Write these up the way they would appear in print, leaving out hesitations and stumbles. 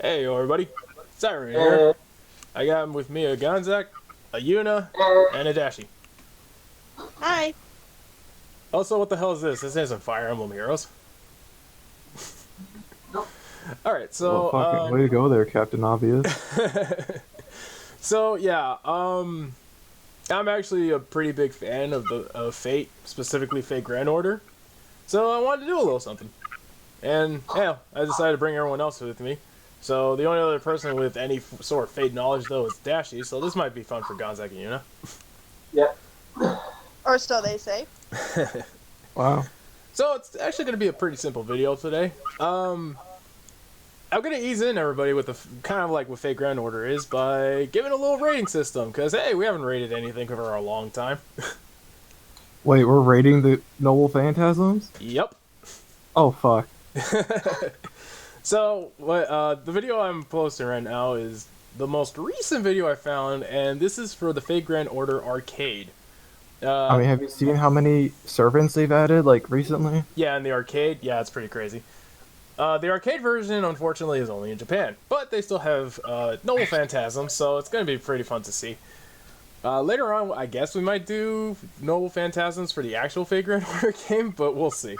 Hey, everybody. Siren here. I got with me a Gonzak, a Yuna, and a Dashy. Hi. Also, what the hell is this? This isn't Fire Emblem Heroes. Alright, so... Well, fucking way to go there, Captain Obvious. So, yeah, I'm actually a pretty big fan of Fate, specifically Fate Grand Order. So I wanted to do a little something. And, yeah, I decided to bring everyone else with me. So the only other person with any sort of Fate knowledge, though, is Dashy, so this might be fun for Gonzak and Yuna. Yep. Or so they say. Wow. So it's actually going to be a pretty simple video today. I'm going to ease in everybody with the kind of like what Fate Grand Order is by giving a little rating system, because, hey, we haven't rated anything for a long time. Wait, we're rating the Noble Phantasms? Yep. Oh, fuck. So, the video I'm posting right now is the most recent video I found, and this is for the Fate Grand Order Arcade. I mean, have you seen how many servants they've added, like, recently? Yeah, in the arcade, yeah, it's pretty crazy. The arcade version, unfortunately, is only in Japan, but they still have Noble Phantasm, so it's going to be pretty fun to see. Later on, I guess we might do Noble Phantasms for the actual Fate Grand Order game, but we'll see.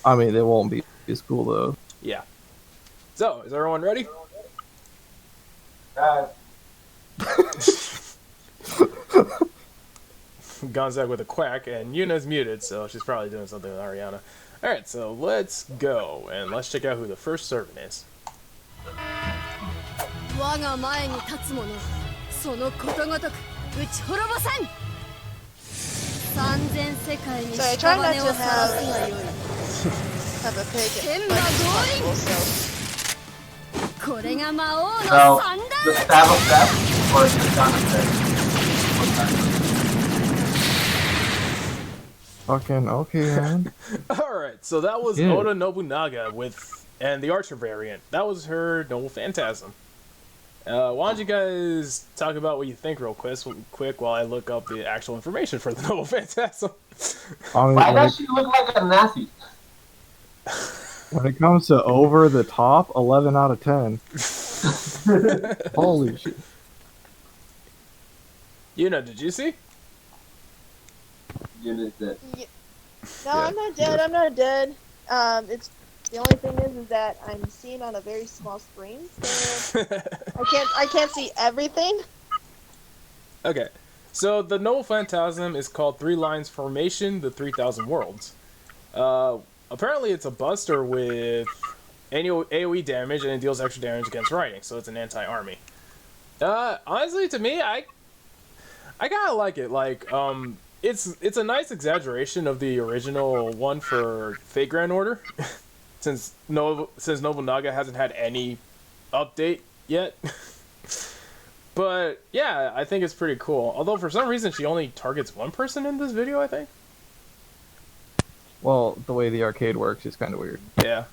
I mean, they won't be as cool, though. Yeah. So, is everyone ready? Gonzak with a quack, and Yuna's muted, so she's probably doing something with Ariana. Alright, so let's go, and let's check out who the first servant is. So I try not to have a pig as much as possible, so... So, the stab of death or the gun of death? Fucking okay, man. Alright, so that was Yeah. Oda Nobunaga and the Archer variant. That was her Noble Phantasm. Why don't you guys talk about what you think real quick while I look up the actual information for the Noble Phantasm. I mean, Why does she look like a Nazi? when it comes to over the top, 11 out of 10. Holy shit. Yuna, did you see? Yuna's dead. No, I'm not dead, I'm not dead. It's... The only thing is that I'm seeing on a very small screen, so... I can't see everything. Okay, so the Noble Phantasm is called Three Lines Formation, the 3000 Worlds. Apparently it's a buster with annual AoE damage, and it deals extra damage against writing, so it's an anti-army. Honestly, to me, I kinda like it. Like, it's a nice exaggeration of the original one for Fate Grand Order, since Nobunaga hasn't had any update yet. But, yeah, I think it's pretty cool. Although, for some reason, she only targets one person in this video, I think. Well, the way the arcade works is kind of weird. Yeah.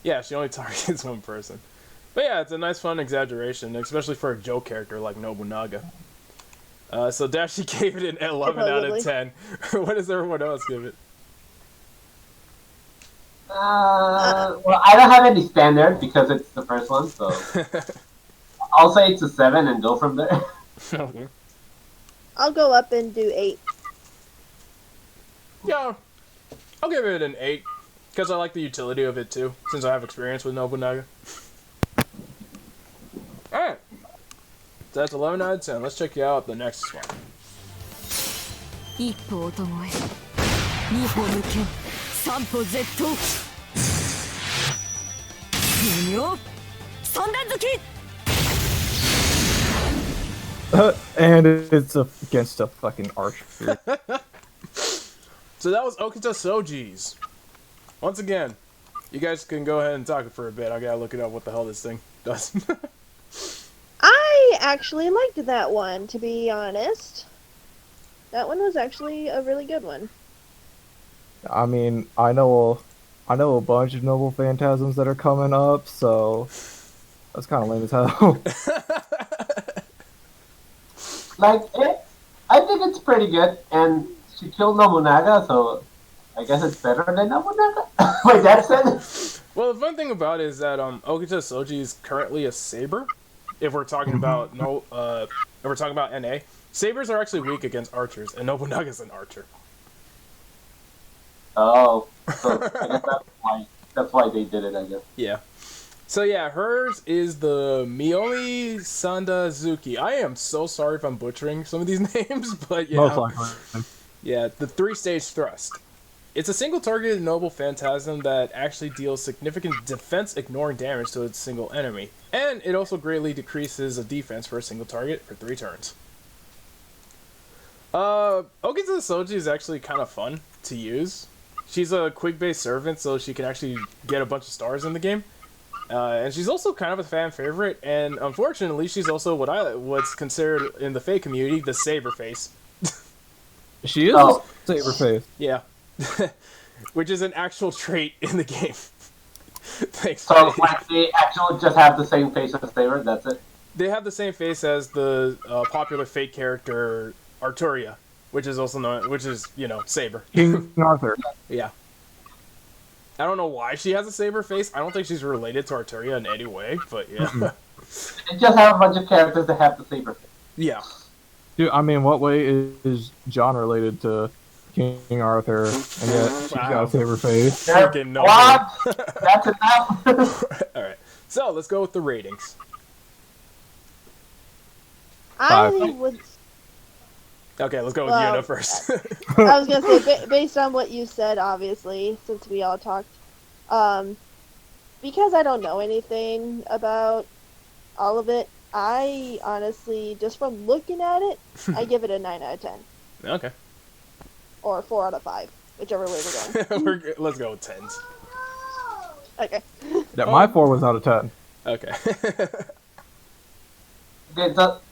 Yeah, she only targets one person. But yeah, it's a nice fun exaggeration, especially for a joke character like Nobunaga. So Dashy gave it an 11 out of 10. What does everyone else give it? Well, I don't have any standard because it's the first one, so I'll say it's a 7 and go from there. Okay. I'll go up and do 8. Yeah, I'll give it an 8, because I like the utility of it too, since I have experience with Nobunaga. Alright, so that's 11 out of 10. Let's check out the next one. And it's against a fucking archer. So that was Okita Soji's. Once again, you guys can go ahead and talk for a bit. I gotta look it up what the hell this thing does. I actually liked that one, to be honest. That one was actually a really good one. I mean, I know a bunch of Noble Phantasms that are coming up, so that's kind of lame as hell. Like, I think it's pretty good, and she killed Nobunaga, so I guess it's better than Nobunaga. Wait, that's it? Well, the fun thing about it is that Okita Soji is currently a saber. If we're talking about if we're talking about NA, sabers are actually weak against archers, and Nobunaga's an archer. Oh, so I guess that's why they did it, I guess. Yeah. So yeah, hers is the Miyomi Sandazuki. I am so sorry if I'm butchering some of these names, but yeah. Most likely. Yeah, the 3-stage thrust. It's a single targeted noble phantasm that actually deals significant defense ignoring damage to a single enemy. And it also greatly decreases a defense for a single target for 3 turns. Okita Soji is actually kind of fun to use. She's a quick-based servant, so she can actually get a bunch of stars in the game. And she's also kind of a fan favorite, and unfortunately, she's also what's considered in the Fae community the saber face. She is a saber face. Yeah. Which is an actual trait in the game. Thanks. So, like, they actually just have the same face as Saber, that's it? They have the same face as the popular Fate character Arturia, which is also known, Saber. King Arthur. Yeah. I don't know why she has a saber face. I don't think she's related to Arturia in any way, but yeah. They just have a bunch of characters that have the Saber face. Yeah. Dude, I mean, what way is John related to King Arthur, and yet she's got a saber face? Freaking no. What? That's enough. Alright. So, let's go with the ratings. I would. Okay, let's go with Yuna first. I was gonna say, based on what you said, obviously, since we all talked, because I don't know anything about all of it, I honestly, just from looking at it, I give it a 9 out of 10. Okay. Or 4 out of 5, whichever way we're going. Let's go with 10s. Okay. Yeah, my 4 was out of 10. Okay.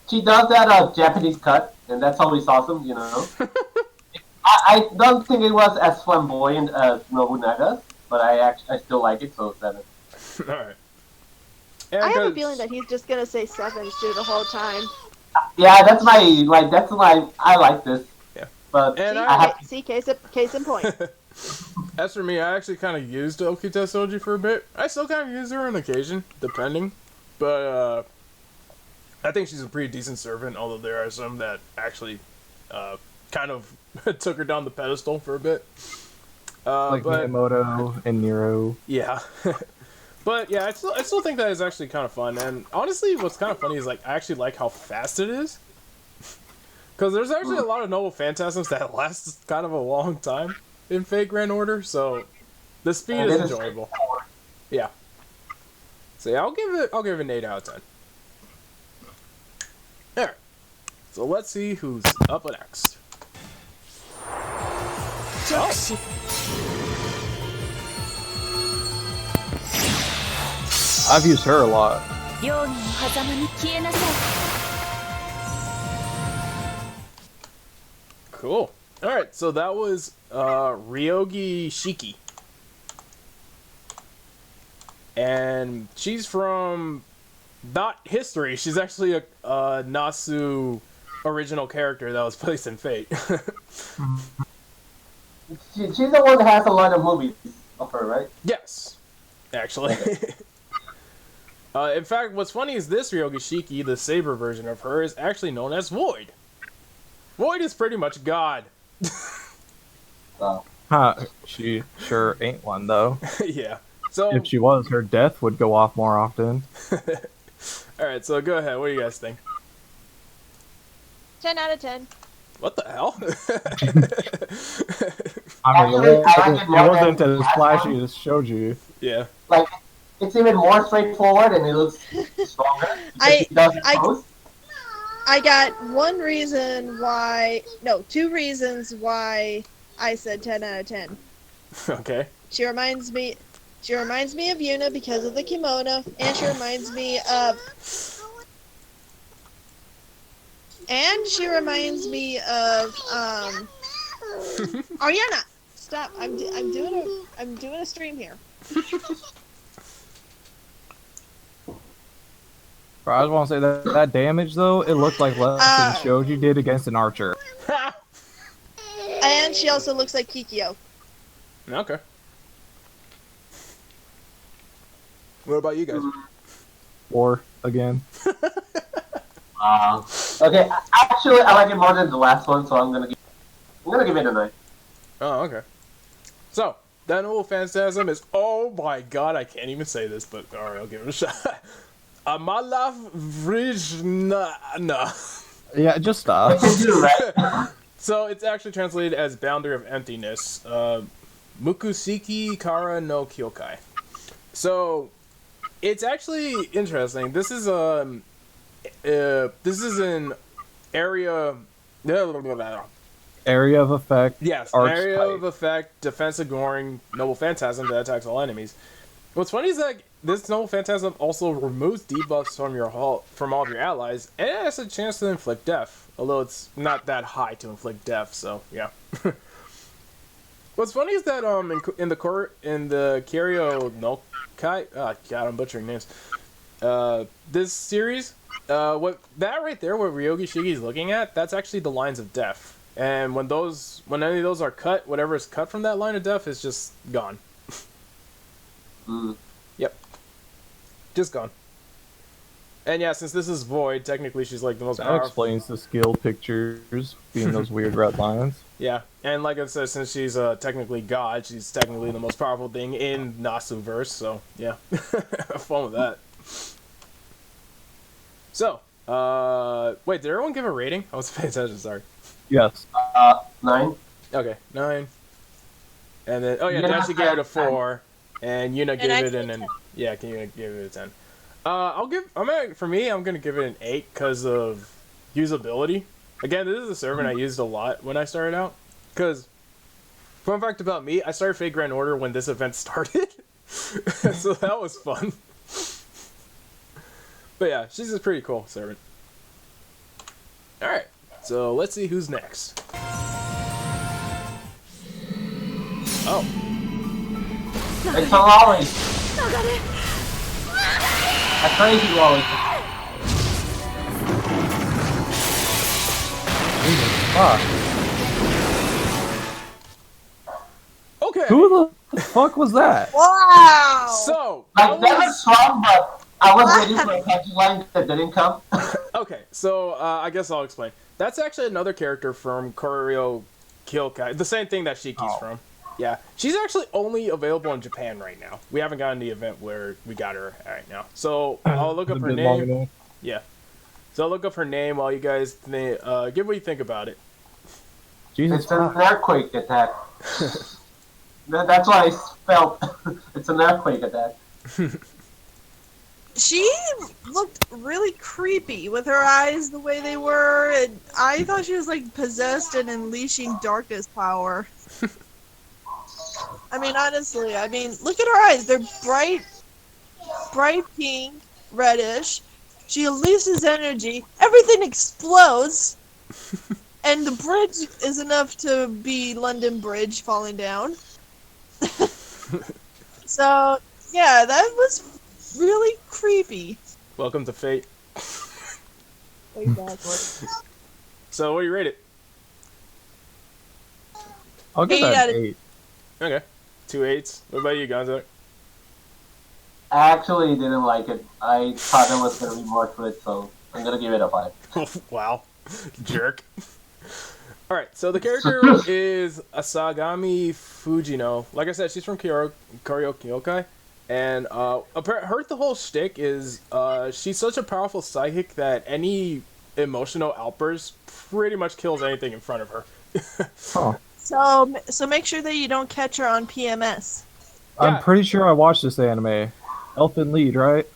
She does that Japanese cut, and that's always awesome, you know. I don't think it was as flamboyant as Nobunaga, but I still like it, so 7. Alright. I have a feeling that he's just gonna say 7s through the whole time. Yeah, that's my I like this. Yeah. But See, case in point. As for me, I actually kind of used Okita Soji for a bit. I still kind of use her on occasion, depending. But, I think she's a pretty decent servant, although there are some that actually, kind of took her down the pedestal for a bit. Like Minamoto and Nero. Yeah. But yeah, I still think that is actually kind of fun. And honestly, what's kind of funny is, like, I actually like how fast it is. Because there's actually a lot of noble phantasms that last kind of a long time in Fate Grand Order, so the speed is enjoyable. Yeah. So yeah, I'll give it an 8 out of 10. Alright. So let's see who's up next. Oh. I've used her a lot. Cool. Alright, so that was Ryogi Shiki. And she's from not history, she's actually a Nasu original character that was placed in Fate. she's the one that has a lot of movies of her, right? Yes, actually. In fact, what's funny is this Ryogi Shiki, the saber version of her, is actually known as Void. Void is pretty much God. Wow. She sure ain't one, though. Yeah. So if she was, her death would go off more often. Alright, so go ahead. What do you guys think? 10 out of 10. What the hell? I mean, it wasn't as flashy as Shoji. Yeah. Like, it's even more straightforward and it looks stronger. I got two reasons why I said 10 out of 10. Okay. She reminds me of Yuna because of the kimono, and she reminds me of Ariana. Stop! I'm doing a stream here. But I just want to say that damage though, it looked like less than Shoji did against an archer. And she also looks like Kikyo. Okay. What about you guys? War again. Okay, actually, I like it more than the last one, so I'm gonna give it a 9. Oh, okay. So, that noble phantasm is, oh my god, I can't even say this, but alright, I'll give it a shot. Amala Vrijna. Yeah, just stop. Right? So, it's actually translated as Boundary of Emptiness. Mukusiki Kara no Kyokai. So, it's actually interesting. This is an area... Area of effect. Yes, area of effect, defense ignoring noble phantasm that attacks all enemies. What's funny is that this noble phantasm also removes debuffs from all of your allies, and it has a chance to inflict death. Although it's not that high to inflict death, so yeah. What's funny is that in the Kyoryo no Kai, God, I'm butchering names. This series, what that right there, what Ryogi Shiki is looking at, that's actually the lines of death. And when any of those are cut, whatever is cut from that line of death is just gone. Yep. Just gone. And yeah, since this is Void, technically she's like the most powerful. That explains the skill pictures being those weird red lines. Yeah, and like I said, since she's technically God, she's technically the most powerful thing in Nasuverse, so yeah. Have fun with that. So, wait, did everyone give a rating? I was paying attention, sorry. Yes. 9. Okay, 9. And then, oh yeah, Dashy gave it a 4, and Yuna gave it an yeah, Yuna gave it a 10. I'm gonna give it an 8 because of usability. Again, this is a servant I used a lot when I started out. Because, fun fact about me, I started Fate Grand Order when this event started. So that was fun. But yeah, she's a pretty cool servant. Alright, so let's see who's next. Oh. It's a lolly. A crazy lolly. Fuck. Okay. Who the fuck was that? Wow! So, Like, that was strong, but I was waiting for a punchline that didn't come. okay, so I guess I'll explain. That's actually another character from Koryo Kyokai. The same thing that Shiki's from. Yeah. She's actually only available in Japan right now. We haven't gotten the event where we got her right now. So, I'll look up her name. Yeah. So I'll look up her name while you guys give what you think about it. Jesus It's an earthquake attack. That's what I felt. It's an earthquake attack. She looked really creepy with her eyes the way they were, and I thought she was like possessed and unleashing darkness power. I mean, honestly, look at her eyes. They're bright pink, reddish. She releases energy. Everything explodes. And the bridge is enough to be London Bridge falling down. So, yeah, that was really creepy. Welcome to Fate. Exactly. So, what do you rate it? I'll give 8 that out an of 8. Okay. 2 8s. What about you, Gonzak? I actually didn't like it. I thought there was going to be more to it, so I'm going to give it a 5. Wow. Jerk. Alright, so the character is Asagami Fujino. Like I said, she's from Koryo Kyokai. And her the whole shtick is she's such a powerful psychic that any emotional outburst pretty much kills anything in front of her. Oh. So make sure that you don't catch her on PMS. I'm pretty sure I watched this anime. Elfin Lead, right?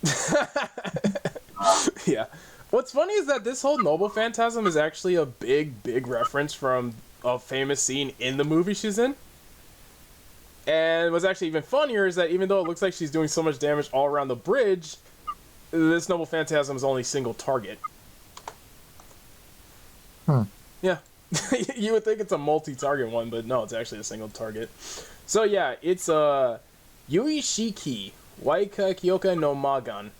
Yeah. What's funny is that this whole noble phantasm is actually a big reference from a famous scene in the movie she's in. And what's actually even funnier is that even though it looks like she's doing so much damage all around the bridge, this noble phantasm is only single target. Yeah. You would think it's a multi-target one, but no, it's actually a single target. So yeah, it's Yui Shiki, Waika Kyoka no Magan.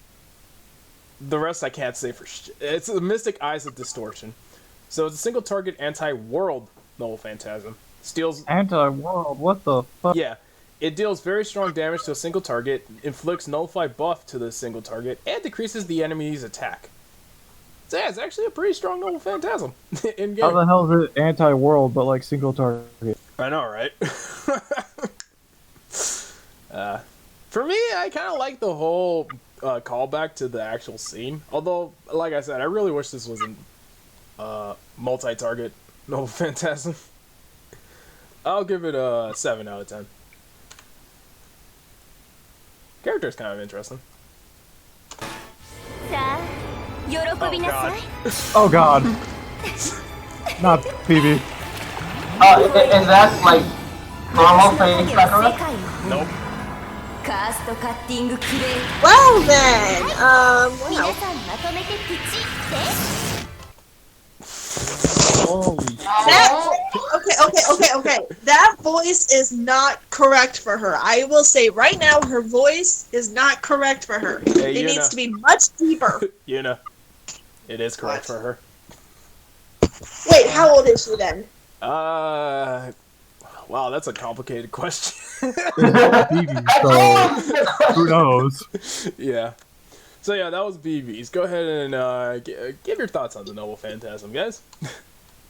The rest I can't say for it's the Mystic Eyes of Distortion. So it's a single target anti-world noble phantasm. Steals Anti-world, what the fuck? Yeah. It deals very strong damage to a single target, inflicts nullify buff to the single target, and decreases the enemy's attack. So yeah, it's actually a pretty strong Noble Phantasm in game. How the hell is it anti-world but like single target? I know, right? For me, I kind of like the whole callback to the actual scene. Although, like I said, I really wish this wasn't multi-target Noble Phantasm. I'll give it a 7 out of 10. Character's kind of interesting. Oh god. Not PB. Is that like normal face Sakura? Nope. Well then, wow. Holy Okay. That voice is not correct for her. I will say right now, her voice is not correct for her. Hey, It Yuna. needs to be much deeper. Yuna. It is correct for her. Wait, how old is she then? Wow, that's a complicated question. PB, so who knows? Yeah. So yeah, that was BB's. Go ahead and give your thoughts on the Noble Phantasm, guys.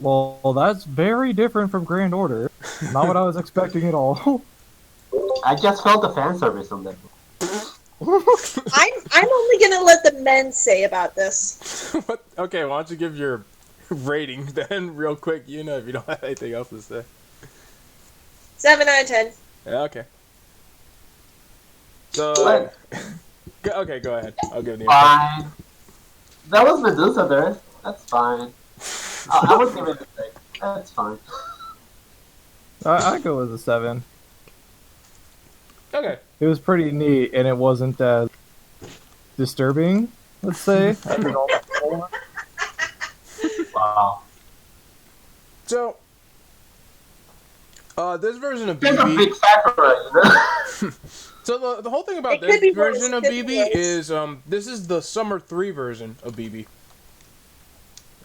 Well, that's very different from Grand Order. Not what I was expecting at all. I just felt the fan service on that. I'm only gonna let the men say about this. What? Okay, why don't you give your rating then, real quick, Yuna, if you don't have anything else to say. 7 out of 10. Yeah, okay. So, What? okay, go ahead. I'll give you. Fine. That was Medusa there. That's fine. I would give it a 6. That's fine. I go with a 7. Okay. It was pretty neat, and it wasn't as disturbing, let's say. as it all before. Wow. So, this version of There's a BB. big Sakura, you know? So the whole thing about It could be this worse, version it of could be BB worse. is this is the Summer 3 version of BB.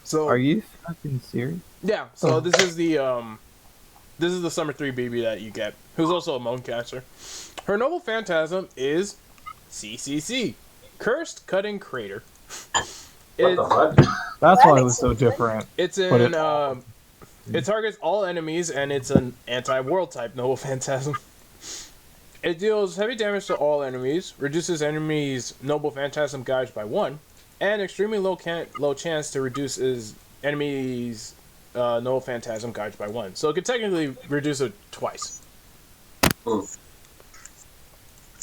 So Are you fucking serious? yeah, so this is the Summer 3 BB that you get, who's also a Moancaster. Her Noble Phantasm is CCC, Cursed Cutting Crater. What the fuck? That's That why it makes was so sense. different. It's But in it targets all enemies, and it's an anti-world type Noble Phantasm. It deals heavy damage to all enemies, reduces enemies' Noble Phantasm gauge by 1, and extremely low chance to reduce his enemies' Noble Phantasm gauge by 1. So it could technically reduce it twice. Hmm.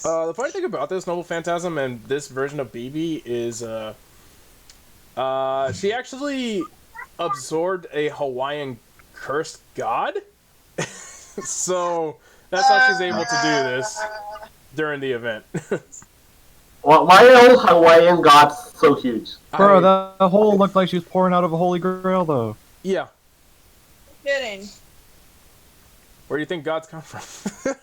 The funny thing about this Noble Phantasm and this version of BB is she actually absorbed a Hawaiian cursed god. So that's how she's able to do this during the event. Why are all Hawaiian gods so huge? Bro, that hole looked like she was pouring out of a holy grail, though. Yeah. Kidding. Where do you think gods come from?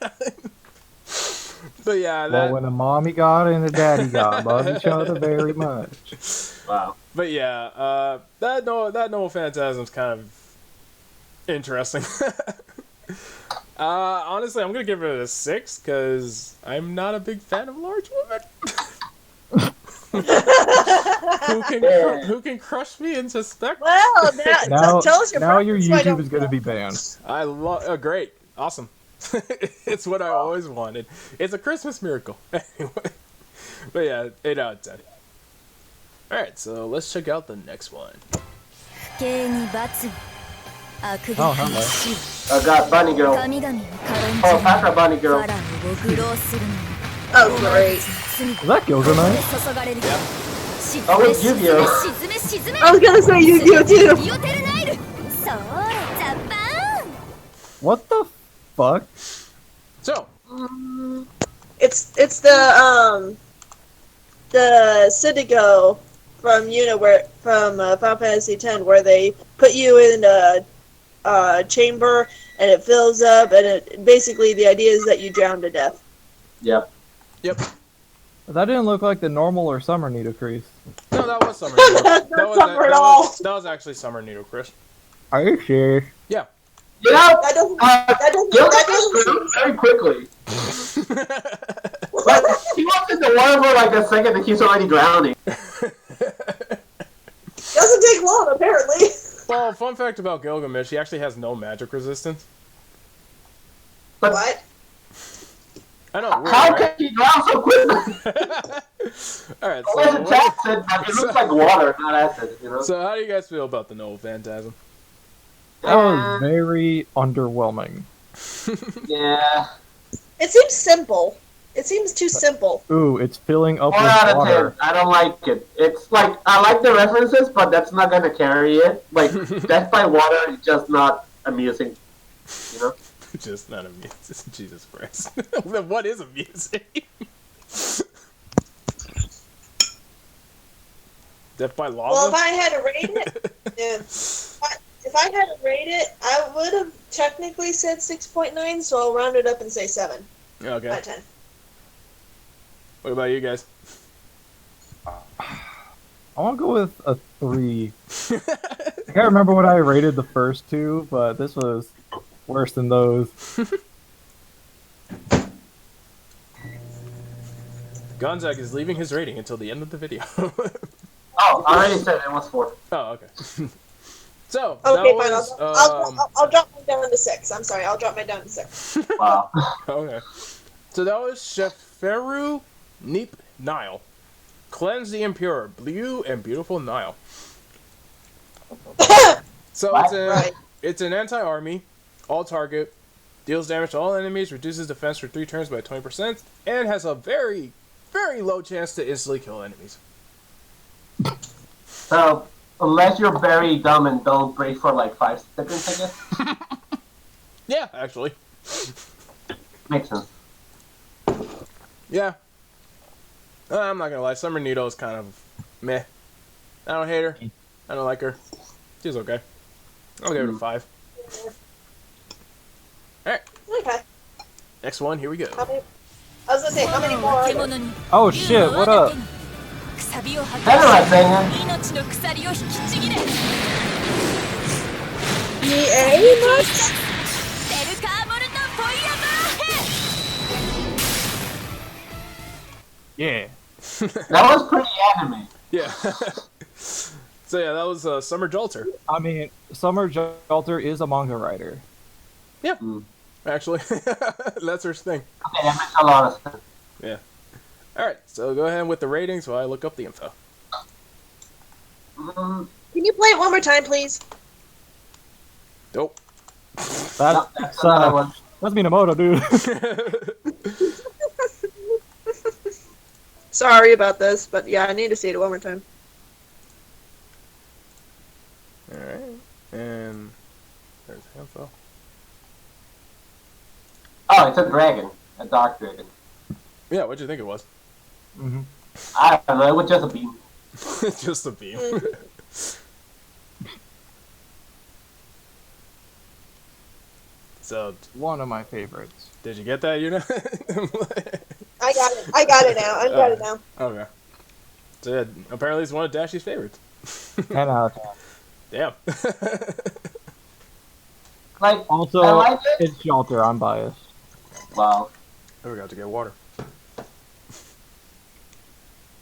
But yeah, Well, when a mommy god and a daddy god love each other very much. Wow. But yeah, that Noble Phantasm's kind of interesting. Honestly, I'm gonna give it a 6 because I'm not a big fan of large women. Who can crush me into spec? Well, Now, tell us your now your preference, why YouTube don't is gonna be banned. I love. Oh, great, awesome. It's what I always wanted. It's a Christmas miracle. Anyway, but yeah, 8 out of 10. All right, so let's check out the next one. Oh, hello. I got Bunny Girl. Oh, Sakura Bunny Girl. Oh, great. Is that Gilgamesh? Oh, it's Yu-Gi-Oh! I was gonna say Yu-Gi-Oh too. What the fuck? So, It's the Citigo from Yuna from Final Fantasy X where they put you in a chamber and it fills up and it basically the idea is that you drown to death. Yep. yep. That didn't look like the normal or summer Nitocris. No, that was Summer Nitocris. That's not summer at all. That was actually Summer Nitocris. Are you sure? Yeah. Yeah. That doesn't Gilgamesh seem- grew very quickly. But he was in the water for like a second and he's already drowning. Doesn't take long, apparently. Well, fun fact about Gilgamesh, he actually has no magic resistance. But What? I know. Weird, how right? can he drown so quickly? Alright, It wasn't so, acid, but it looks like water, not acid, you know? so how do you guys feel about the Noble Phantasm? That was very underwhelming. Yeah. It seems simple. It seems too simple. Ooh, it's filling up 4 with out of water. 10. I don't like it. It's like, I like the references, but that's not gonna carry it. Like, Death by Water is just not amusing, you know? Just not amusing. Jesus Christ. Then what is amusing? Death by lava? Well, if I had to rate it, if I had to rate it, I would have technically said 6.9, so I'll round it up and say 7 Okay. out of 10. What about you guys? I want to go with a 3. I can't remember what I rated the first two, but this was worse than those. Gonzak is leaving his rating until the end of the video. Oh, I already said it was 4. Oh, okay. So, Okay, that fine. was, I'll drop mine down to 6. I'm sorry. I'll drop mine down to 6. Wow. okay. So that was Sheferu Neep Nile. Cleanse the impure, blue and beautiful Nile. So What? Right. it's an anti-army, all target, deals damage to all enemies, reduces defense for 3 turns by 20%, and has a very, very low chance to instantly kill enemies. So, unless you're very dumb and don't break for like 5 seconds, I guess. Yeah, actually. Makes sense. Yeah. I'm not gonna lie, Summer Nito is kind of meh. I don't hate her. I don't like her. She's okay. I'll give it a 5. Alright, Okay. next one, here we go. How many? I was gonna say, how many more are there? Oh shit, what up? Better right thing. EA much? Yeah. That was pretty anime. Yeah. So yeah, that was Summer Jalter. I mean, Summer Jalter is a manga writer. Yeah, Mm. actually. That's her thing. Okay, that makes a lot of sense. Yeah. Alright, so go ahead with the ratings while I look up the info. Mm, Can you play it one more time, please? Nope. no, that's another one. That's Minamoto, dude. Sorry about this, but yeah, I need to see it one more time. Alright, and there's the info. Oh, it's a dragon. A dark dragon. Yeah, what'd you think it was? hmm I don't know, it was just a beam. Just a beam. So, One of my favorites. did you get that, Yuna? I got it. I got it now. I got it now. Okay. So yeah, apparently it's one of Dashy's favorites. 10 out of 10. Damn. Like, Also, I like it. it's Jalter, I'm biased. Wow. I forgot to get water.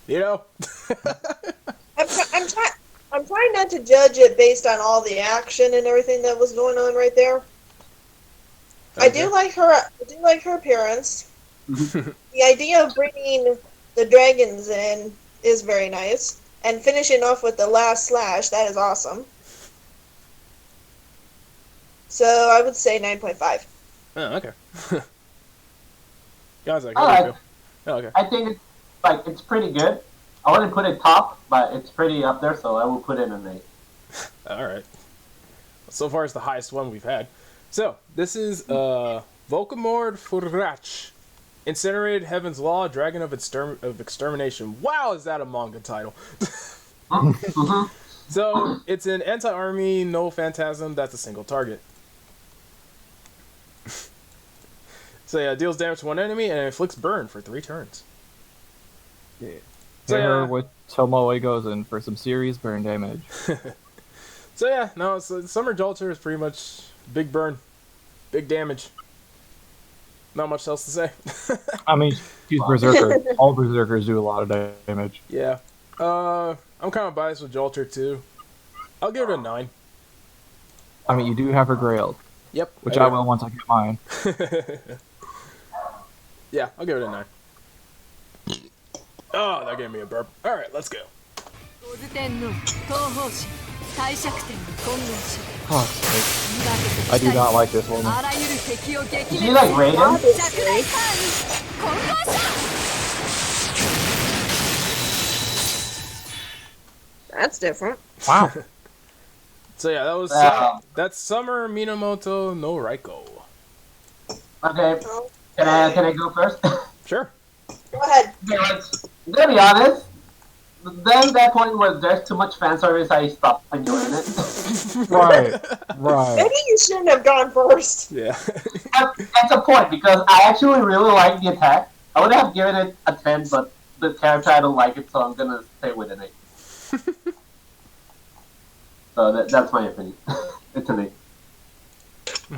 You know? I'm trying not to judge it based on all the action and everything that was going on right there. I do like her. I do like her appearance. The idea of bringing the dragons in is very nice, and finishing off with the last slash, that is awesome. So I would say 9.5. Oh, okay. Guys, like, All how do you right. feel? Oh, okay. I think it's pretty good. I wouldn't put it top, but it's pretty up there, so I will put it in 8. Alright. So far, it's the highest one we've had. So, this is Volkamord Furrach. Incinerated Heaven's Law, Dragon of Extermination. Wow, is that a manga title? Mm-hmm. So, it's an anti-army, no phantasm, that's a single target. So yeah, deals damage to one enemy and inflicts burn for 3 turns. Yeah. So, Hit her yeah. with Tomoe Gozen for some serious burn damage. So yeah, no, so Summer Jalter is pretty much big burn, big damage. Not much else to say. I mean, she's berserker. All berserkers do a lot of damage. Yeah. I'm kind of biased with Jalter too. I'll give it a 9. I mean, you do have her Grailed, Yep. which I will once I get mine. Yeah, I'll give it a 9. Oh, that gave me a burp. Alright, let's go. Oh, sake. I do not like this woman. Is she like Raiden? That's different. Wow. So yeah, that was that's Summer Minamoto no Raiko. Okay, can I go first? Sure. Go ahead. Okay, like, I'm gonna be honest. Then that point where there's too much fan service, I stopped enjoying it. Right. Maybe you shouldn't have gone first. Yeah. That's a point because I actually really like the attack. I would have given it a 10, but the character I don't like it, so I'm gonna stay with an 8. So that's my opinion. It's an 8.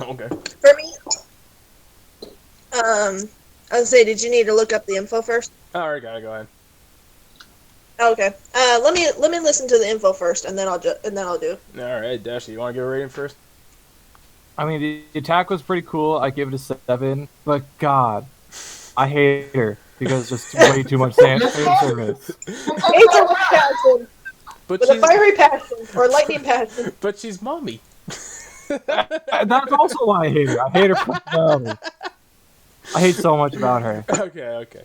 Okay. For me, I would say, did you need to look up the info first? Alright, gotta go ahead. Okay. Let me listen to the info first, and then I'll do. Alright, Dashy, you wanna give a rating first? I mean, the attack was pretty cool. I give it a 7, but God, I hate her because it's just way too much fan service. It's a passion But with a fiery passion or lightning passion. But she's mommy. That's also why I hate her. I hate her personality. I hate so much about her. Okay.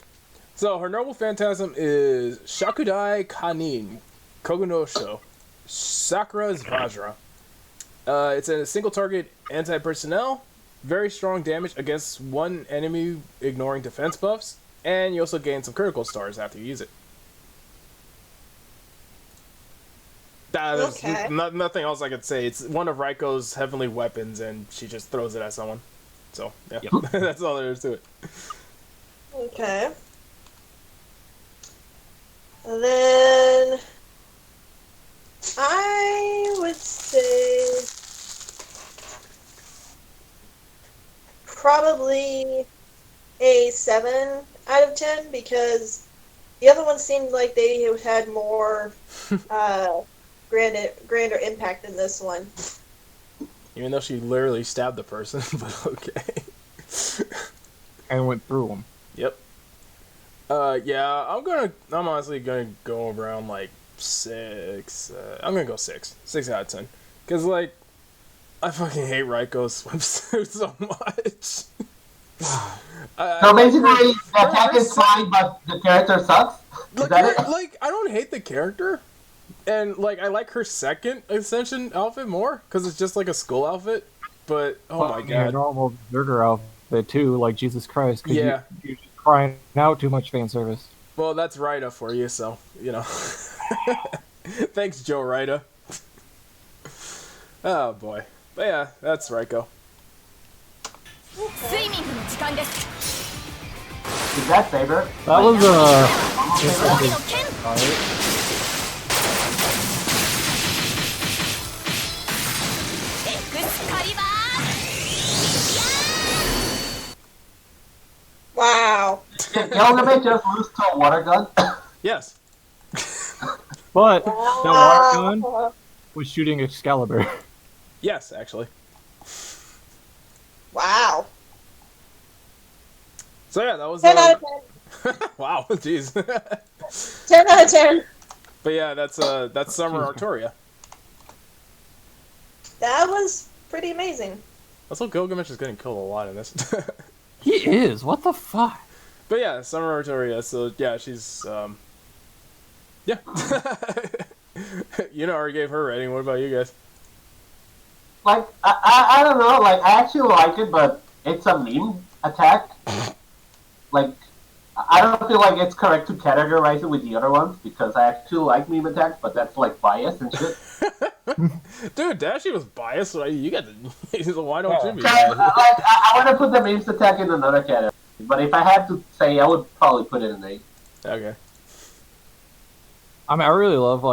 So her noble phantasm is Shakudai Kanin, Kogunosho, Sakura's Vajra. It's a single target anti-personnel, very strong damage against one enemy ignoring defense buffs, and you also gain some critical stars after you use it. There's nothing else I could say. It's one of Raiko's heavenly weapons, and she just throws it at someone. So, yeah, that's all there is to it. Okay. And then I would say probably a 7 out of 10 because the other ones seemed like they had more grander impact than this one. Even though she literally stabbed the person, but okay. And went through them. Yep. Yeah, I'm honestly gonna go around like 6. I'm gonna go 6. 6 out of 10. Cause like, I fucking hate Raiko's swimsuit so much. So basically, the attack is fine, but the character sucks? Is that it? Like, I don't hate the character. And, like, I like her second Ascension outfit more, because it's just like a school outfit. But, oh my god. Normal burger outfit, too, like Jesus Christ. Yeah. You're just crying out too much fan service. Well, that's Raida for you, so, you know. Thanks, Joe Raida. Oh, boy. But yeah, that's Raiko. Is that Saber? That was, Wow. Did Gilgamesh just lose to a water gun? Yes. But the water gun was shooting Excalibur. Yes, actually. Wow. So yeah, that was 10 out of 10. Wow, jeez. 10 out of 10. But yeah, that's Summer Arturia. That was pretty amazing. Also, Gilgamesh is getting killed a lot in this. He is. What the fuck? But yeah, Summer Arturia. So yeah, she's yeah. You know, already gave her a rating. What about you guys? Like, I don't know, like, I actually like it, but it's a meme attack. Like, I don't feel like it's correct to categorize it with the other ones, because I actually like meme attacks, but that's, like, biased and shit. Dude, Dashy was biased, so you got the... So why don't you be So, biased? like, I want to put the memes attack in another category, but if I had to say, I would probably put it in 8. Okay. I mean, I really love,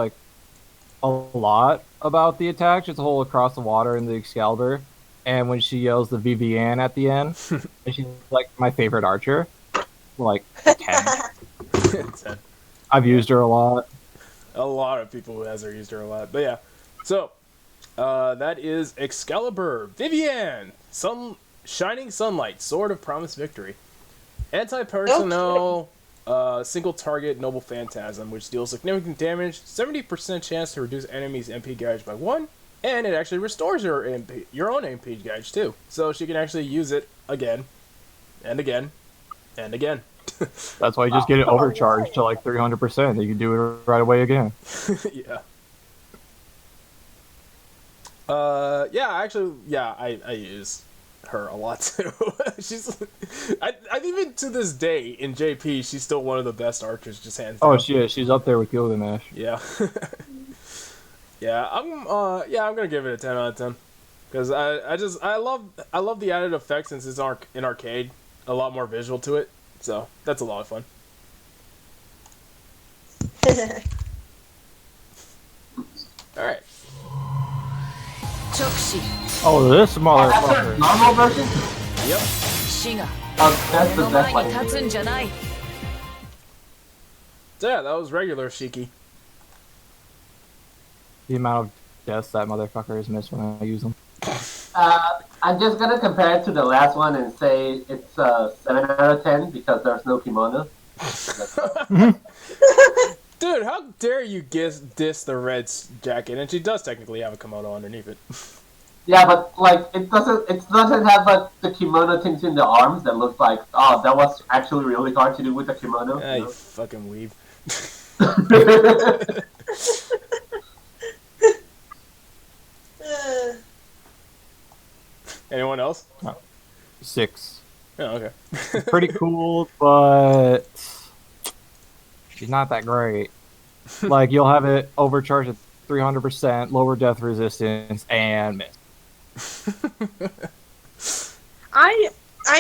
a lot about the attack, just the whole across the water and the Excalibur. and when she yells the Vivienne at the end, and she's like my favorite archer. Like 10. 10. I've used her a lot. A lot of people who has her used her a lot. But yeah. So, that is Excalibur. Vivienne! Shining Sunlight. Sword of Promised Victory. Anti-personnel, single target noble phantasm, which deals significant damage, 70% chance to reduce enemies' MP gauge by 1, and it actually restores your own MP gauge too. So she can actually use it again, and again, and again. That's why you just get it overcharged to like 300%. You can do it right away again. Yeah. I use her a lot too. I even to this day in JP, she's still one of the best archers, just hands down. Oh, she is. She's up there with Gilgamesh. Yeah. I'm gonna give it a 10 out of 10 because I love the added effect since it's in arcade, a lot more visual to it, so that's a lot of fun. All right. Oh, this That's motherfucker. a normal version? Yep. Oh, that's the best one. So yeah, that was regular Shiki. The amount of deaths that motherfucker has missed when I use them. I'm just gonna compare it to the last one and say it's a 7 out of 10 because there's no kimono. Dude, how dare you diss the red jacket? And she does technically have a kimono underneath it. Yeah, but like it doesn't have like the kimono things in the arms that looks like, oh, that was actually really hard to do with the kimono. Ah, you fucking weave. Anyone else? 6. Oh, okay. Pretty cool, but she's not that great. Like, you'll have it overcharged at 300%, lower death resistance, and miss. I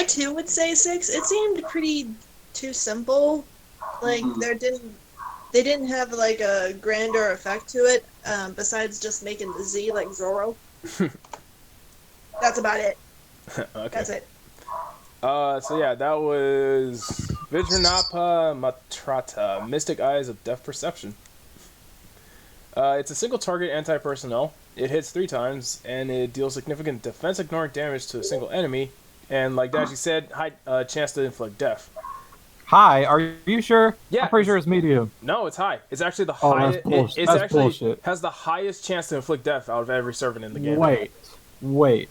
too would say 6. It seemed pretty too simple. Like they didn't have like a grander effect to it, besides just making the Z like Zoro. That's about it. Okay. That's it. So yeah, that was Vijranapa Matrata, Mystic Eyes of Depth Perception. It's a single target anti-personnel. It hits 3 times, and it deals significant defense-ignoring damage to a single enemy, and like Dashy said, high chance to inflict death. High? Are you sure? Yeah. I'm pretty sure it's medium. No, it's high. It's actually the Oh, highest. that's bullshit. It's That's actually bullshit. has the highest chance to inflict death out of every servant in the game. Wait.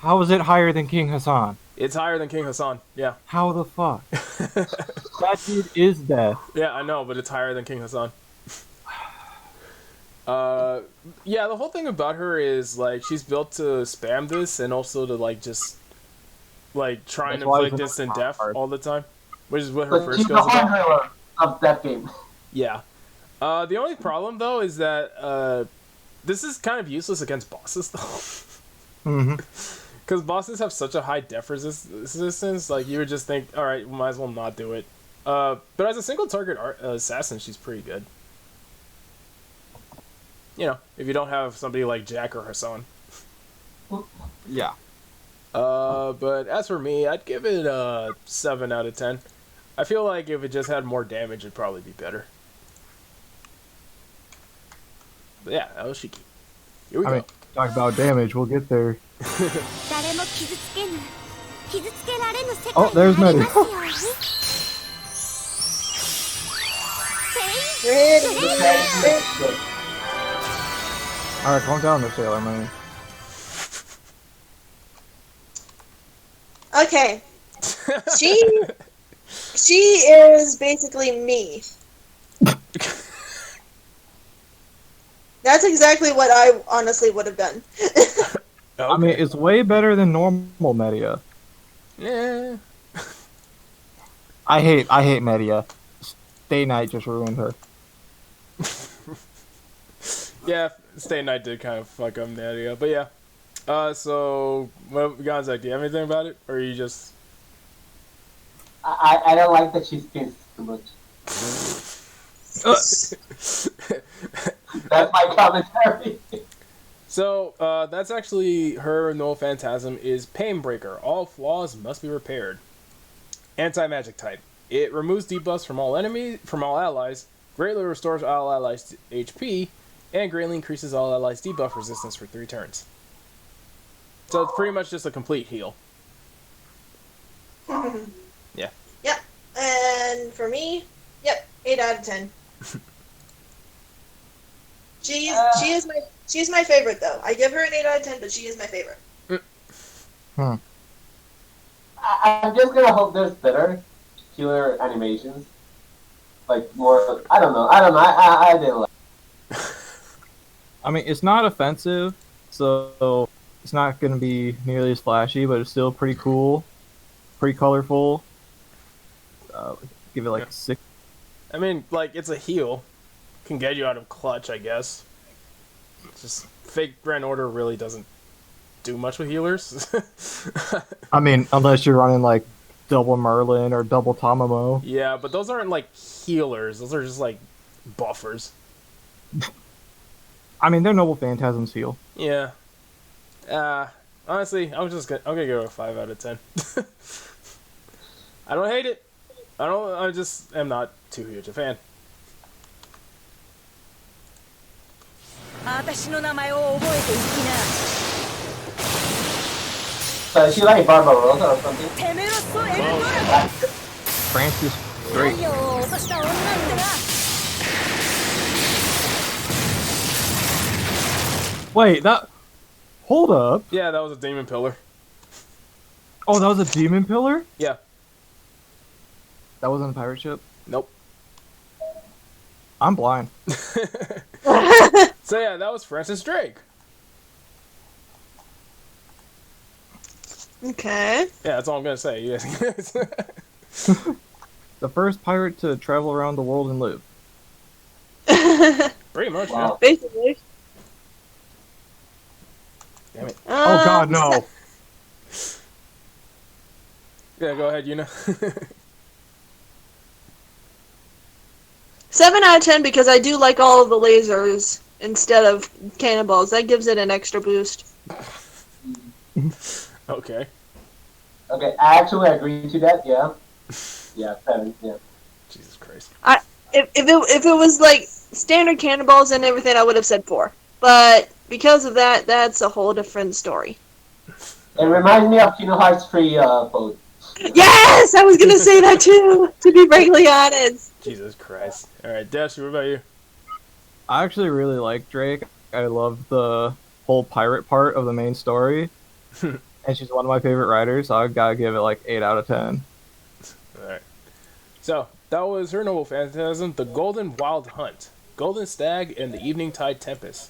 How is it higher than King Hassan? It's higher than King Hassan. Yeah. How the fuck? That dude is death. Yeah, I know, but it's higher than King Hassan. Yeah, the whole thing about her is like she's built to spam this and also to like just like try and inflict instant death all the time, which is what her But first she's skill's the about. hero of that game. Yeah. The only problem though is that this is kind of useless against bosses though. Mm-hmm. Because bosses have such a high def resistance, like you would just think, all right, we might as well not do it. But as a single target assassin, she's pretty good. You know, if you don't have somebody like Jack or Hassan. Yeah. But as for me, I'd give it a 7 out of 10. I feel like if it just had more damage, it'd probably be better. But yeah, that was Shiki. Here we go. I mean, talk about damage. We'll get there. Oh, there's Medb. Alright, calm down there, Sailor Moon. Okay. She is basically me. That's exactly what I honestly would have done. Okay. I mean, it's way better than normal Media. Yeah. I hate Media. Stay Night just ruined her. Yeah, Stay Night did kind of fuck up Nadia, but yeah. So, Gonzak, do you have anything about it? Or are you just... I don't like that she spins too much. That's my commentary. So, that's actually her null phantasm is Painbreaker. All flaws must be repaired. Anti-magic type. It removes debuffs from all allies, greatly restores all allies' HP, and greatly increases all allies' debuff resistance for 3 turns. So it's pretty much just a complete heal. Yeah. Yep. And for me, yep, 8 out of 10. She's my favorite though. I give her an 8 out of 10, but she is my favorite. I'm just gonna hope there's better killer animations. Like more, I don't know. I didn't like. I mean, it's not offensive, so it's not going to be nearly as flashy, but it's still pretty cool, pretty colorful. Give it like a 6. I mean, like, it's a heal. Can get you out of clutch, I guess. Just fake Grand Order really doesn't do much with healers. I mean, unless you're running like double Merlin or double Tamamo. Yeah, but those aren't like healers. Those are just like buffers. I mean, they're noble phantasms heal. Yeah. Honestly, I'm gonna give it a 5 out of 10. I don't hate it. I just am not too huge a fan. So is she like Barbarossa or something? Francis Drake. Wait, that... Hold up. Yeah, that was a demon pillar. Oh, that was a demon pillar? Yeah. That wasn't a pirate ship? Nope. I'm blind. So yeah, that was Francis Drake. Okay. Yeah, that's all I'm gonna say. You guys. The first pirate to travel around the world and live. Pretty much, Wow. Basically. Damn it. Oh god, no. Yeah, go ahead, Yuna. 7 out of 10 because I do like all of the lasers instead of cannonballs. That gives it an extra boost. Okay. Okay, I actually agree to that. Yeah. Yeah, 7. Yeah. Jesus Christ. If it was like standard cannonballs and everything, I would have said 4. But because of that, that's a whole different story. It reminds me of Kingdom Hearts 3 boat. Yes! I was gonna say that too, to be frankly honest. Jesus Christ. Alright, Dashy, what about you? I actually really like Drake. I love the whole pirate part of the main story. And she's one of my favorite writers, so I gotta give it like 8 out of 10. Alright. So, that was her noble phantasm, the Golden Wild Hunt, Golden Stag, and the Evening Tide Tempest.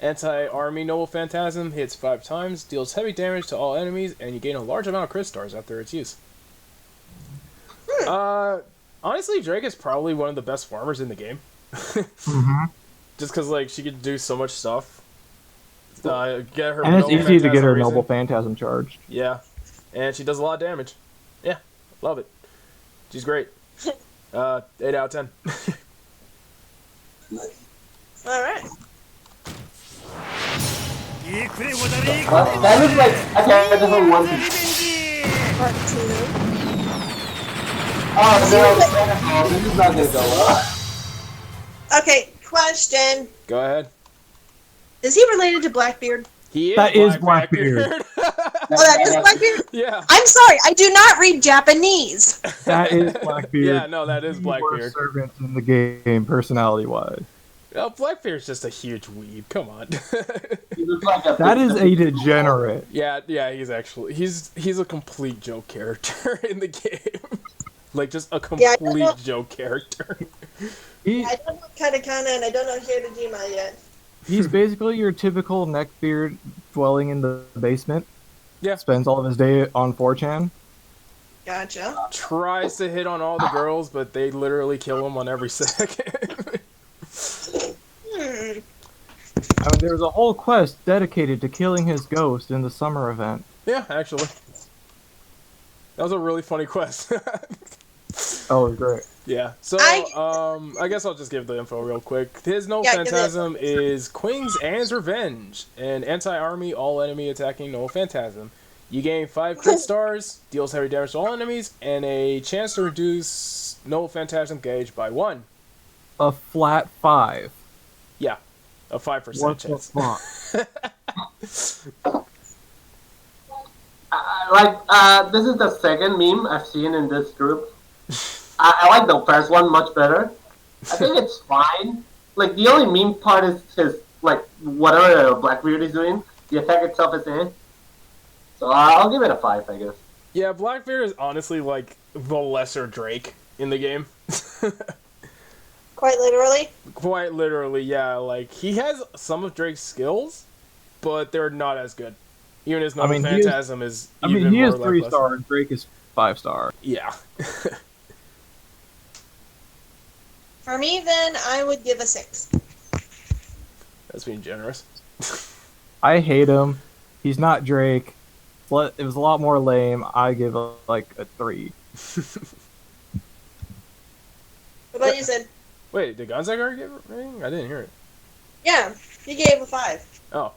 Anti-army noble phantasm hits 5 times, deals heavy damage to all enemies, and you gain a large amount of crit stars after its use. Honestly, Drake is probably one of the best farmers in the game. Mm-hmm. Just because, like, she could do so much stuff. Get her And it's noble easy to get her phantasm noble reason. phantasm charged. Yeah. And she does a lot of damage. Yeah. Love it. She's great. 8 out of 10. Alright. Well, that was like a character who wanted. Part 2. Oh no, this is not gonna go well. Okay, question. Go ahead. Is he related to Blackbeard? He is That is Blackbeard. Oh, that is Blackbeard? Yeah. I'm sorry, I do not read Japanese. That is Blackbeard. Yeah, no, that is The worst Blackbeard. servants in the game, personality-wise. Oh, Blackbeard's just a huge weeb. Come on. He looks like a That is a degenerate. yeah, he's a complete joke character in the game. Like, just a Yeah, I don't complete know. joke character. He, I don't know Katakana and I don't know Hirojima yet. he's basically your typical neckbeard dwelling in the basement. Yeah. Spends all of his day on 4chan. Gotcha. Tries to hit on all the girls, but they literally kill him on every second. Hmm. I mean, there was a whole quest dedicated to killing his ghost in the summer event. Yeah, actually. That was a really funny quest. Oh, great. Yeah. So, I guess I'll just give the info real quick. His Null Yeah, give it. Phantasm is Queen's Anne's Revenge, an anti-army, all-enemy attacking Null Phantasm. You gain 5 crit stars, deals heavy damage to all enemies, and a chance to reduce Null Phantasm gauge by 1. A flat 5. Yeah, a 5% What chance. the fuck? This is the second meme I've seen in this group. I like the first one much better. I think it's fine. Like, the only meme part is his, like, whatever Blackbeard is doing. The effect itself is eh. So I'll give it a 5, I guess. Yeah, Blackbeard is honestly like the lesser Drake in the game. Quite literally. Quite literally, yeah. Like, he has some of Drake's skills, but they're not as good. Even his Null Phantasm is even he more is 3 lackluster. stars. Drake is 5 star. Yeah. For me, then, I would give a 6. That's being generous. I hate him. He's not Drake. It was a lot more lame. I give like a 3. What about you, Sid? Wait, did Gonzak already give a rating? I didn't hear it. Yeah, he gave a 5. Oh,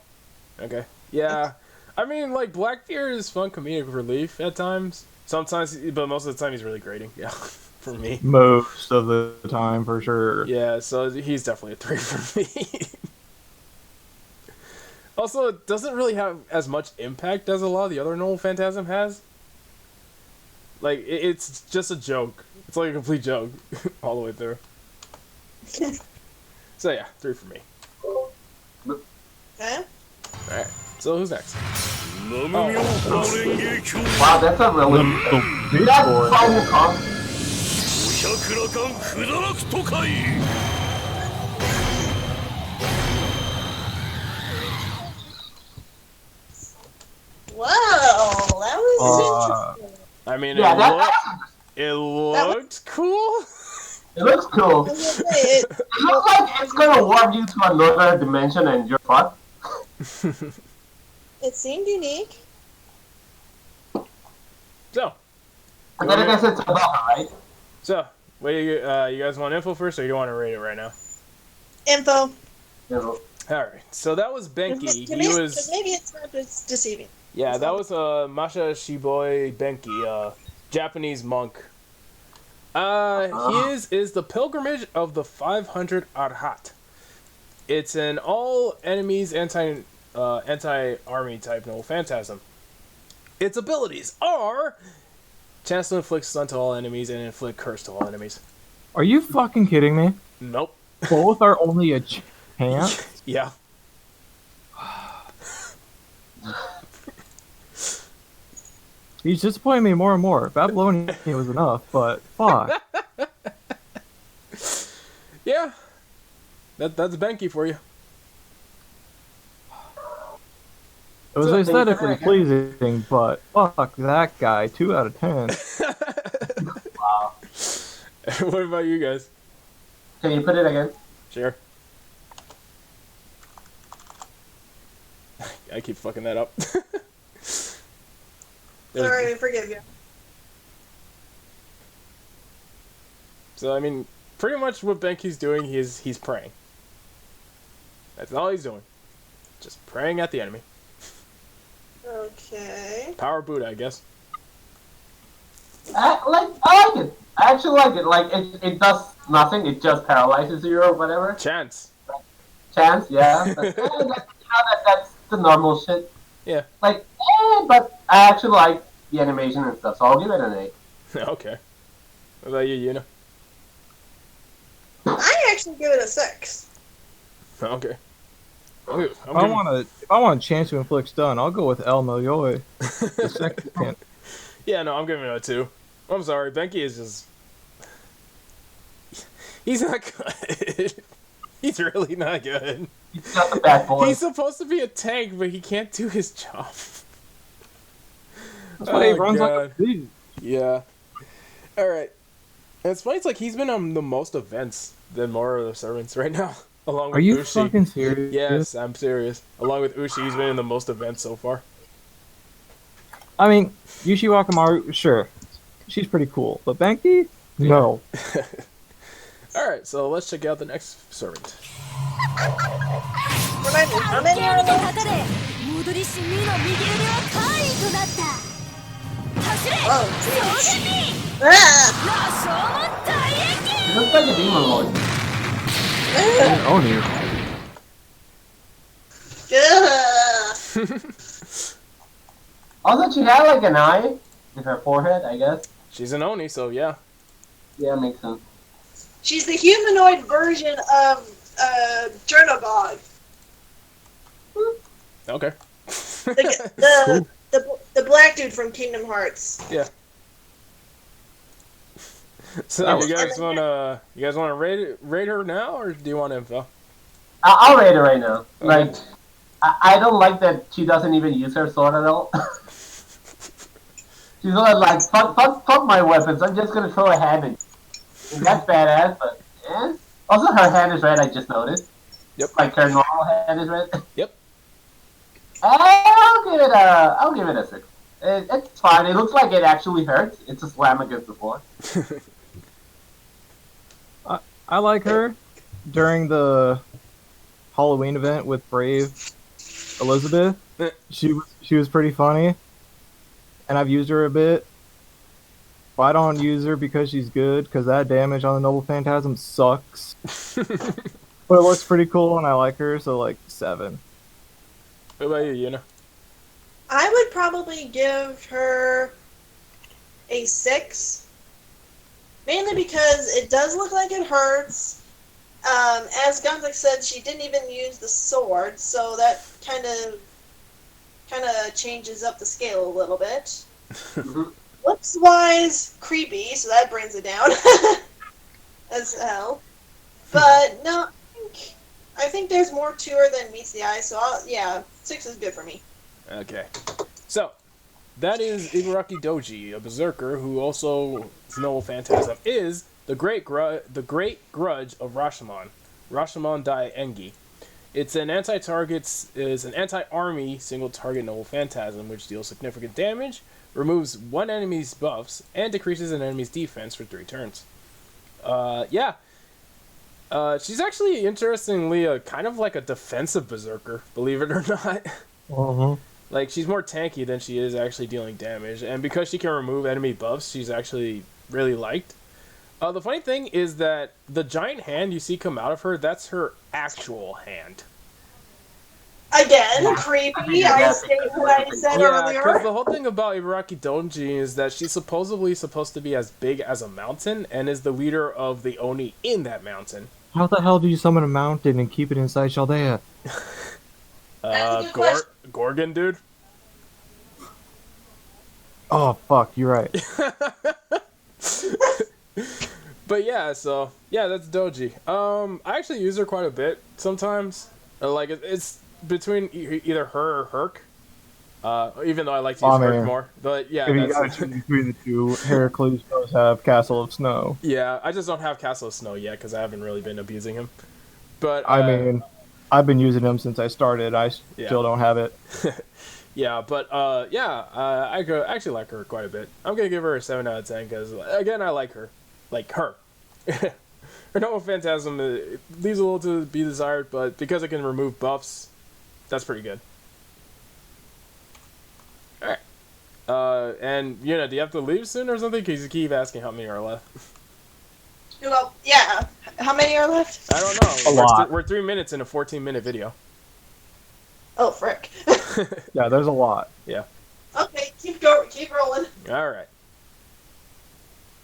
okay. Yeah. I mean, like, Blackbeard is fun comedic relief at times. Sometimes, but most of the time he's really grating. Yeah, for me. Most of the time, for sure. Yeah, so he's definitely a 3 for me. Also, it doesn't really have as much impact as a lot of the other Null Phantasm has. Like, it's just a joke. It's like a complete joke all the way through. So yeah, 3 for me. Okay. Alright, so who's next? Wow, that's a really... Big That's boy. final comp. 百羅漢不堕落都会 Whoa, that was interesting. I mean, Yeah, it looked cool. it looks cool. I was gonna say, It looks like it's gonna warp you to another dimension and you're fucked. it seemed unique. So, And then I guess it's about her, right? so, what do you guys want info first, or you want to rate it right now? Info. You know. Alright, so that was Benkei. To He me, was... 'cause maybe it's not just deceiving. Yeah, that was Masha Shiboi Benkei, Japanese monk. His is the Pilgrimage of the 500 Arhat. It's an all enemies anti-army type Null Phantasm. Its abilities are chance to inflict stun to all enemies and inflict curse to all enemies. Are you fucking kidding me? Nope. Both are only a chance? Yeah. He's disappointing me more and more. Babylonian was enough, but fuck. Yeah. That's Benkei for you. It was aesthetically pleasing, but fuck that guy. 2 out of 10. Wow. What about you guys? Can you put it again? Sure. I keep fucking that up. Sorry, I forgive you. So I mean, pretty much what Benkei's doing, he's praying. That's all he's doing. Just praying at the enemy. Okay. Power Buddha, I guess. I like it. I actually like it. Like, it does nothing. It just paralyzes you or whatever. Chance. Chance, yeah. That's the normal shit. Yeah. Like, but I actually like the animation and stuff, so I'll give it an 8. Okay. What about you, Yuna? I actually give it a 6. Okay. If I want a chance to inflict stun, I'll go with El Milloy. The second. Yeah, no, I'm giving it a 2. I'm sorry, Benkei is just... He's not good. He's really not good. He's not the bad boy. He's supposed to be a tank, but he can't do his job. That's why he runs like a dude. Yeah. Alright. And it's funny, it's like he's been on the most events than more of the servants right now. Along with Are you Ushi. fucking serious? Yes, I'm serious. Along with Ushi, he's been in the most events so far. I mean, Yushi Wakamaru, sure. She's pretty cool. But Benkei? No. Alright, so let's check out the next servant. Remind me, how many are left? 戻りしミの右腕は怪異となった走れ Oh, 衝 jeez. 撃 Ah! 羅生門大撃 It looks like a demon lord. Oni. Ugh. Also, she had like an eye in her forehead, I guess. She's an Oni, so yeah. Yeah, makes sense. She's the humanoid version of Jernabog. Okay. The black dude from Kingdom Hearts. Yeah. So you guys wanna rate her now, or do you want info? I'll rate her right now. Okay. Like, I don't like that she doesn't even use her sword at all. She's like, fuck my weapons, I'm just gonna throw a hand in. And that's badass, but eh. Also, her hand is red, I just noticed. Yep. Like, her normal hand is red. Yep. I'll give it a 6. It's fine, it looks like it actually hurts. It's a slam against the floor. I like her during the Halloween event with Brave Elizabeth. She was pretty funny, and I've used her a bit. But I don't use her because she's good, because that damage on the Noble Phantasm sucks. But it looks pretty cool, and I like her, so like 7. What about you, Yuna? I would probably give her a 6. Mainly because it does look like it hurts. As Gonzak said, she didn't even use the sword, so that kind of changes up the scale a little bit. Looks-wise, creepy, so that brings it down as hell. But no, I think there's more to her than meets the eye. So yeah, 6 is good for me. Okay. So, that is Ibaraki-Douji, a berserker who also, Noble Phantasm, is the great grudge of Rashomon. Rashomon Dai Engi. It's an anti-army single-target Noble Phantasm, which deals significant damage, removes one enemy's buffs, and decreases an enemy's defense for 3 turns. Yeah. She's actually, interestingly, kind of like a defensive berserker, believe it or not. Uh-huh. Like, she's more tanky than she is actually dealing damage, and because she can remove enemy buffs, she's actually really liked. The funny thing is that the giant hand you see come out of her, that's her actual hand. Again, creepy. I state what I said Yeah, because earlier. the whole thing about Ibaraki-Douji is that she's supposedly supposed to be as big as a mountain, and is the leader of the Oni in that mountain. How the hell do you summon a mountain and keep it inside Chaldea? That's a good question. Gorgon, dude. Oh, fuck, you're right. But yeah, so yeah, that's Doji. I actually use her quite a bit sometimes. Like it's between either her or Herc. Even though I like to use Herc more, but yeah, If you that's, gotta choose between the two, Heracles does have Castle of Snow. yeah. I just don't have Castle of Snow yet because I haven't really been abusing him. But I mean, I've been using him since I started. I still don't have it. yeah, but I actually like her quite a bit. I'm gonna give her a 7 out of 10 because again, I like her. Like her. Her Noble Phantasm leaves a little to be desired, but because it can remove buffs, that's pretty good. Alright. And, Yuna, do you have to leave soon or something? Because you keep asking how many are left. Well, yeah. How many are left? I don't know. A lot. We're 3 minutes in a 14-minute video. Oh, frick. Yeah, there's a lot. Yeah. Okay, keep rolling. Alright.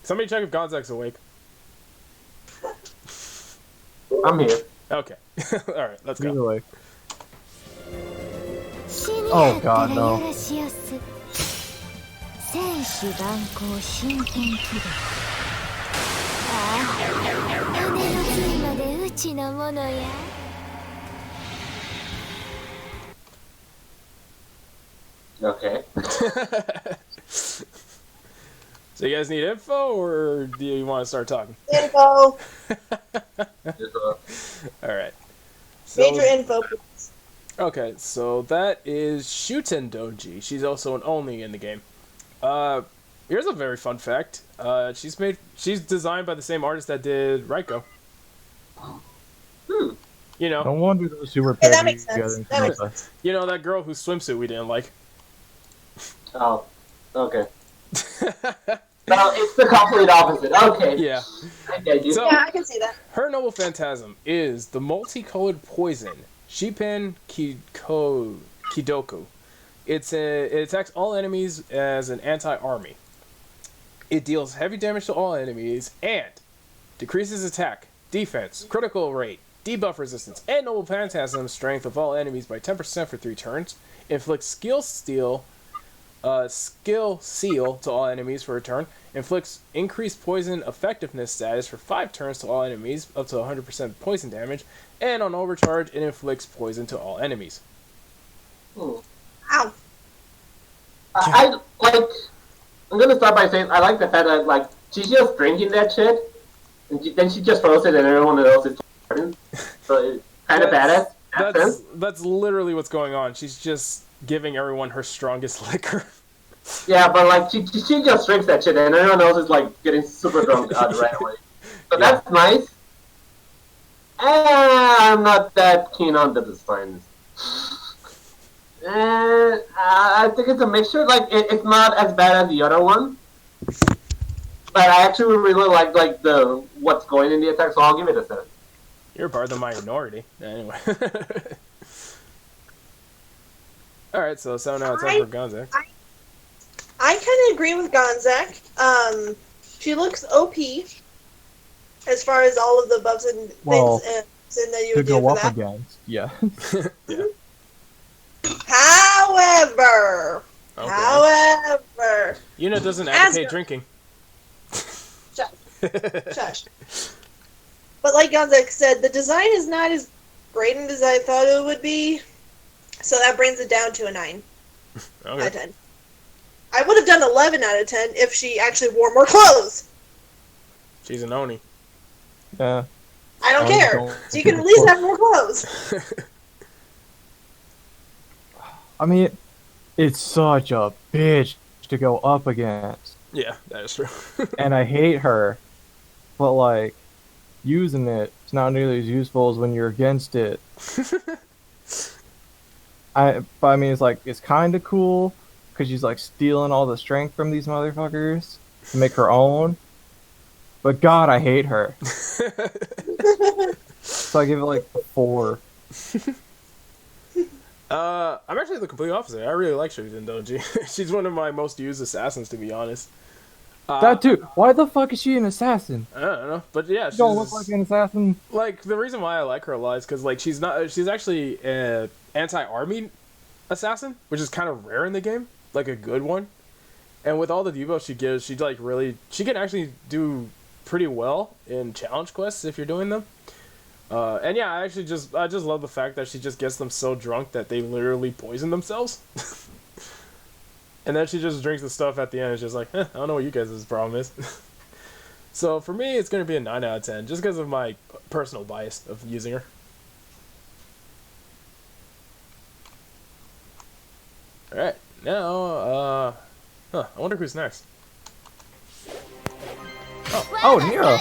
Somebody check if Gonzak's awake. I'm here. Okay. Alright, let's go. Either way. Oh god, no. 戦士万行真剣気取ああ骨の髄までうちのものや Okay. So you guys need info, or do you want to start talking? Info. Alright. Major info, please. Okay, so that is Shuten-Douji. She's also an Oni in the game. Here's a very fun fact. She's designed by the same artist that did Raiko. You No know, wonder those two were Yeah, paired that makes together sense. in That makes Carmilla. you know that girl whose swimsuit we didn't like. Oh, okay. No, it's the complete opposite. Okay. Yeah. I get you. So- Yeah, I can see that. Her noble phantasm is the multicolored poison Shippen Kidoku. It attacks all enemies as an anti-army. It deals heavy damage to all enemies and decreases attack, defense, critical rate, debuff resistance, and noble phantasm strength of all enemies by 10% for 3 turns. Inflicts skill seal to all enemies for a turn. Inflicts increased poison effectiveness status for 5 turns to all enemies, up to 100% poison damage. And on overcharge, it inflicts poison to all enemies. Hmm. Ow. I like. I'm gonna start by saying I like the fact that like she's just drinking that shit, and then she just throws it, and everyone else is turning. So it's kind of badass. in that sense. That's literally what's going on. She's just giving everyone her strongest liquor. Yeah, but like she just drinks that shit, and everyone else is like getting super drunk right away. So Yeah. that's nice. I'm not that keen on the designs. I think it's a mixture. Like it's not as bad as the other one, but I actually really like the what's going in the attack. So I'll give it a 7. You're part of the minority. Anyway. Alright, so 7 out of 10 for Gonzak. I kind of agree with Gonzak. She looks OP as far as all of the buffs and Well, things that you To would do go for up that. against, yeah. Yeah. However, Yuna doesn't As advocate a- drinking. shush. But like Gonzak said, the design is not as great as I thought it would be, so that brings it down to a 9 out of Okay. 10. I would have done 11 out of 10 if she actually wore more clothes. She's an Oni. Yeah. I don't Oh, care. don't- So you can at least have more clothes. I mean, it's such a bitch to go up against. Yeah, that is true. And I hate her. But, like, using it's not nearly as useful as when you're against it. But I mean, it's like, it's kind of cool, because she's, like, stealing all the strength from these motherfuckers to make her own. But God, I hate her. So I give it, like, a 4. I'm actually the complete opposite. I really like Shuten-Douji. She's one of my most used assassins, to be honest. That too. Why the fuck is she an assassin? I don't know, but yeah, She don't look like an assassin. like the reason why I like her a lot is because like she's actually an anti-army assassin, which is kind of rare in the game, like a good one. And with all the debuffs she gives, she can actually do pretty well in challenge quests if you're doing them. And yeah, I just love the fact that she just gets them so drunk that they literally poison themselves. And then she just drinks the stuff at the end. It's just like, I don't know what you guys' problem is. So for me, it's going to be a 9 out of 10, just because of my personal bias of using her. Alright, now, I wonder who's next. Oh, Nero.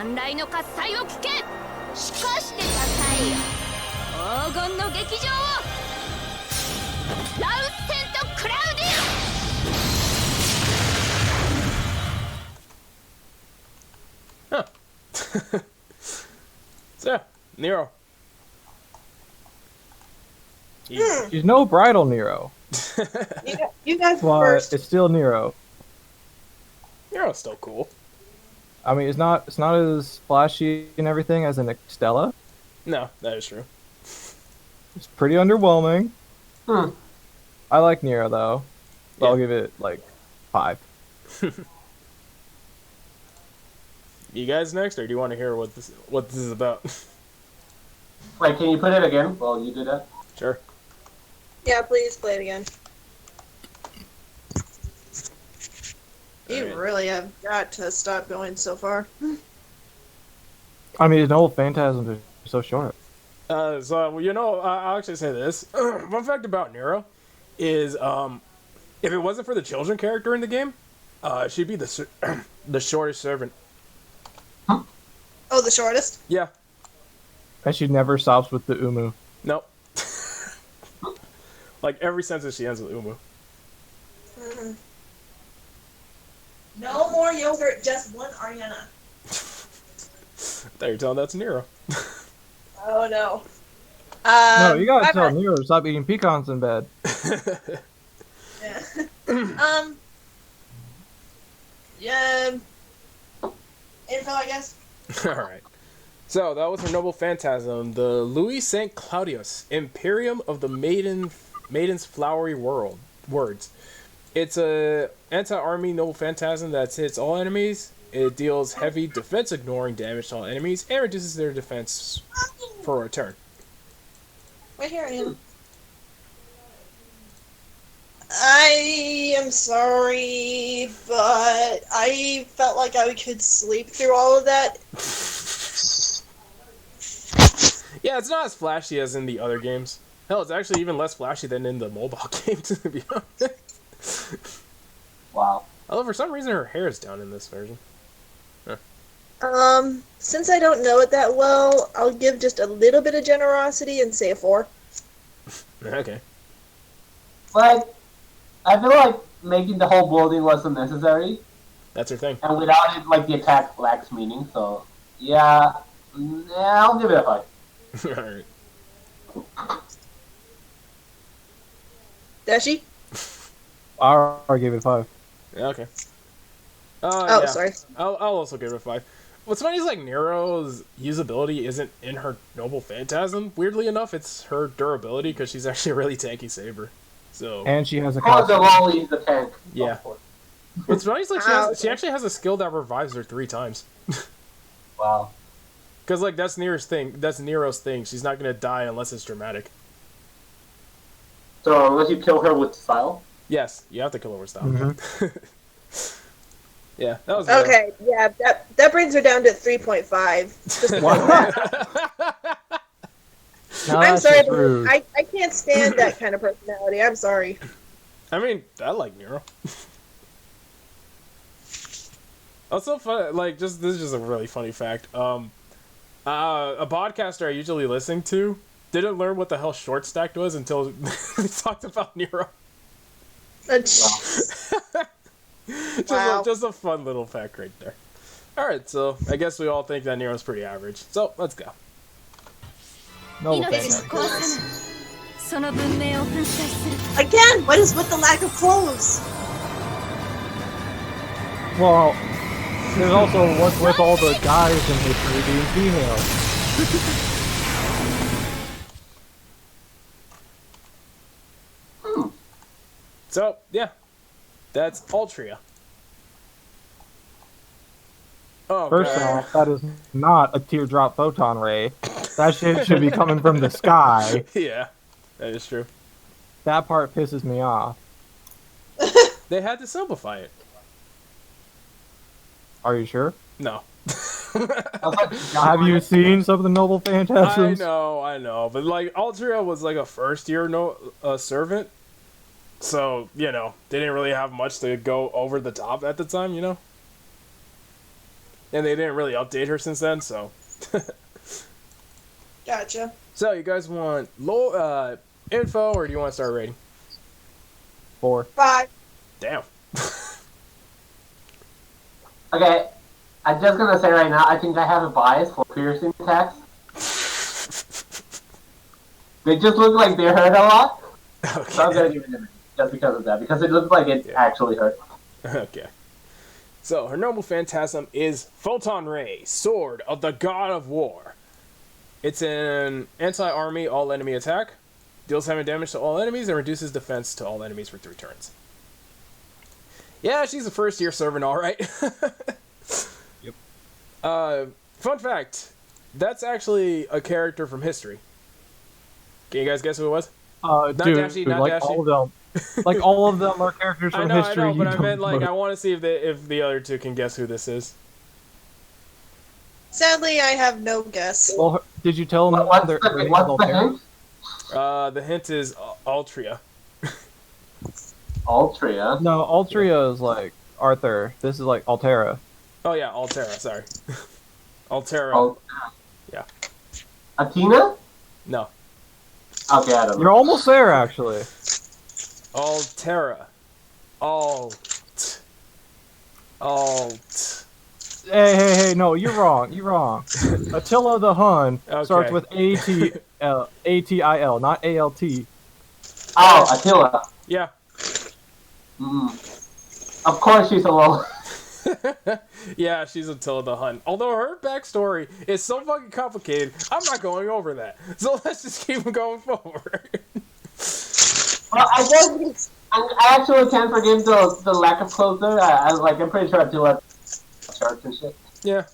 元来の喝采を聞け。しかして多彩よ。黄金の劇場を。ラウセント・クラウディ Huh. So, yeah, Nero. She's no bridal Nero, You guys but first. it's still Nero. Nero's still cool. I mean, it's not as flashy and everything as an Estella. No, that is true. It's pretty underwhelming. Hmm. I like Nero though. So I'll Yeah. give it like 5. You guys next, or do you want to hear what this is about? Wait, can you put it again? Well, you do that. Sure. Yeah, please play it again. You Alright. really have got to stop going so far. I mean, it's no phantasm is so short. So you know, I'll actually say this. Fun fact about Nero is, if it wasn't for the children character in the game, She'd be the shortest servant. Oh, the shortest? Yeah. And she never stops with the umu. Nope. Like every sentence she ends with umu. Mm. No more yogurt, just one Ariana. Thought you were telling that to Nero. Oh no. No, you gotta bye-bye. tell Nero to stop eating pecans in bed. Yeah. Yeah. Info, I guess. Alright. So, that was her noble phantasm, the Louis St. Claudius, Imperium of the Maiden's Flowery Words. It's a anti-army noble phantasm that hits all enemies. It deals heavy defense-ignoring damage to all enemies and reduces their defense for a turn. Right here I am. I am sorry, but I felt like I could sleep through all of that. Yeah, it's not as flashy as in the other games. Hell, it's actually even less flashy than in the mobile game, to be honest. Wow. Although, for some reason, her hair is down in this version. Since I don't know it that well, I'll give just a little bit of generosity and say a 4. Okay. Like, I feel like making the whole building wasn't necessary, That's her thing. and without it, like, the attack lacks meaning, so, yeah, I'll give it a 5. Alright. Dashy? I already gave it a 5. Yeah, okay. Oh, yeah. sorry. I'll also give it a 5. What's funny is, like, Nero's usability isn't in her Noble Phantasm. Weirdly enough, it's her durability, because she's actually a really tanky saber. So, And she has a Oh, the costume. lolly is the tank. Yeah. what's funny is, like, she actually has a skill that revives her 3 times. Wow. Because, like, that's Nero's thing. That's Nero's thing. She's not going to die unless it's dramatic. So, unless you kill her with style? Yes, you have to kill her with style. Mhm. Yeah, that was Okay, yeah, that brings her down to 3.5. Just Now I'm that's sorry, just but rude. I can't stand that kind of personality. I'm sorry. I mean, I like Nero. Also, fun, like, this is just a really funny fact. A podcaster I usually listen to didn't learn what the hell short stacked was until we talked about Nero. Wow. Just a fun little fact right there. Alright, so I guess we all think that Nero's pretty average. So, let's go. Noble 命 Phantasm. を壊さぬその文明を粉砕する Again, what is with the lack of clothes? Well, there's also what's with all the guys in history being female. So, yeah. That's Altria. Oh, First God. off, that is not a teardrop photon ray. That shit should be coming from the sky. Yeah, that is true. That part pisses me off. They had to simplify it. Are you sure? No. Have you seen some of the Noble I Phantasms? know. But, like, Altria was, like, a first-year servant. So, you know, they didn't really have much to go over the top at the time, you know? And they didn't really update her since then, so... Gotcha. So, you guys want info, or do you want to start rating? 4. 5. Damn. Okay, I'm just gonna say right now, I think I have a bias for piercing attacks. They just look like they hurt a lot, so I'm gonna give it a minute, just because of that, because it looks like it actually hurt. Okay. So, her noble phantasm is Photon Ray, Sword of the God of War. It's an anti-army all-enemy attack. Deals heavy damage to all enemies and reduces defense to all enemies for 3 turns. Yeah, she's a first-year servant, alright. Yep. Fun fact. That's actually a character from history. Can you guys guess who it was? Dude, Dashy, not like Dashy. all of them. Like all of them are characters from history. I know, but you I meant, don't like, know. I want to see if the other two can guess who this is. Sadly, I have no guess. Well, did you tell them What's their the names Altera? hint? The hint is Altria. Altria. No, Altria is like Arthur. This is like Altera. Oh yeah, Altera. Sorry, Altera. Oh, Yeah. Athena? No, Okay, I don't know. You're almost there, actually. Altera. Alt. Hey, no, you're wrong. You're wrong. Attila the Hun starts Okay. with A-T-I-L, not A-L-T. Oh, Attila. Yeah. Of course she's a little... Yeah, she's Attila the Hun. Although her backstory is so fucking complicated, I'm not going over that. So let's just keep going forward. Well, I guess I actually can't forgive the lack of closure. I'm pretty sure Attila charts and shit. Yeah.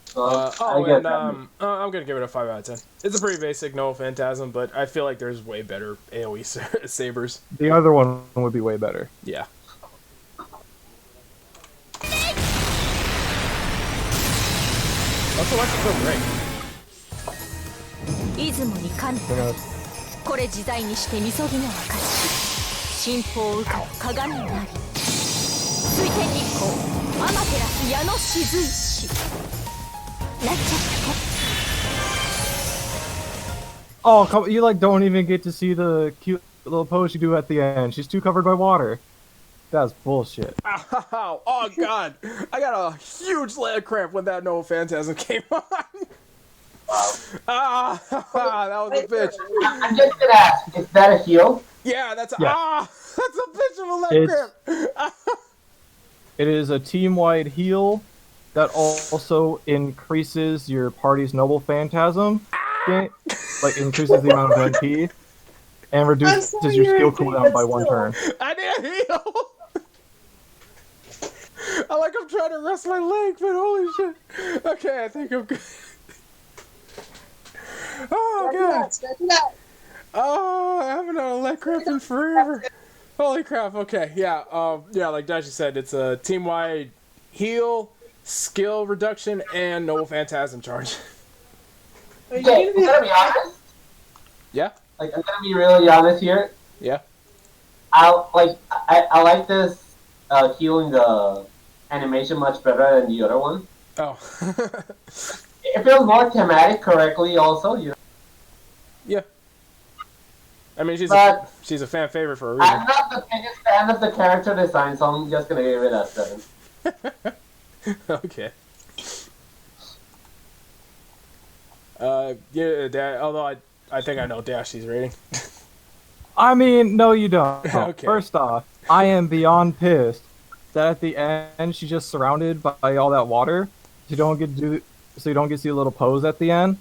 So, I Oh, guess and that I'm gonna give it a 5 out of 10. It's a pretty basic Noah Phantasm, but I feel like there's way better AoE sabers. The other one would be way better. Yeah. Also, watch the film Ring. 出雲に神 You know, これ自在にしてみそぎの証信奉羽化の鏡なり水天日光天照矢の雫石なんちゃって oh, come, you like don't even get to see the cute little pose you do at the end. She's too covered by water. That's bullshit. Ow! Oh god! I got a huge leg cramp when that Noah Phantasm came on. That was a bitch. I'm just gonna ask, is that a heal? Yeah, that's Yeah. that's a bitch of a leg It's- cramp. It is a team-wide heal that also increases your party's noble phantasm, like increases the amount of MP, and reduces so your skill irritated, cooldown by but one still. turn. I need a heal. I'm trying to rest my leg, but holy shit. Okay, I think I'm good. Oh god. Oh, I haven't had a leg cramp in forever. Holy crap. Okay, yeah. Yeah, like Dashy said, it's a team-wide heal, skill reduction, and noble phantasm charge. Okay, I'm gonna be honest. Yeah. Like, I'm gonna be really honest here. Yeah. I like this healing the animation much better than the other one. Oh. It feels more thematic correctly also, you know. Yeah. I mean, she's But- a fan favorite for a reason. I'm not the biggest fan of the character design, so I'm just gonna give it a 7. Okay. Yeah, although I think I know Dashy's rating. I mean, no, you don't. Okay. First off, I am beyond pissed that at the end she's just surrounded by all that water. You don't get to see a little pose at the end.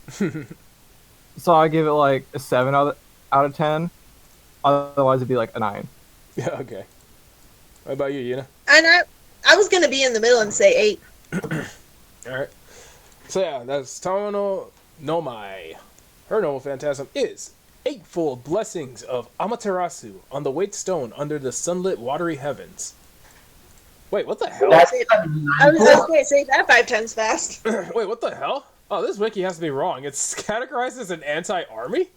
So I give it like a 7 out of 10. Otherwise, it'd be like a 9. Yeah, okay. What about you, Yuna? And I was gonna be in the middle and say 8. Alright. So yeah, that's Tamamo no Mai. Her noble phantasm is eightfold blessings of Amaterasu on the weight stone under the sunlit watery heavens. Wait, what the hell? That's I was gonna say that 5 times fast. Wait, what the hell? Oh, this wiki has to be wrong. It's categorized as an anti-army?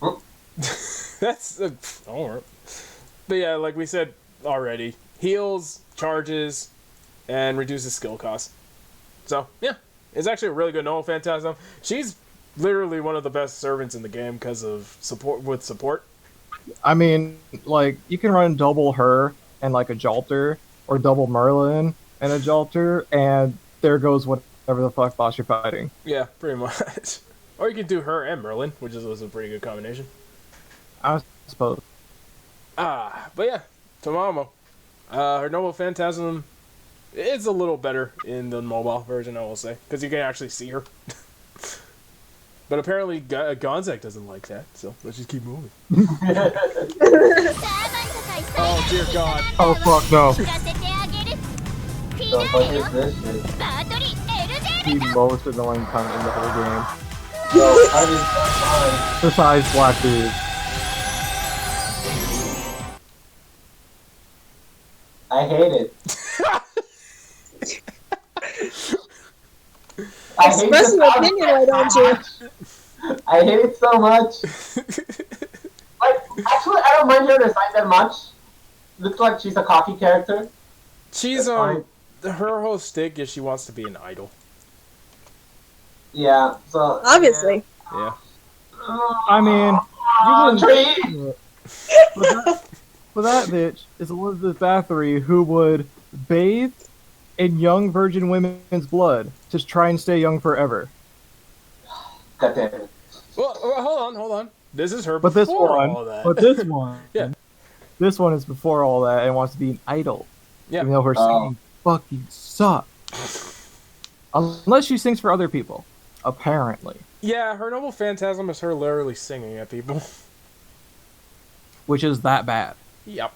Huh? That's... alright. But yeah, like we said already, heals, charges, and reduces skill cost. So, yeah. It's actually a really good Noah Phantasm. She's literally one of the best servants in the game because of support. I mean, like, you can run double her and like a Jalter, or double Merlin and a Jalter, and there goes whatever the fuck boss you're fighting. Yeah, pretty much. Or you can do her and Merlin, which was a pretty good combination. I suppose. But yeah, Tamamo. Her Noble Phantasm is a little better in the mobile version, I will say, because you can actually see her. But apparently Gonzak doesn't like that, so let's just keep moving. Oh dear God. Oh fuck no. 聞かせてあげる the fuck is this shit? バートリエルゼ The most annoying cunt in the whole game. Yo, I just Besides Blackbeard. I hate it. I hate Express this your opinion, why don't you? much. I hate it so much. Like, actually, I don't mind her design that much. Looks like she's a cocky character. She's That's fine. her whole stick is she wants to be an idol. Yeah, so... Obviously. Yeah. I mean, you Tree! wouldn't. For that bitch is Elizabeth Bathory, who would bathe in young virgin women's blood to try and stay young forever. God damn it. Well, hold on. This is her But before all that. this one, Yeah. this one is before all that and wants to be an idol. Yeah. Even though her singing fucking sucks. Unless she sings for other people, apparently. Yeah, her noble phantasm is her literally singing at people. Which is that bad. Yep.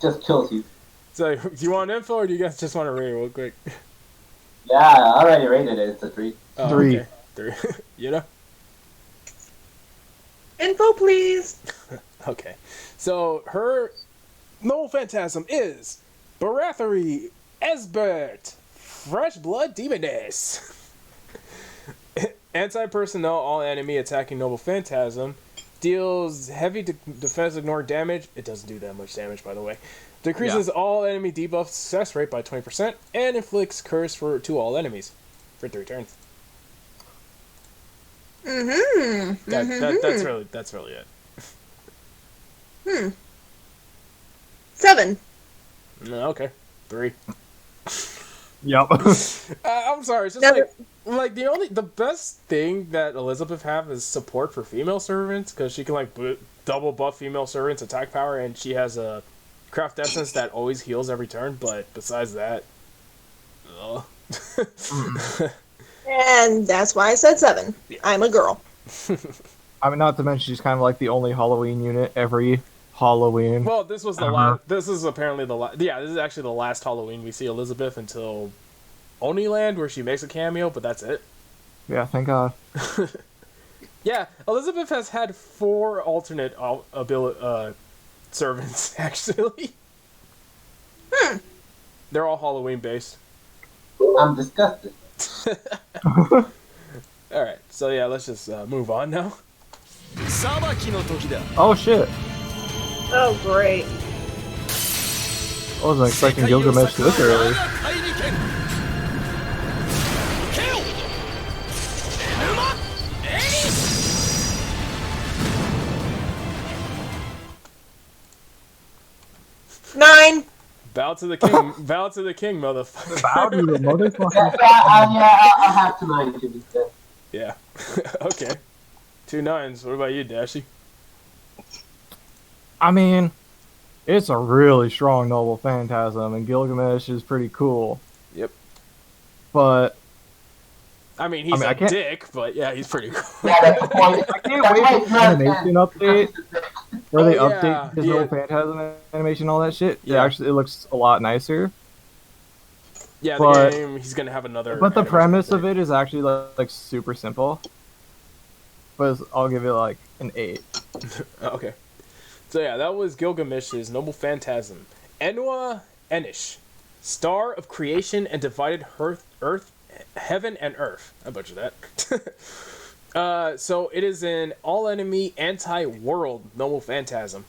Just kills you. So, do you want info or do you guys just want to read it real quick? Yeah, I already rated it. It's a 3. Oh, 3. Okay. 3. You know? Info, please. Okay. So, her noble phantasm is Barathery Esbert, Fresh Blood Demoness. Anti-personnel, all enemy attacking noble phantasm. Deals heavy defense ignore damage. It doesn't do that much damage, by the way. Decreases all enemy debuff success rate by 20%, and inflicts curse to all enemies for 3 turns. That's really it. 7. Okay, 3. Yep. I'm sorry. It's just Never- like the best thing that Elizabeth have is support for female servants because she can double buff female servants attack power, and she has a craft essence that always heals every turn. But besides that, And that's why I said 7. I'm a girl. I mean, not to mention she's kind of like the only Halloween unit every Halloween. well, this was the last. This is apparently the last. Yeah, this is actually the last Halloween we see Elizabeth until Oniland, where she makes a cameo, but that's it. Yeah, thank God. Yeah, Elizabeth has had 4 alternate servants actually. They're all Halloween based. I'm disgusted. Alright, so yeah, let's just move on now. 裁きの時だ Oh shit. Oh, great. I wasn't expecting Gilgamesh this early. 怪力剣受けよエヌマエリス 9. Bow to the king, bow to the king, motherfucker. Bow to the motherfucker. I'll have to 9 to be fair. Yeah. Okay. 2 9s. What about you, Dashy? I mean, it's a really strong noble phantasm, and Gilgamesh is pretty cool. Yep. But I mean, he's I a can't- dick, but yeah, he's pretty cool. Yeah, that's the point. I can't wait for the animation update where they Oh, update yeah, his yeah. noble phantasm animation and all that shit. Yeah. It looks a lot nicer. Yeah, But- the game, he's gonna have another. But the animation premise update. of it is actually like super simple. But I'll give it like an 8. Okay. So yeah, that was Gilgamesh's noble phantasm. Enwa Enish, star of creation and divided earth, heaven and earth. I butchered that. So it is an all-enemy anti-world noble phantasm.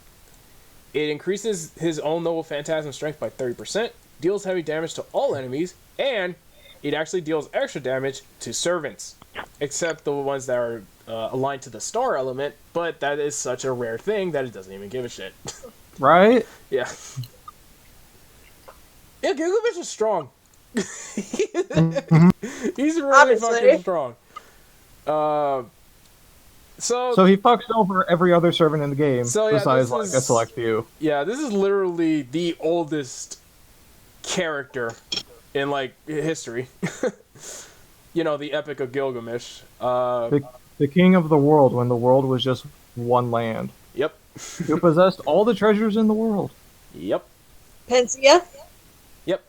It increases his own noble phantasm strength by 30%, deals heavy damage to all enemies, and it actually deals extra damage to servants, except the ones that are aligned to the star element, but that is such a rare thing that it doesn't even give a shit. Right? Yeah. Yeah, Gilgamesh is strong. He's really Obviously. fucking strong. So So he fucks over every other servant in the game, So, yeah, besides this like is- a select few. yeah, this is literally the oldest character in like history. You know, the Epic of Gilgamesh. The king of the world when the world was just one land. Yep. Who possessed all the treasures in the world. Yep. Pensia? Yep.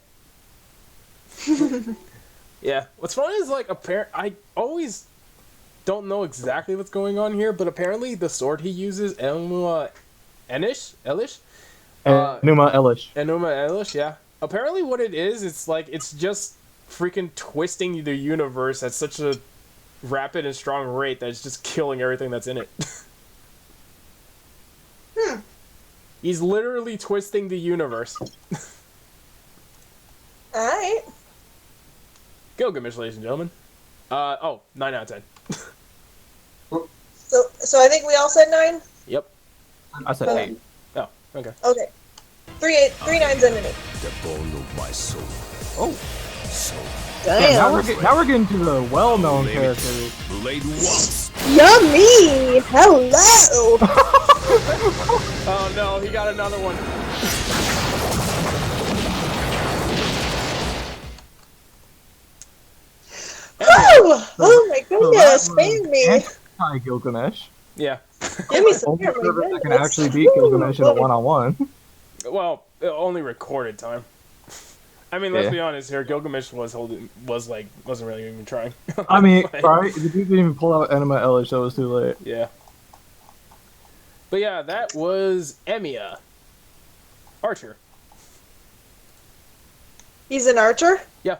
Yeah. What's funny is like I always don't know exactly what's going on here, but apparently the sword he uses, Enuma Elish? Numa Elish. Enuma Elish, yeah. Apparently what it is, it's just freaking twisting the universe at such a rapid and strong rate that it's just killing everything that's in it. He's literally twisting the universe. Alright. Gilgamesh, ladies and gentlemen. 9 out of 10. So I think we all said 9? Yep. I said 8. Oh, okay. Okay. 3 nines and an 8. The bone of my soul. Oh. So Damn. Now we're getting to the well-known characters. blade once. Yummy! Hello! Oh no, he got another one. Oh my goodness, fan me! Anti-Gilgamesh. Yeah. Give me some Only here, my servant that can goodness. actually beat Gilgamesh in a one-on-one. Well, only recorded time. I mean, let's Yeah. be honest here. Gilgamesh wasn't really even trying. I mean, Like, right? The dude didn't even pull out Enema Elish, so it was too late. Yeah. But yeah, that was EMIYA. Archer. He's an archer? Yeah.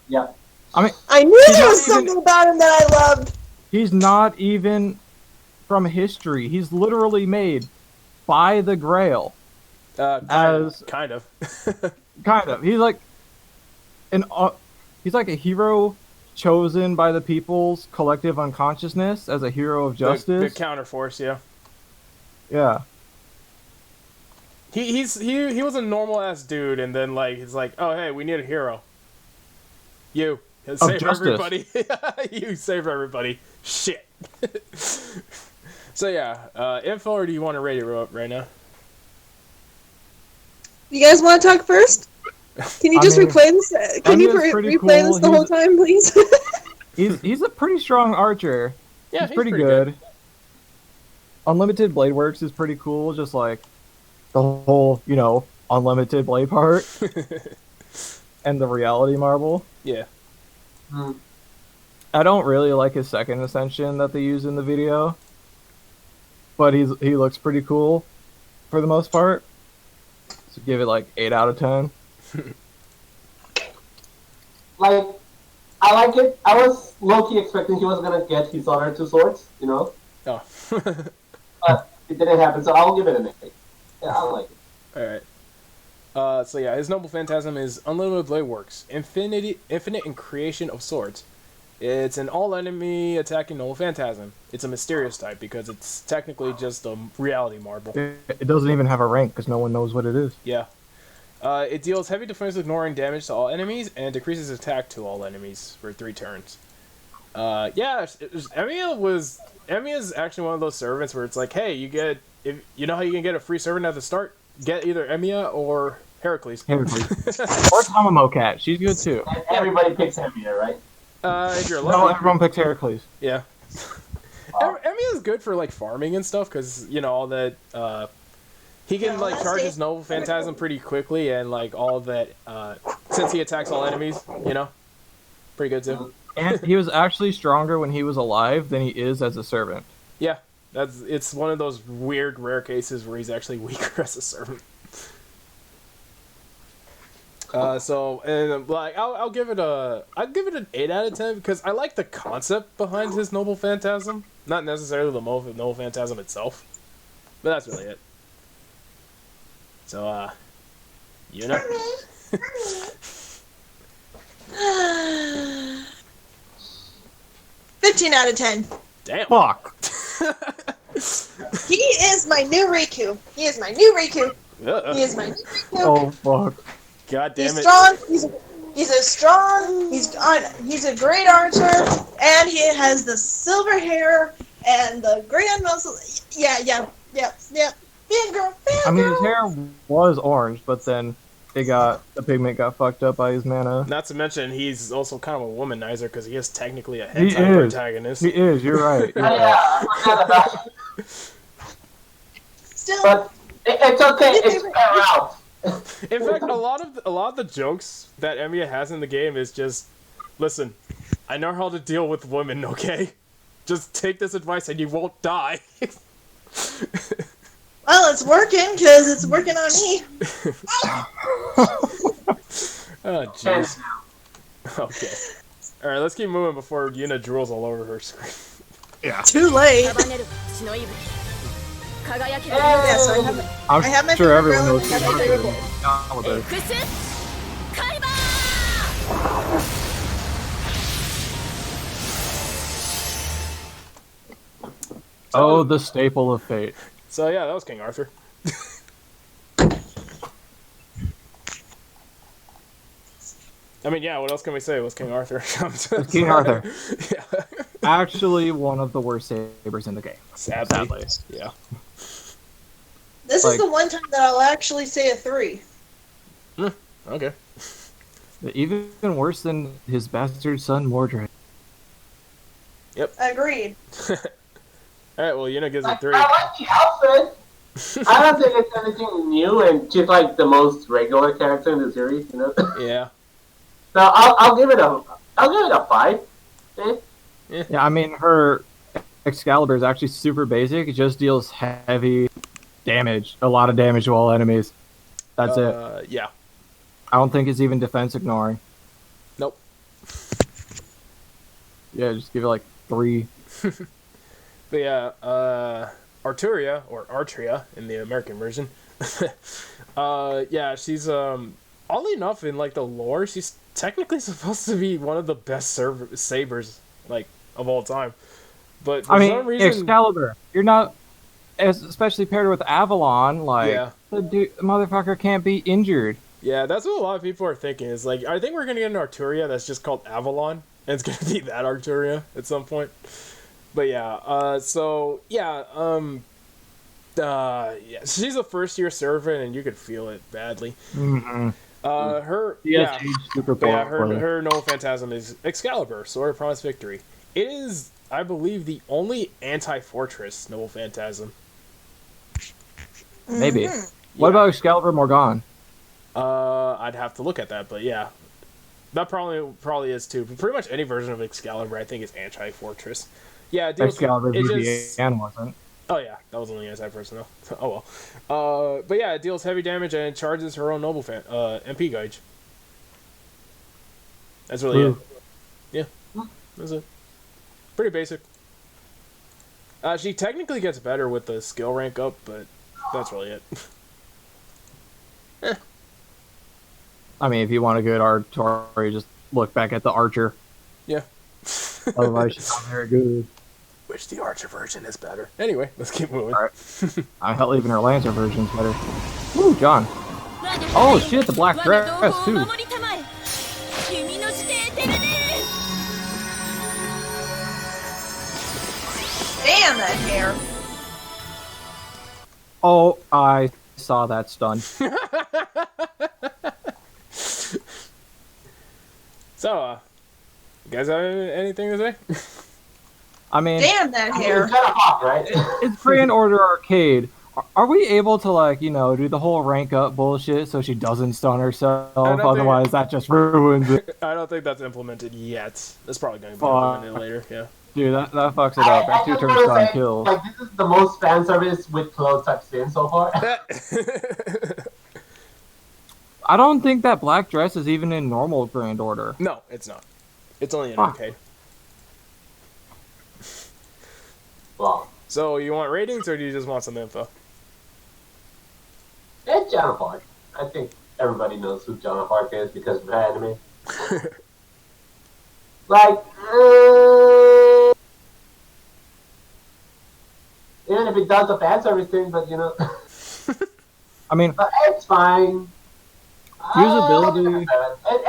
Yeah. I knew He's there not was even- something about him that I loved! He's not even from history. He's literally made by the Grail. As kind of. kind of, he's like he's like a hero chosen by the people's collective unconsciousness as a hero of justice. The counterforce, yeah. Yeah. He was a normal ass dude, and then like he's like, oh hey, we need a hero. You save justice. everybody. You save everybody. Shit. So yeah, info, or do you want to rate it up right now? You guys want to talk first? Can you just replay this? Can you Emiya's pretty replay cool. this the whole time, please? He's a pretty strong archer. Yeah, he's pretty good. Unlimited blade works is pretty cool, just like the whole, unlimited blade part and the reality marble. Yeah. I don't really like his second ascension that they use in the video, but he looks pretty cool for the most part. So give it like 8 out of 10. Like, I like it. I was low-key expecting he was gonna get his other 2 swords, Oh. But it didn't happen, so I'll give it an 8. Yeah, I like it. Alright. So yeah, his noble phantasm is unlimited blade works, infinite in creation of swords. It's an all-enemy attacking noble phantasm. It's a mysterious type because it's technically just a reality marble. It doesn't even have a rank because no one knows what it is. Yeah. It deals heavy defensive ignoring damage to all enemies and decreases attack to all enemies for 3 turns. EMIYA is actually one of those servants where it's like, hey, you know how you can get a free servant at the start? Get either EMIYA or Heracles. Or Tamamo Cat. She's good too. And everybody picks heavier, right? If you're No, lucky. everyone picks Heracles. Yeah. EMIYA is good for like farming and stuff because all that he can like charge his noble phantasm pretty quickly and like all that since he attacks all enemies, pretty good too. And he was actually stronger when he was alive than he is as a servant. Yeah, it's one of those weird rare cases where he's actually weaker as a servant. I'll give it an 8 out of 10 because I like the concept behind his noble phantasm, not necessarily the noble phantasm itself, but that's really it. So, Yuna? 15 out of 10. Damn. Fuck. He is my new Riku. He is my new Riku. He is my new Riku. Oh fuck. God damn He's it. strong. He's a great archer, and he has the silver hair and the grand muscle. Yeah. Fan girl. I mean, his hair was orange, but then the pigment got fucked up by his mana. Not to mention, he's also kind of a womanizer because he is technically a He hentai is. protagonist. He is. You're right. You're right. Yeah, I forgot about it. Still, But it's okay. It's fair out. In fact, a lot of the jokes that EMIYA has in the game is just, listen, I know how to deal with women, okay? Just take this advice and you won't die. well, it's working because it's working on me. Oh, jeez. Okay. Alright, let's keep moving before Yuna drools all over her screen. Yeah. Too late. 束ねる血の息吹輝きの Yes, I have. I'm I have my sure favorite everyone girl, knows I have my favorite boy. Jalter. エクスカリバー Oh, the staple of fate. So yeah, that was King Arthur. I mean, yeah. What else can we say? It was King Arthur. It's King Arthur. Yeah. Actually, one of the worst sabers in the game. Sadly. Yeah. This Like- is the one time that I'll actually say a 3. Okay. Even worse than his bastard son Mordred. Agreed. All right. Well, Yuna gives it Like, 3. I like the outfit. I don't think it's anything new, and she's like the most regular character in the series, you know. Yeah. So I'll give it a 5. Yeah, I mean, her Excalibur is actually super basic. It just deals heavy damage, a lot of damage to all enemies. That's it. Yeah. I don't think it's even defense ignoring. Nope. Yeah, just give it like 3. But yeah, Arturia or Artria in the American version. Yeah, she's oddly enough in like the lore, she's technically supposed to be one of the best sabers like of all time. But for I mean, some reason, Excalibur, you're not, especially paired with Avalon, like, Yeah. the motherfucker can't be injured. yeah, that's what a lot of people are thinking. Is like, I think we're gonna get an Arturia that's just called Avalon, and it's gonna be that Arturia at some point. But yeah, so yeah, yeah, she's a first year servant, and you could feel it badly. Mm-hmm. Her, Yes, yeah, super but yeah, powerful. her noble phantasm is Excalibur, Sword of Promised Victory. It is, I believe, the only anti-fortress noble phantasm. Maybe. Mhm. What Yeah. about Excalibur Morgan? I'd have to look at that, but yeah, that probably is too. But pretty much any version of Excalibur, I think, is anti-fortress. Yeah, it deals, Excalibur it just, VBN wasn't. oh yeah, that was only anti-person though. Oh well. But yeah, it deals heavy damage and it charges her own noble MP gauge. That's really Ooh. it. Yeah, that's it. Pretty basic. She technically gets better with the skill rank up, but that's really it. I mean, if you want a good Arturia, just look back at the Archer. Yeah. Otherwise, she's not very good. Which the Archer version is better. Anyway, let's keep moving. Alright. Hell, even her Lancer version's better. Woo, John. Oh shit, the black dress too. 守りたまえ君の指定テルネ Damn that hair. Oh, I saw that stun. So, you guys have anything to say? I mean, Damn that hair. It's kind of hot, right? it's Grand Order Arcade. Are we able to, like, you know, do the whole rank up bullshit so she doesn't stun herself? don't think- Otherwise, that just ruins it. I don't think that's implemented yet. That's probably going to be Fuck. implemented later, yeah. Dude, that fucks it up. That I two just turn wanna stun say, kill. like, this is the most fan service with clothes I've seen so far. I don't think that black dress is even in normal Grand Order. No, it's not. It's only an Fuck. arcade. Well, So, you want ratings or do you just want some info? it's John of Arc. I think everybody knows who John of Arc is because of anime. Like, even if it does the fan service thing, but you know, I mean, but it's fine. Usability.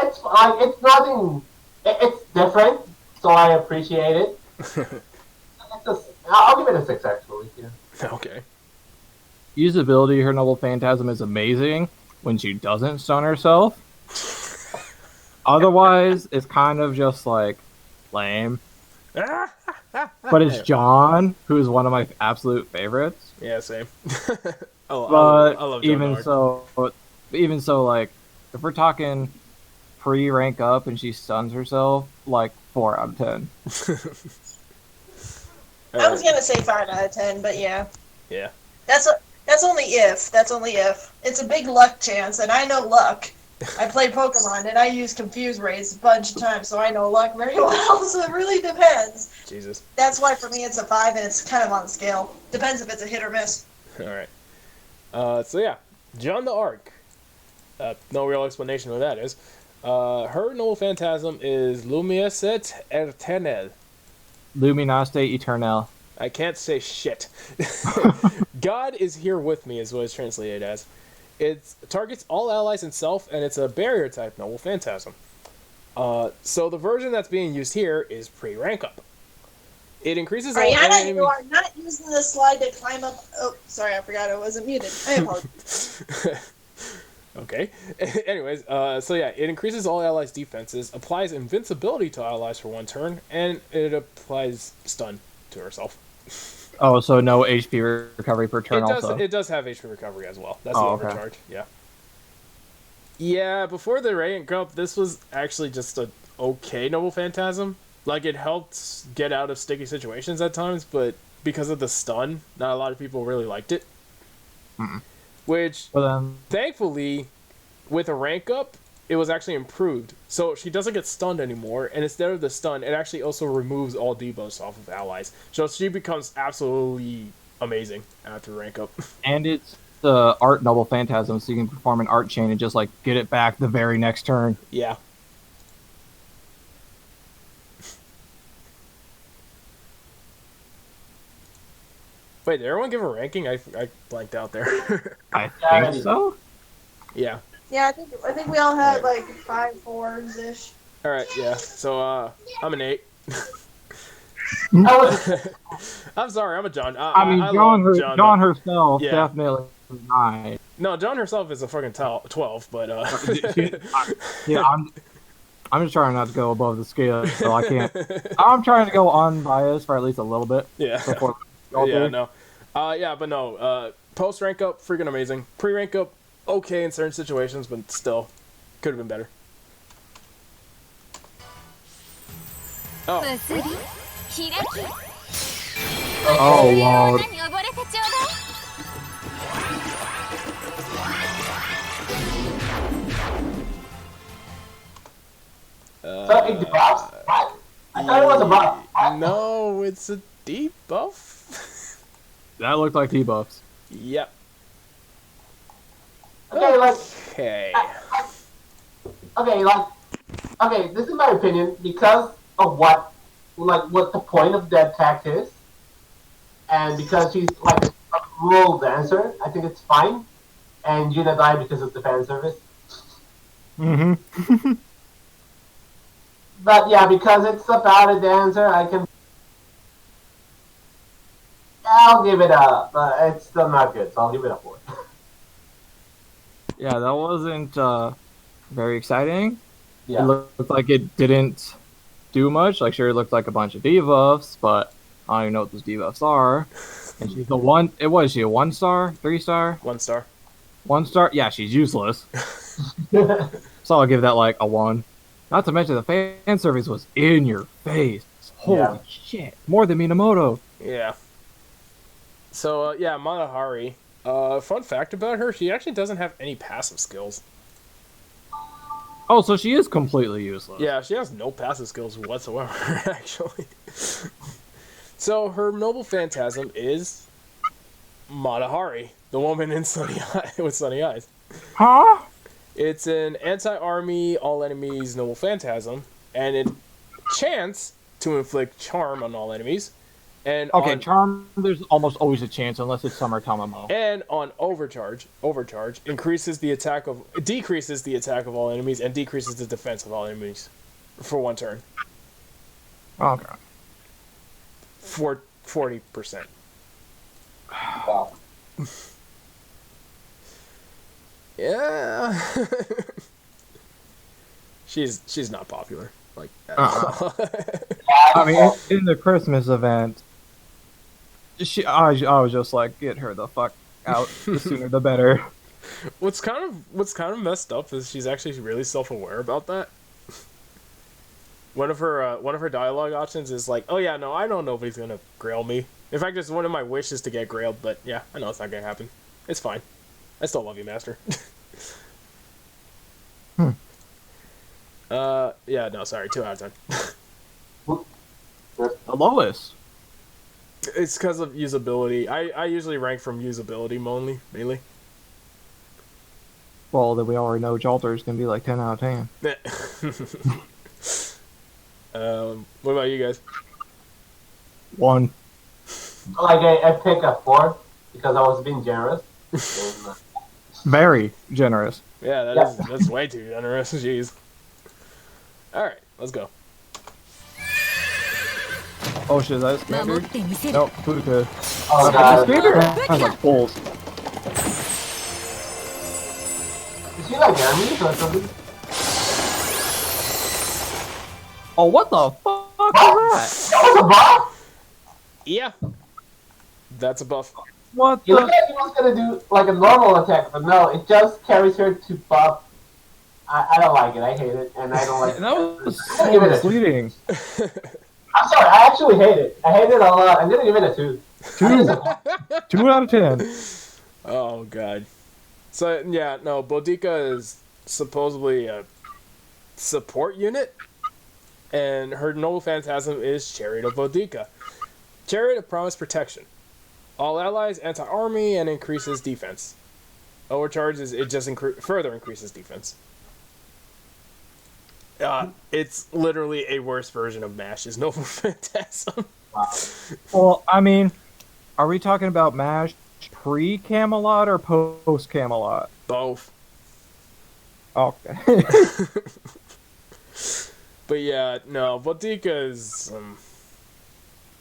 It's fine. It's nothing. It's different, so I appreciate it. I'll give it a 6 actually. Yeah. Okay. usability, her Noble Phantasm is amazing when she doesn't stun herself. Otherwise, it's kind of just like lame. But it's John, who's one of my absolute favorites. Yeah, same. I But love John even Howard. so, like, if we're talking pre-rank up and she stuns herself, like 4 out of 10. I was gonna say 5 out of 10, but yeah. Yeah. That's only if. That's only if. It's a big luck chance, and I know luck. I play Pokemon, and I use Confuse Rays a bunch of times, so I know luck very well, so it really depends. Jesus. That's why for me it's a 5, and it's kind of on the scale. Depends if it's a hit or miss. All right. So yeah, Jeanne d'Arc. No real explanation of what that is. Her noble phantasm is Luminescent Eternel. Luminaste Eternal. I can't say shit. God is here with me is what it's translated as. It targets all allies and self, and it's a barrier type noble phantasm. So the version that's being used here is pre-rank up. It increases all Ariana, enemy... you are not using the slide to climb up. Oh, sorry, I forgot I wasn't muted. I apologize. Okay. Anyways, so yeah, it increases all allies' defenses, applies invincibility to allies for 1 turn, and it applies stun to herself. Oh, so no HP recovery per turn also. It does have HP recovery as well. That's Oh, the okay. overcharge, yeah. Yeah, before the rank up, this was actually just a okay noble phantasm. Like, it helped get out of sticky situations at times, but because of the stun, not a lot of people really liked it. Which, thankfully, with a rank up, it was actually improved. So she doesn't get stunned anymore, and instead of the stun, it actually also removes all debuffs off of allies. So she becomes absolutely amazing after rank up. And it's the art noble phantasm, so you can perform an art chain and just like get it back the very next turn. Yeah. Wait, did everyone give a ranking? I blanked out there. I think so. Yeah. Yeah, I think we all had like 5 4s ish. All right. Yeah. So I'm an 8. I'm sorry. I'm a John. I mean, Jeanne herself definitely 9. No, Jeanne herself is a fucking 12, but yeah, I'm just trying not to go above the scale, so I can't. I'm trying to go unbiased for at least a little bit. Yeah. Before yeah. No. Yeah, but no. Post rank up, freaking amazing. Pre rank up, okay in certain situations, but still, could have been better. Oh. Oh Lord. So it debuffs? What? I thought it was a buff. What? No, it's a debuff. That looked like debuffs. Yep. Okay, okay, this is my opinion because of what the point of the attack is, and because she's like a rural dancer, I think it's fine. And Yuna died because of the fan service. Mm-hmm. But yeah, because it's about a dancer, I'll give it a, but it's still not good, so I'll give it a 4. Yeah, that wasn't very exciting. Yeah. It looked like it didn't do much. Like, sure, it looked like a bunch of debuffs, but I don't even know what those debuffs are. And she's the one. It was she a 1-star, 3-star, 1 star. 1-star. Yeah, she's useless. So I'll give that like a 1. Not to mention the fan service was in your face. Holy shit, more than Minamoto. Yeah. So yeah, Matahari. Fun fact about her: she actually doesn't have any passive skills. Oh, so she is completely useless. Yeah, she has no passive skills whatsoever, actually. So her noble phantasm is Matahari, the woman in with sunny eyes. Huh? It's an anti-army, all enemies noble phantasm, and it chants to inflict charm on all enemies. And charm, there's almost always a chance unless it's Summer Tamamo. And on overcharge decreases the attack of all enemies and decreases the defense of all enemies for 1 turn. Okay. For 40%. Wow. Yeah. she's not popular. Like at all. I mean, in the Christmas event, I was just like, get her the fuck out. The sooner the better. What's kind of messed up is she's actually really self-aware about that. One of her dialogue options is like, "Oh yeah, no, I know nobody's gonna grail me. In fact, it's one of my wishes to get grailed, but yeah, I know it's not gonna happen. It's fine. I still love you, Master." Yeah, no, sorry, 2 out of 10. The lowest. It's because of usability. I usually rank from usability mainly. Well, then we already know Jalter is gonna be like 10 out of 10. What about you guys? 1. Like I pick a 4 because I was being generous. And, Very generous. Yeah, that's way too generous. Jeez. All right, let's go. Oh shit, is that standard? 守ってみせる Nope, Boudica. oh It's god. standard has like pulls. Is he like enemies or something? Oh, what the fuck Oh, was that was a buff? Yeah, that's a buff. that? What He looked the? like he was gonna do like a normal attack, but no, it just carries her to buff. I don't like it. I hate it, and I don't like That was I'm gonna give it so a 2. misleading. I'm sorry, I actually hate it. I hate it a lot. I'm gonna give it a 2. 2 out of 10. Oh god. So yeah, no, Boudica is supposedly a support unit, and her noble phantasm is Chariot of Boudica. Chariot of Promised Protection. All allies anti-army and increases defense. Overcharges, it just further increases defense. It's literally a worse version of Mash's Noble Phantasm. Wow. Well, I mean, are we talking about MASH pre-Camelot or post-Camelot? Both. Okay. But yeah, no, Boudica is...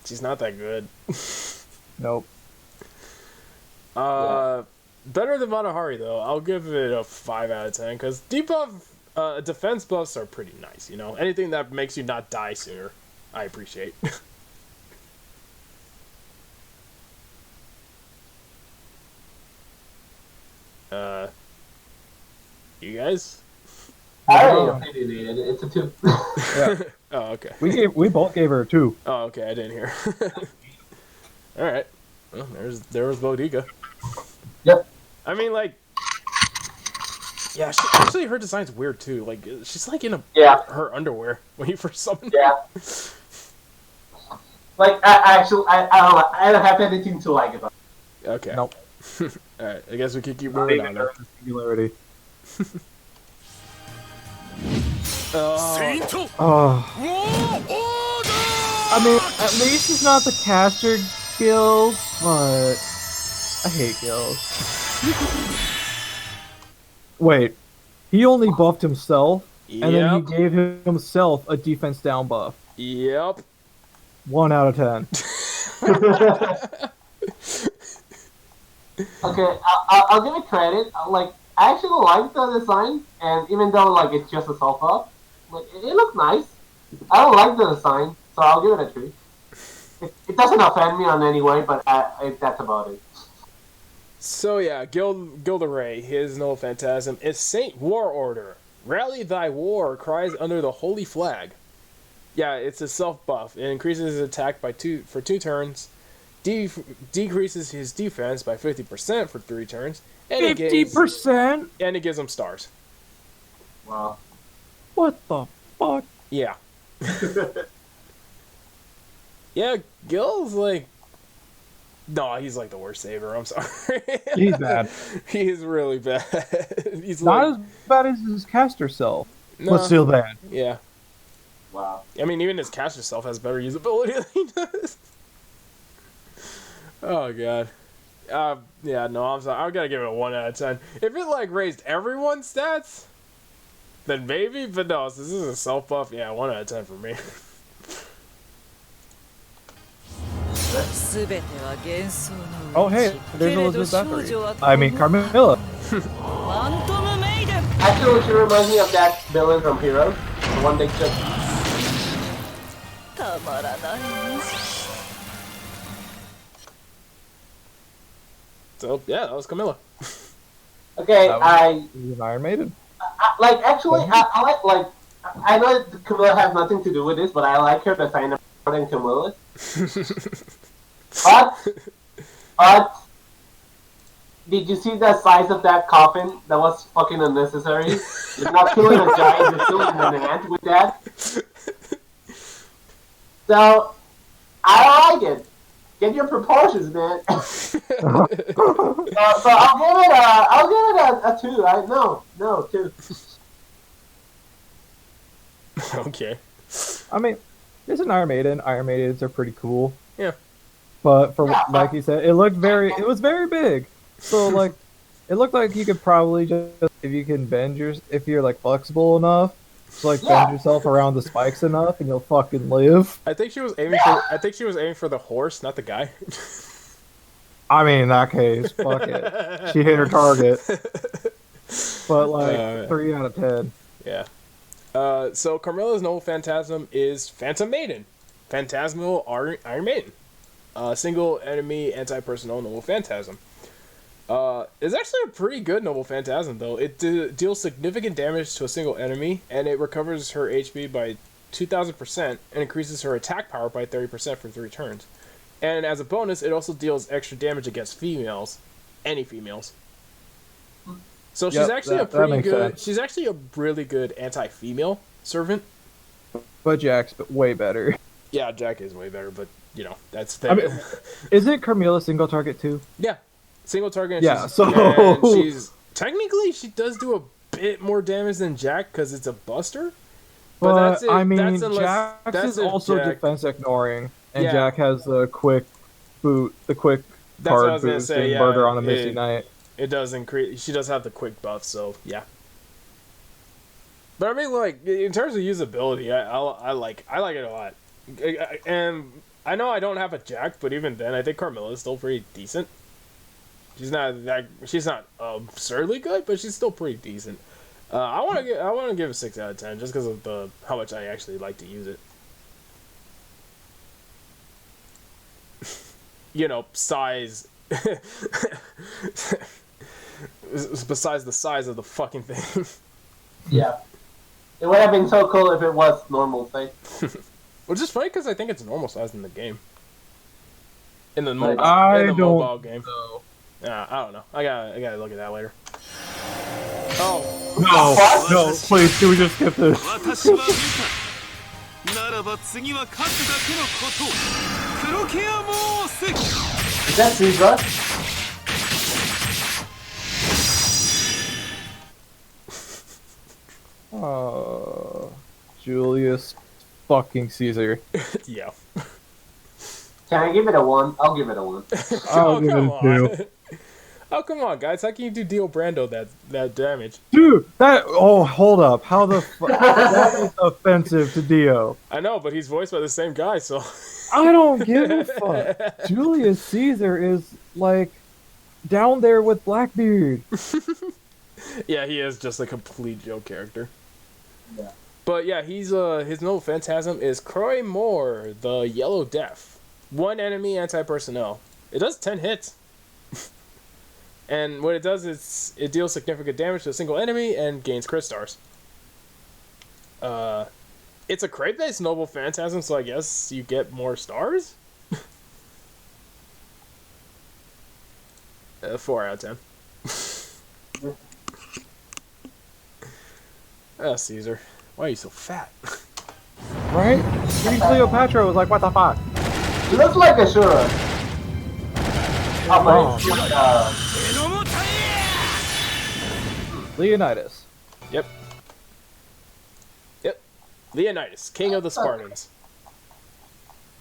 she's not that good. Nope. Better than Bathory, though. I'll give it a 5 out of 10, because debuff, defense buffs are pretty nice, you know? Anything that makes you not die sooner, I appreciate. You guys? I already opinionated it. It's a 2. Yeah. Oh, okay. We both gave her a 2. Oh, okay, I didn't hear. Alright. Well, there was Boudica. Yep. I mean, like... Yeah, actually her design's weird, too. Like, she's like in her underwear when you first summon her. Yeah. Like, I don't know. I don't have anything to like about it. Okay. Nope. Alright, I guess we can keep Not moving even on. her singularity. Oh. I mean, at least it's not the caster guild, but I hate guilds. Wait, he only buffed himself, and then he gave himself a defense down buff. Yep. 1 out of 10. Okay, I'll give it credit. Like, I actually like the design, and even though like it's just a self up, like it looks nice. I don't like the design, so I'll give it a 3. It doesn't offend me on any way, but that's about it. So yeah, Gilles de Rais, his noble phantasm is Saint War Order. Rally thy war cries under the holy flag. Yeah, it's a self buff. It increases his attack by 2 turns, decreases his defense by 50% for 3 turns, and 50%? And it gives him stars. Wow. What the fuck? Yeah. Yeah, Gil's like... No, he's like the worst saber, I'm sorry. He's bad. He's really bad. He's Not like... as bad as his caster self, No. but still bad. Yeah. Wow. I mean, even his caster self has better usability than he does. Oh, God. Yeah, no, I'm sorry. I've got to give it a 1 out of 10. If it, like, raised everyone's stats, then maybe, but no, this is a self-buff. Yeah, 1 out of 10 for me. Oh, hey, there's Elizabeth Bathory. I mean, Carmilla. Actually, she reminds me of that villain from Heroes, the one they just. So, yeah, that was Carmilla. Okay, Iron Maiden. like actually, I like I know Camilla has nothing to do with this, but I like her design more than Camilla's. But did you see the size of that coffin? That was fucking unnecessary. You're not killing a giant, you're killing an ant with that. So I like it. Get your proportions, man. So I'll give it a 2. No, 2. Okay. I mean, it's an Iron Maiden. Iron Maidens are pretty cool. Yeah. But like you said, it was very big. So like, it looked like you could probably just, if you can if you're like flexible enough, just like bend yourself around the spikes enough, and you'll fucking live. I think she was aiming for the horse, not the guy. I mean, in that case, fuck it. She hit her target. But like 3 out of 10. Yeah. So Carmilla's noble phantasm is Phantom Maiden, Phantasmal Iron Maiden, single enemy anti-personnel noble phantasm. It's actually a pretty good noble phantasm though. It deals significant damage to a single enemy, and it recovers her HP by 2,000% and increases her attack power by 30% for 3 turns. And as a bonus, it also deals extra damage against females, any females. So she's actually she's actually a really good anti-female servant. But Jack's way better. Yeah, Jack is way better, but you know, that's I mean, isn't Carmilla single target too? Yeah. Single target. Yeah, and she's technically she does do a bit more damage than Jack because it's a buster. But that's it. I mean, that's Jax is also Jack, defense ignoring, and Yeah. Jack has the quick boot, the quick That's what I card was gonna boost say, and yeah, murder on a Misty Knight. It does increase. She does have the quick buff, so yeah. But I mean, like in terms of usability, I like it a lot. And I know I don't have a Jack, but even then, I think Carmilla is still pretty decent. She's not absurdly good, but she's still pretty decent. I want to give it 6 out of 10 just because of how much I actually like to use it. You know, size. Besides the size of the fucking thing. Yeah. It would have been so cool if it was normal size. Which is funny because I think it's normal size in the game. In the But mobile game. I don't know. I gotta look at that later. Oh. No, please, can we just skip this? 私は見たならば次は勝つだけのこと黒ケアモーセ Is that Caesar? Julius fucking Caesar. Yeah. Can I give it a 1? I'll give it a 1. I'll give it a 2. Oh, come on, guys. How can you do Dio Brando that damage? Dude, hold up. How the fuck? That is offensive to Dio. I know, but he's voiced by the same guy, so... I don't give a fuck. Julius Caesar is, like, down there with Blackbeard. Yeah, he is just a complete joke character. Yeah. But yeah, he's his noble phantasm is Croy Moore, the Yellow Death. 1 enemy anti-personnel. It does 10 hits. And what it does is it deals significant damage to a single enemy and gains crit stars. It's a crate-based noble phantasm, so I guess you get more stars? 4 out of 10. Caesar. Why are you so fat? Right? Even Cleopatra was like, what the fuck? He looks like a Shura. Oh, but it's like, Leonidas. Yep. Leonidas, king of the Spartans.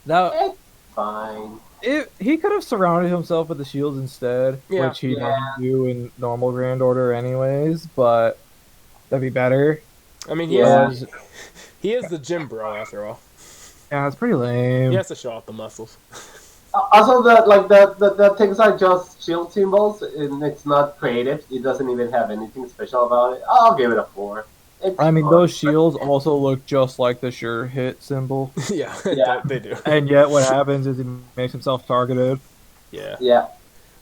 Now, it's fine. he could have surrounded himself with the shields instead, Yeah. which he doesn't do in normal Grand Order anyways, but that'd be better. I mean, Yeah. he is the gym bro after all. Yeah, it's pretty lame. He has to show off the muscles. Also, the things are just shield symbols, and it's not creative. It doesn't even have anything special about it. I'll give it a 4. It's I mean, fun. those shields also look just like the sure hit symbol. Yeah, Yeah. they do. And yet, what happens is he makes himself targeted. Yeah. Yeah.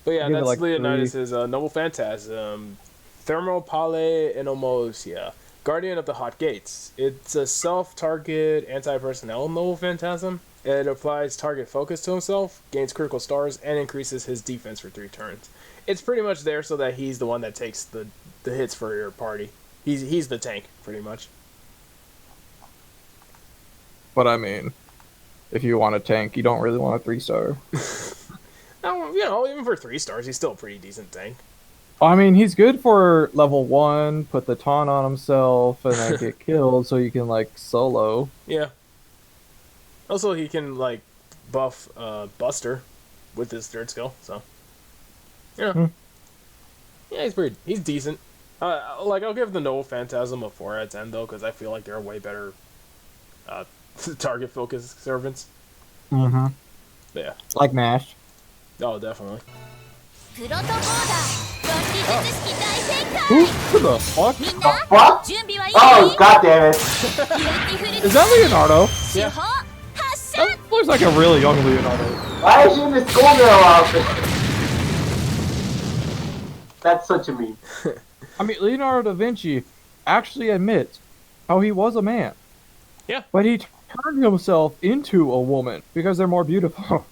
But yeah, Give it that's like Leonidas' noble phantasm. Thermopale Enomosia, Guardian of the Hot Gates. It's a self-target anti-personnel noble phantasm. It applies target focus to himself, gains critical stars, and increases his defense for 3 turns. It's pretty much there so that he's the one that takes the hits for your party. He's the tank, pretty much. But I mean, if you want a tank, you don't really want a 3-star. even for 3 stars, he's still a pretty decent tank. I mean, he's good for level 1, put the taunt on himself, and then get killed so you can, like, solo. Yeah. Also, he can, like, buff Buster with his 3rd skill, so. Yeah. Yeah, he's decent. I'll give the Noble Phantasm a 4 out of 10, though, because I feel like they're way better target-focused servants. Mm-hmm. Yeah. Like Nash. Oh, definitely. Who the fuck? What? Oh, god damn it. Is that Leonardo? Yeah. That looks like a really young Leonardo. Why is she in the schoolgirl outfit? That's such a meme. I mean, Leonardo da Vinci actually admits how he was a man. Yeah. But he turned himself into a woman because they're more beautiful.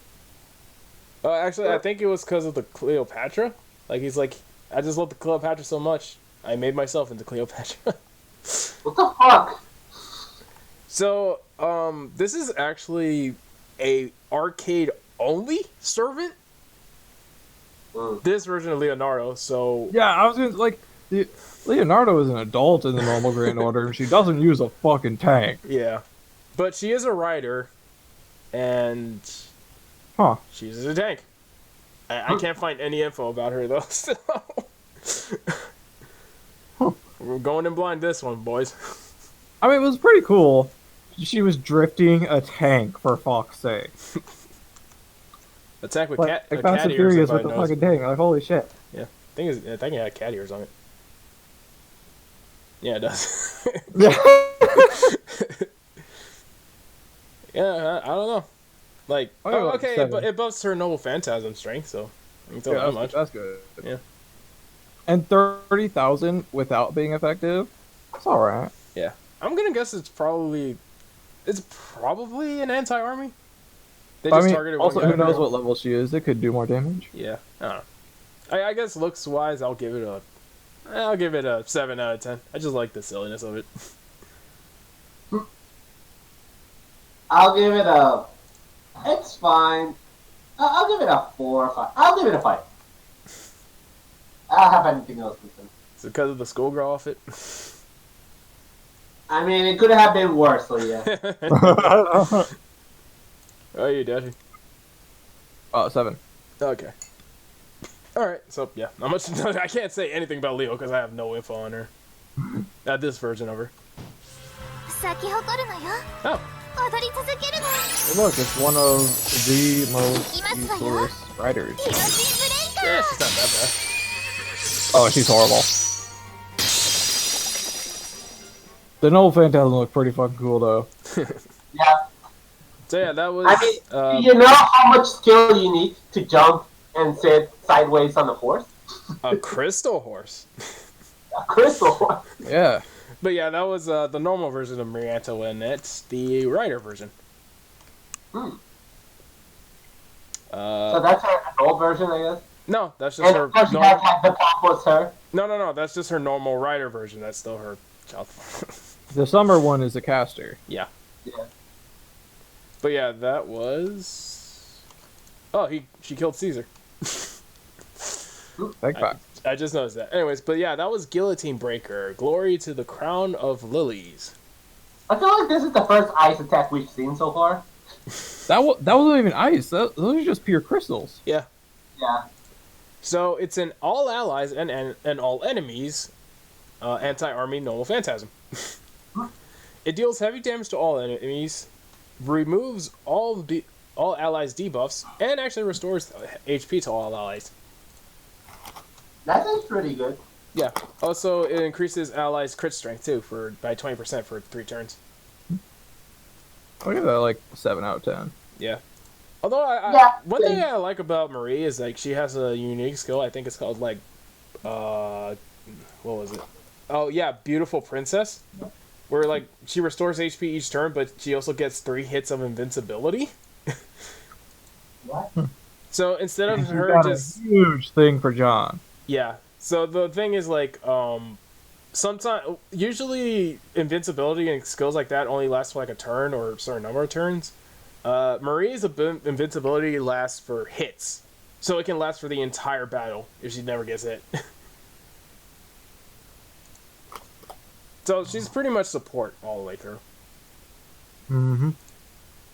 Actually, I think it was because of the Cleopatra. Like, he's like, I just love the Cleopatra so much, I made myself into Cleopatra. What the fuck? So, this is actually a arcade-only servant. This version of Leonardo, so... Yeah, I was gonna, like, Leonardo is an adult in the normal Grand Order, and she doesn't use a fucking tank. Yeah. But she is a rider, and... Huh. She uses a tank. I can't find any info about her, though, so... We're going in blind this one, boys. I mean, it was pretty cool. She was drifting a tank, for fuck's sake. Attack with Like, cat Fast and ears, Furious if I with the knows. fucking tank. Like, holy shit. Yeah. I think it had cat ears on it. Yeah, it does. Yeah. Yeah, I don't know. Like, okay, 7. but it buffs her Noble Phantasm strength, so I can tell that much. That's good. Yeah. And 30,000 without being effective? It's alright. Yeah. I'm gonna guess it's probably an anti-army. They I just mean, targeted also, one guy. who knows what level she is? It could do more damage. Yeah. I don't know. I guess looks-wise, I'll give it a 7 out of 10. I just like the silliness of it. I'll give it a... It's fine. I'll give it a 4 or 5. I'll give it a 5. I don't have anything else to say. Is it because of the schoolgirl outfit? I mean, it could have been worse, so yeah. Oh, you Dashy. 7. Okay. Alright, so yeah, not much. I can't say anything about Leo because I have no info on her. Not this version of her. Oh. Look, it's one of the most useless riders. Yeah, she's not that bad. Oh, she's horrible. The Noble Phantasm looked pretty fucking cool, though. Yeah. So yeah, that was... I mean, you know how much skill you need to jump and sit sideways on the horse? a crystal horse. A crystal horse. Yeah. But yeah, that was the normal version of Marianto, and it's the rider version. So that's her old version, I guess? No, that's just And her... of course, you have like the top was her. No, that's just her normal rider version. That's still her child. The summer one is a caster. Yeah. Yeah. But yeah, that was... Oh, she killed Caesar. Big fact. I just noticed that. Anyways, but yeah, that was Guillotine Breaker. Glory to the Crown of Lilies. I feel like this is the first ice attack we've seen so far. That wasn't even ice. Those are just pure crystals. Yeah. Yeah. So it's an all allies and all enemies anti-army Noble Phantasm. It deals heavy damage to all enemies, removes all allies debuffs, and actually restores HP to all allies. That is pretty good. Yeah. Also, it increases allies' crit strength too by 20% for 3 turns. I'll give that like 7 out of 10. Yeah. Although one thing I like about Marie is like she has a unique skill. I think it's called like, what was it? Oh yeah, Beautiful Princess, where like she restores HP each turn, but she also gets 3 hits of invincibility. What? So instead of She's her got just a huge thing for John. yeah. So the thing is like usually invincibility and skills like that only last for like a turn or a certain number of turns. Marie's invincibility lasts for hits. So it can last for the entire battle if she never gets hit. So she's pretty much support all the way through. Mm-hmm.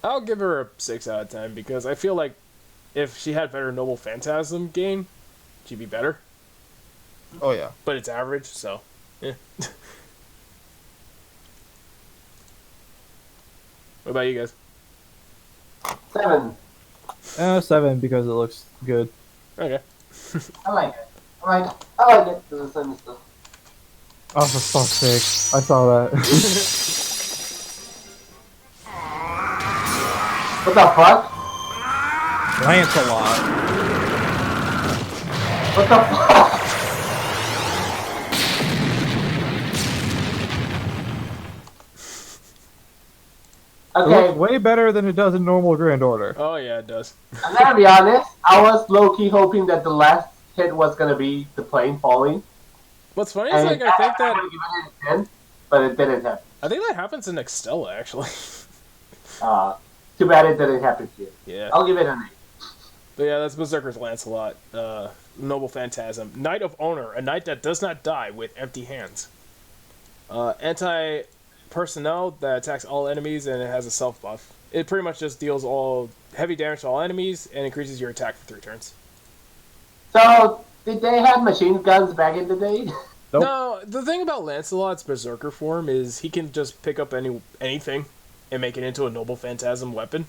I'll give her a 6 out of 10 because I feel like if she had better Noble Phantasm game, she'd be better. Oh yeah. But it's average, so yeah. What about you guys? 7. 7 because it looks good. Okay. I like it. I like it. This is some stuff. Oh, for fuck's sake! I saw that. What the fuck? Lancelot. What the fuck? It Okay, looks way better than it does in normal Grand Order. Oh yeah, it does. I'm gonna be honest. I was low-key hoping that the last hit was gonna be the plane falling. What's funny is like I think that would give it a 10, but it didn't happen. I think that happens in Extella actually. Too bad it didn't happen here. Yeah. I'll give it an 8. But yeah, that's Berserker's Lancelot. Noble Phantasm. Knight of Honor, a knight that does not die with empty hands. Anti-personnel that attacks all enemies and it has a self buff. It pretty much just deals all heavy damage to all enemies and increases your attack for 3 turns. So, did they have machine guns back in the day? Nope. No, the thing about Lancelot's Berserker form is he can just pick up anything and make it into a Noble Phantasm weapon.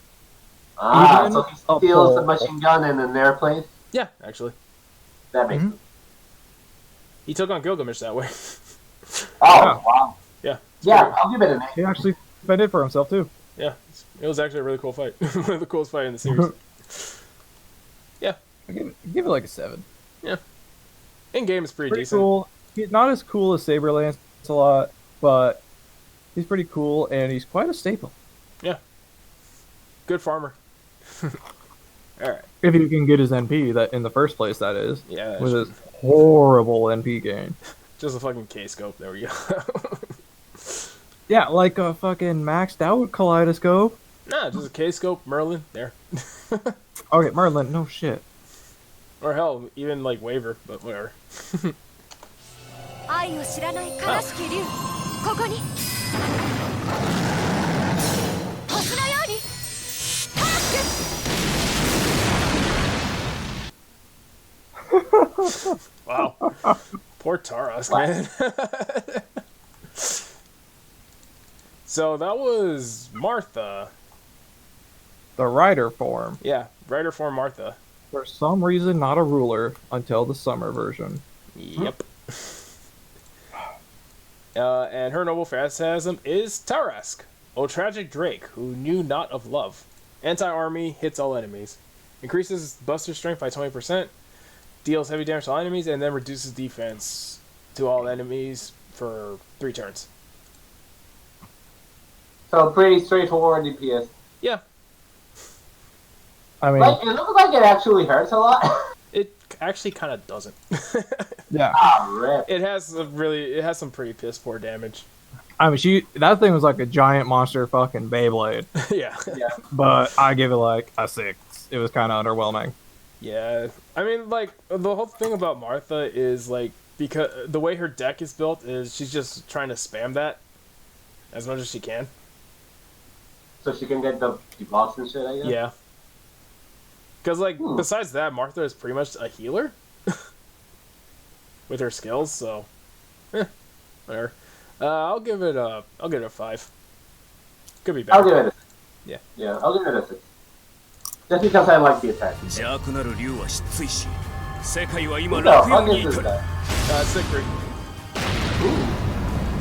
Even So he a steals a pole. machine gun and an airplane? Yeah, actually. That makes sense. He took on Gilgamesh that way. Oh, Yeah. wow. Yeah. it's Yeah, pretty- I'll give it an 8. He actually fended for himself too. Yeah. It was actually a really cool fight. One of the coolest fight in the series. Yeah. I give it like a 7. In game is pretty Pretty decent. cool. He's not as cool as Saber Lancelot, but he's pretty cool and he's quite a staple. Good farmer. Alright. If you can get his NP, that in the first place, that is. Yeah. With his horrible NP gain. Just a fucking K-scope. There we go. Yeah, like a fucking maxed out kaleidoscope. Nah, just a K-scope, Merlin. There. Okay, Merlin, no shit. Or hell, even like Waver, but whatever. 愛を知らない悲しき竜ここに星のようにタック Wow. Poor Taras, man. So that was Martha. The rider form. Yeah, writer for Martha. For some reason, not a ruler until the summer version. Yep. And her noble phantasm is Tarask, O tragic Drake who knew not of love. Anti-army, hits all enemies. Increases buster strength by 20%, deals heavy damage to all enemies, and then reduces defense to all enemies for 3 turns. So, pretty straightforward DPS. Yeah, I mean, Like, it looks like it actually hurts a lot. it actually kind of doesn't. yeah. Rip. It has some pretty piss poor damage. I mean, that thing was like a giant monster fucking Beyblade. Yeah. But I give it like a 6. It was kind of underwhelming. Yeah, I mean, like, the whole thing about Martha is, like, because the way her deck is built is she's just trying to spam that as much as she can. So she can get the debuffs and shit, I guess? Yeah. Because, like, besides that, Martha is pretty much a healer with her skills, so, whatever. I'll give it a 5. Could be better. I'll give it a 6. Yeah. Yeah, I'll give it a 6. Just because I like the attack. 邪悪なる竜は失墜し世界は今 What the 楽 fuck 園に is 至 this る guy? Siegfried.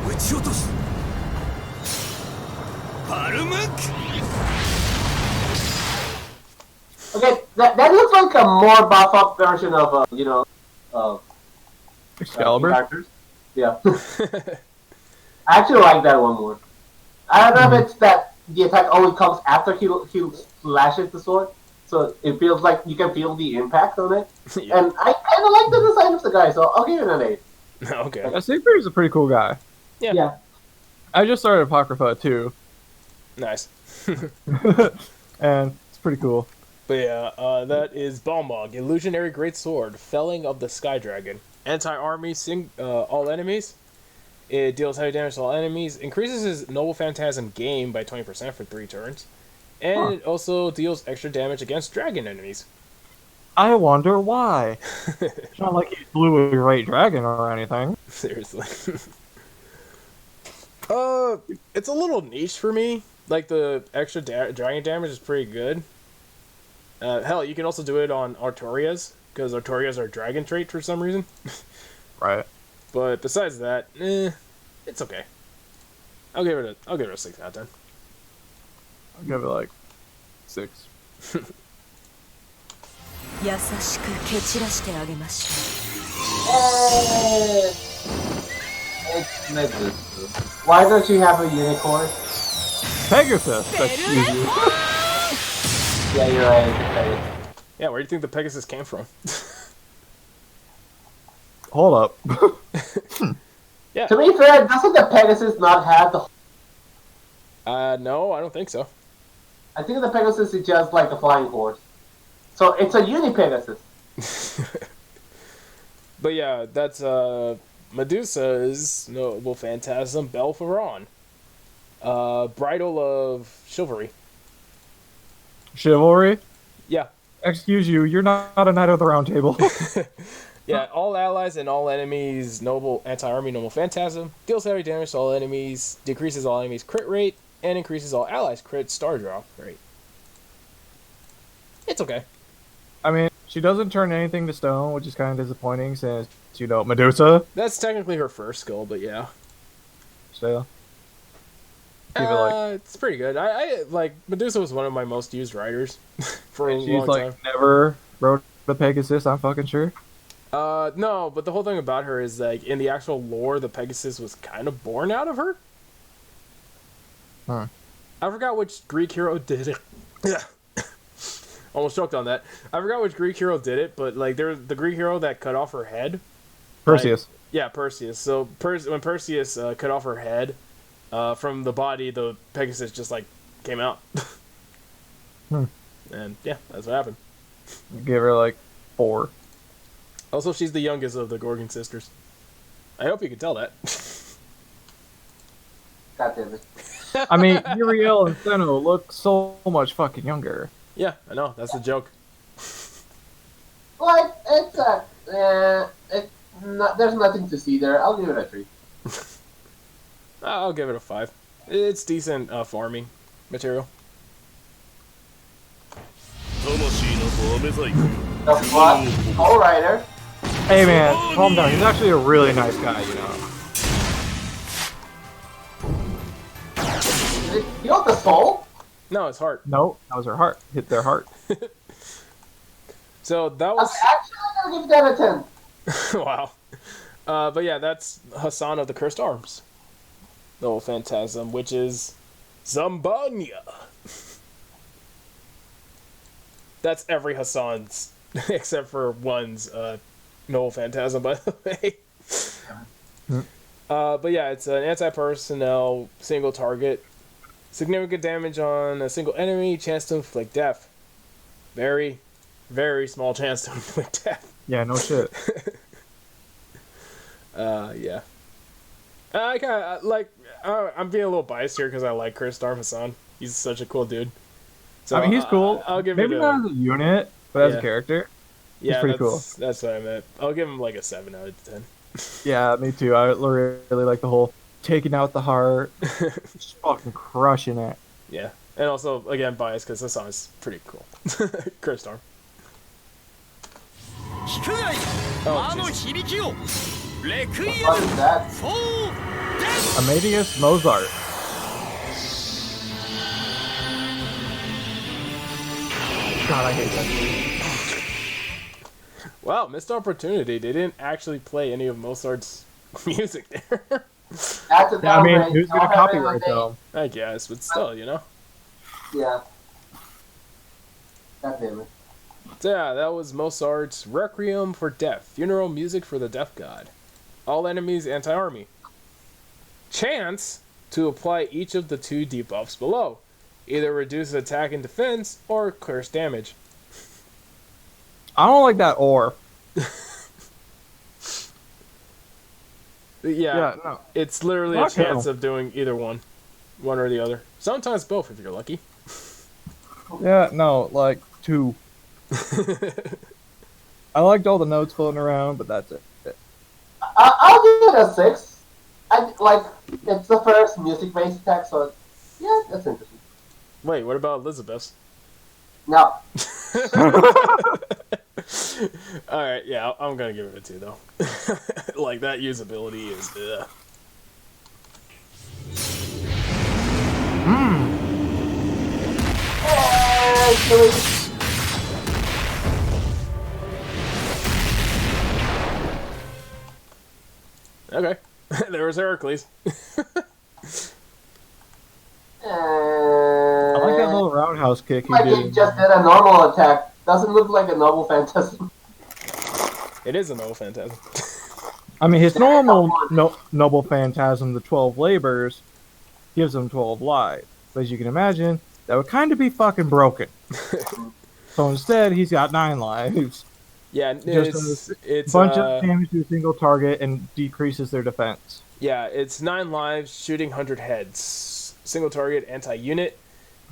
撃ち落とすパルムック Okay, that looks like a more buff up version of, Excalibur? characters. Yeah. I actually like that one more. I don't know if it's that the attack only comes after he slashes the sword, so it feels like you can feel the impact on it. Yeah. And I kind of like the design of the guy, so I'll give it an 8. Okay. Yeah, Siegfried is a pretty cool guy. Yeah. I just started Apocrypha too, Nice. and it's pretty cool. But yeah, that is Balmog, Illusionary Great Sword, Felling of the Sky Dragon. Anti-army, all enemies. It deals heavy damage to all enemies, increases his Noble Phantasm game by 20% for 3 turns, and it also deals extra damage against dragon enemies. I wonder why. It's not like he blew a great dragon or anything. Seriously. It's a little niche for me. Like, the extra dragon damage is pretty good. Hell, you can also do it on Arturias, because Arturias are dragon trait for some reason. Right. But besides that, it's okay. I'll give it a 6 out of 10. I'll give it like 6. 優しく蹴散らしてあげましょ It's Medusa. Why don't you have a unicorn? Pegasus. That's easy. Yeah, you're right. Yeah, where do you think the Pegasus came from? Hold up. Yeah. To be fair, doesn't the Pegasus not have the... No, I don't think so. I think the Pegasus is just like a flying horse. So it's a uni-Pegasus. But yeah, that's Medusa's Noble Phantasm, Belpharon. Bridal of Chivalry. Chivalry? Yeah. Excuse you, you're not a Knight of the Round Table. Yeah, all allies and all enemies, Noble Anti-Army Noble Phantasm, deals heavy damage to all enemies, decreases all enemies' crit rate, and increases all allies' crit star drop rate. It's okay. I mean, she doesn't turn anything to stone, which is kind of disappointing since, you know, Medusa. That's technically her first skill, but yeah. So, give it like... It's pretty good. I like, Medusa was one of my most used riders for a long She's like time. never rode the Pegasus, I'm fucking sure. No, but the whole thing about her is, like, in the actual lore, the Pegasus was kind of born out of her. Huh. I forgot which Greek hero did it. Yeah. Almost choked on that. I forgot which Greek hero did it, but, like, there's the Greek hero that cut off her head. Perseus. Like, yeah, Perseus. So, when Perseus cut off her head from the body, the Pegasus just, like, came out. And, yeah, that's what happened. Give her like 4. Also, she's the youngest of the Gorgon sisters. I hope you can tell that. God damn it. I mean, Uriel and Zeno look so much fucking younger. Yeah, I know. That's the joke. Like, it's there's nothing to see there. I'll give it a 3. I'll give it a 5. It's decent farming material. The what? All rider. Hey man, calm down. He's actually a really nice guy, you know. Did it heal the soul? No, it's heart. No, that was her heart. Hit their heart. So that I'm was actually gonna give that a 10. wow. But yeah, that's Hassan of the Cursed Arms. The old Phantasm, which is Zambanya. That's every Hassan's, except for one's Noble Phantasm, by the way. But yeah, it's an anti-personnel single target. Significant damage on a single enemy, chance to inflict death. Very, very small chance to inflict death. Yeah, no shit. Yeah. I kind of like. I'm being a little biased here because I like Cursed Arm Hassan. He's such a cool dude. So I mean, he's cool. I'll give Maybe it not as a unit, but as Yeah. a character. Yeah, pretty cool. That's what I meant. I'll give him like a 7 out of 10. Yeah, me too. I really like the whole taking out the heart, just fucking crushing it. Yeah, and also again biased because Hassan is pretty cool. Cursed Arm. 聞くがいい Oh, 魔の jeez. 響きをレクイエ What ム is that? フォーデス Amadeus Mozart. God, I hate that. Wow, missed opportunity. They didn't actually play any of Mozart's music there. That's a Yeah, I mean, downgrade. who's gonna Don't have it copyright on though? I guess, but still, you know. Yeah. God damn it. So yeah, that was Mozart's Requiem for Death, funeral music for the death god. All enemies anti-army. Chance to apply each of the 2 debuffs below. Either reduce attack and defense, or curse damage. I don't like that or. Yeah, No. it's literally a Fuck chance no. of doing either one or the other. Sometimes both if you're lucky. Yeah, no, like 2. I liked all the notes floating around, but that's it. I'll give it a 6. It's the first music-based attack, so yeah, that's interesting. Wait, what about Elizabeth's? No. Alright, yeah, I'm gonna give it a 2 though. Like, that usability is. Okay. There was Heracles. I like that little roundhouse kick he Like did. he just did a normal attack. Doesn't look like a normal phantasm. It is a no phantasm. I mean, his normal noble phantasm, the 12 labors, gives him 12 lives. But as you can imagine, that would kind of be fucking broken. So instead, he's got 9 lives. Yeah, Just it's bunch of damage to a single target and decreases their defense. Yeah, it's 9 lives, shooting 100 heads. Single target, anti-unit,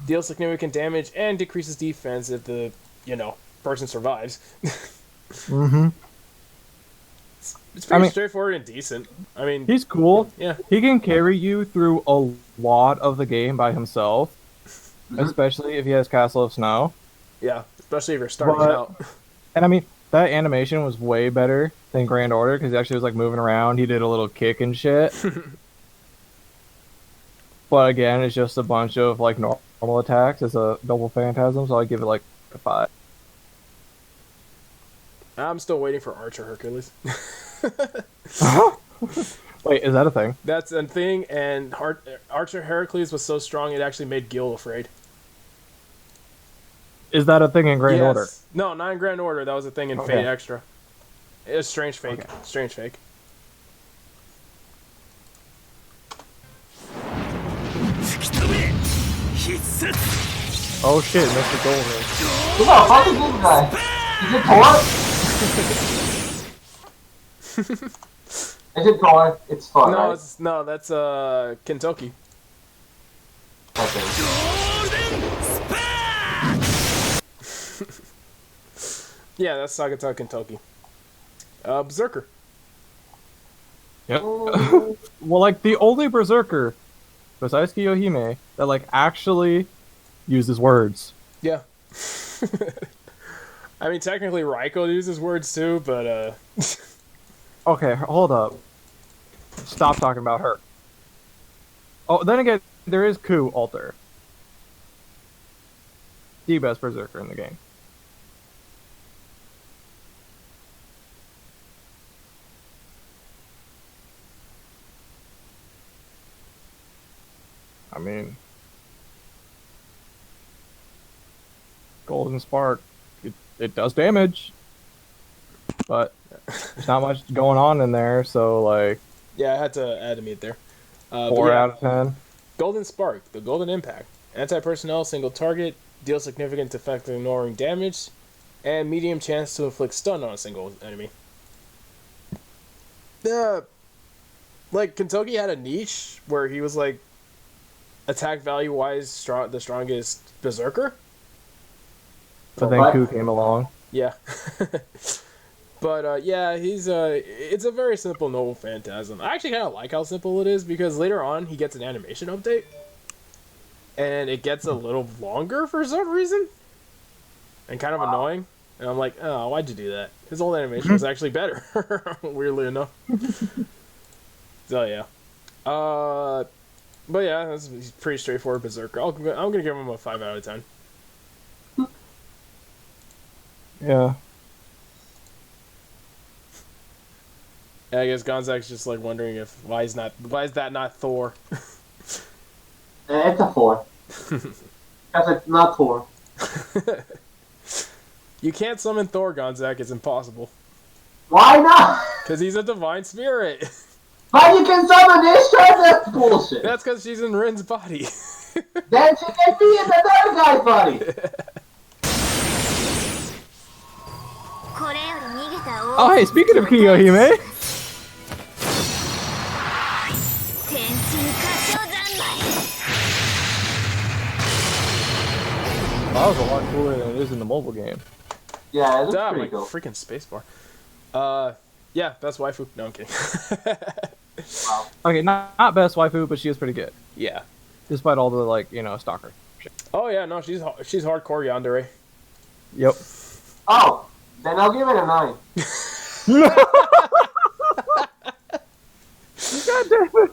deals significant damage, and decreases defense if the, person survives. Mm-hmm. It's pretty straightforward and decent. I mean, He's cool. yeah. He can carry you through a lot of the game by himself, especially if he has Castle of Snow. Yeah, especially if you're starting But- out. And I mean, that animation was way better than Grand Order because he actually was like moving around. He did a little kick and shit. But again, it's just a bunch of like normal attacks. It's a double phantasm, so I give it like a 5. I'm still waiting for Archer Hercules. Wait, is that a thing? That's a thing, and Archer Heracles was so strong it actually made Gil afraid. Is that a thing in Grand Order? No, not in Grand Order. That was a thing in Okay. Fate Extra. It's strange fake. Okay. Strange fake. Oh shit, Mr. Golden. Who the fuck is this guy? Is it Thor? Is it Thor? It's Thor, No, right? that's Kentucky. Okay. Yeah, that's Sagatake Kentucky. Berserker. Yep. Well, like the only Berserker, besides Kiyohime, that like actually uses words. Yeah. I mean, technically Raiko uses words too, but Okay, hold up. Stop talking about her. Oh, then again, there is Ku Alter. The best Berserker in the game. I mean, Golden Spark, it does damage, but there's not much going on in there, so like yeah, I had to add a meat there. 4 out of 10. Golden Spark, the Golden Impact. Anti-personnel, single target, deals significant effect ignoring damage, and medium chance to inflict stun on a single enemy. Like, Kentucky had a niche where he was, like, attack value-wise the strongest Berserker. But then What? Ku came along. Yeah. But, yeah, he's, it's a very simple Noble Phantasm. I actually kind of like how simple it is, because later on, he gets an animation update. And it gets a little longer for some reason. And kind of annoying. And I'm like, oh, why'd you do that? His old animation was actually better. Weirdly enough. So, yeah. But yeah, he's pretty straightforward Berserker. I'm going to give him a 5 out of 10. Yeah. And I guess Gonzak's just like wondering why is that not Thor? It's a 4. Because it's not Thor. You can't summon Thor, Gonzak. It's impossible. Why not? Because he's a divine spirit. But you can summon this shit? That's bullshit. That's because she's in Rin's body. Then she can be in the other guy's body. Oh, hey, speaking of Kiyohime, 天心歌唱三昧 that was a lot cooler than it is in the mobile game. Yeah, it looks Damn, pretty like cool. freaking spacebar. Yeah, best waifu. No, I'm kidding. Wow. Okay, not best waifu, but she is pretty good, Yeah. despite all the like stalker shit. Oh yeah, no, she's hardcore yandere. Yep. Oh, then I'll give it a 9. God damn it.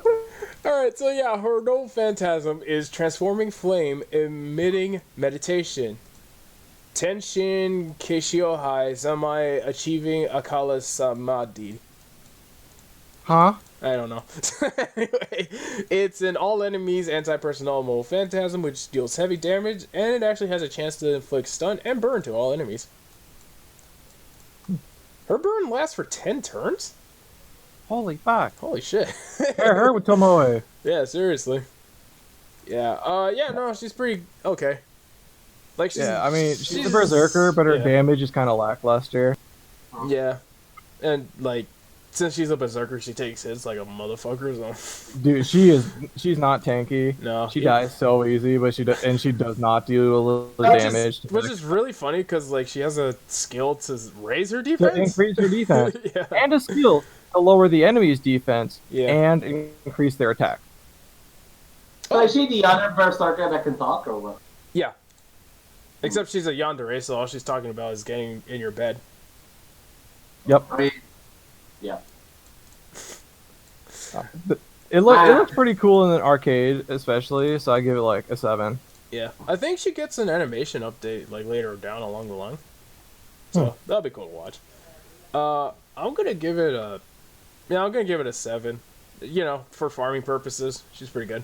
Alright, so yeah, her noble phantasm is transforming flame, emitting meditation. Tenshin Keishiohai Samai achieving Akala Samadhi. Huh? I don't know. Anyway, it's an all enemies anti-personnel mobile phantasm which deals heavy damage, and it actually has a chance to inflict stun and burn to all enemies. Her burn lasts for 10 turns? Holy fuck. Holy shit. Her with Tomoe. Yeah, seriously. Yeah, yeah, no, she's pretty okay. Like, she's, Yeah, I mean, she's a berserker, but her yeah. damage is kind of lackluster. Yeah. And, like, since she's a berserker, she takes hits like a motherfucker, so... Dude, she's not tanky. No. She dies so easy, but she does not do a little damage. Which is really funny, because, like, she has a skill to raise her To defense. increase her defense. Yeah. And a skill to lower the enemy's defense Yeah. and increase their attack. So is she the other berserker that can talk, or what? Yeah. Except she's a yandere, so all she's talking about is getting in your bed. Yep. I mean, yeah. It looks pretty cool in an arcade, especially, so I give it like a 7. Yeah. I think she gets an animation update, like, later down along the line. So, that'll be cool to watch. I'm gonna give it a... Yeah, I'm gonna give it a 7. You know, for farming purposes, she's pretty good.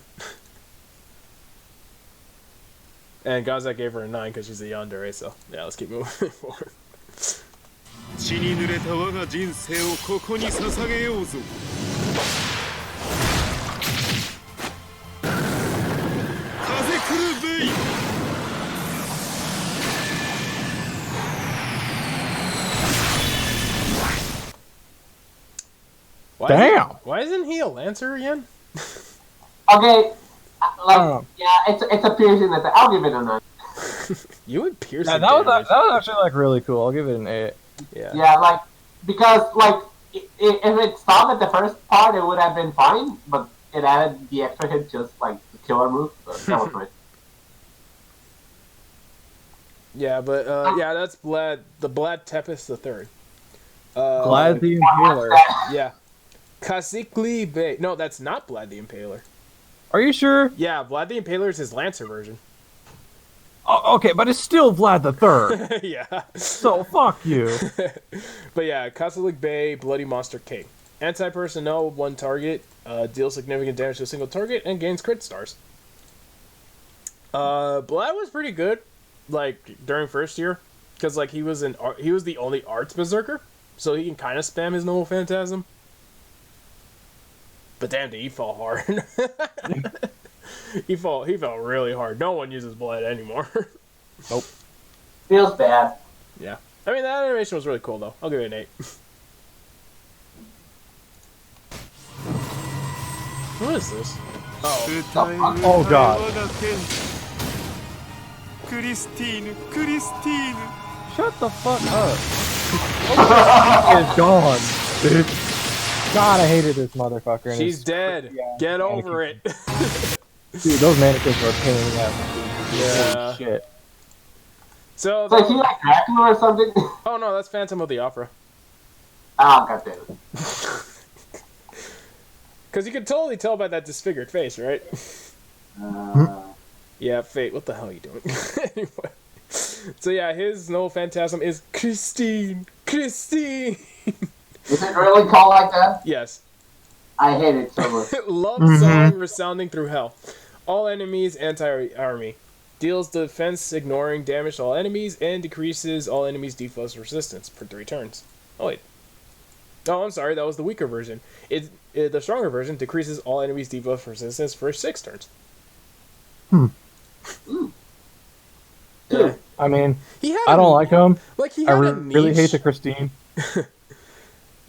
And Gonzak gave her a 9 because she's a yandere, so yeah, let's keep moving forward. 血に濡れた我が人生をここに捧げようぞ風来るべい Damn! Why isn't he a lancer again? Okay, like, Oh. yeah, it's a piercing attack. I'll give it a 9. You would pierce Yeah, the that was damage. actually like really cool. I'll give it an 8. Yeah. Yeah, like, because, like, if it stopped at the first part, it would have been fine, but it added the extra hit just like the killer move, so that was nice. Yeah, but yeah, that's Vlad Tepes the Third. Glad the Impaler. Yeah. Kasikli Bay. No, that's not Vlad the Impaler. Are you sure? Yeah, Vlad the Impaler is his Lancer version. Oh, okay, but it's still Vlad the Third. Yeah. So fuck you. But yeah, Kasikli Bay, Bloody Monster King. Anti-personnel, one target, deals significant damage to a single target, and gains crit stars. Vlad was pretty good, like, during first year, because, like, he was the only arts berserker, so he can kind of spam his normal phantasm. But damn, he fell hard. he fell really hard. No one uses Vlad anymore. Nope. Feels bad. Yeah. I mean, that animation was really cool, though. I'll give it an 8. What is this? Oh. Oh, God. クリスティーヌクリスティーヌ Shut the fuck up. It's gone, dude. God, I hated this motherfucker. and She's it's- dead. Yeah, Get over it. Dude, those mannequins were a pain in the ass. Yeah. Holy shit. So, So is he like Dracula or something? oh no, that's Phantom of the Opera. Oh, goddamn it. Because you can totally tell by that disfigured face, right? Yeah, Fate, what the hell are you doing? Anyway. So yeah, his no phantasm is Christine. Christine! Is it really called like that? Yes. I hate it so much. Love song resounding through hell. All enemies anti-army. Deals defense ignoring damage to all enemies and decreases all enemies' defense resistance for 3 turns. Oh wait. Oh, I'm sorry, that was the weaker version. The stronger version decreases all enemies' defense resistance for 6 turns. I mean, He had I don't like him. Like he I had a really niche. hate the Christine.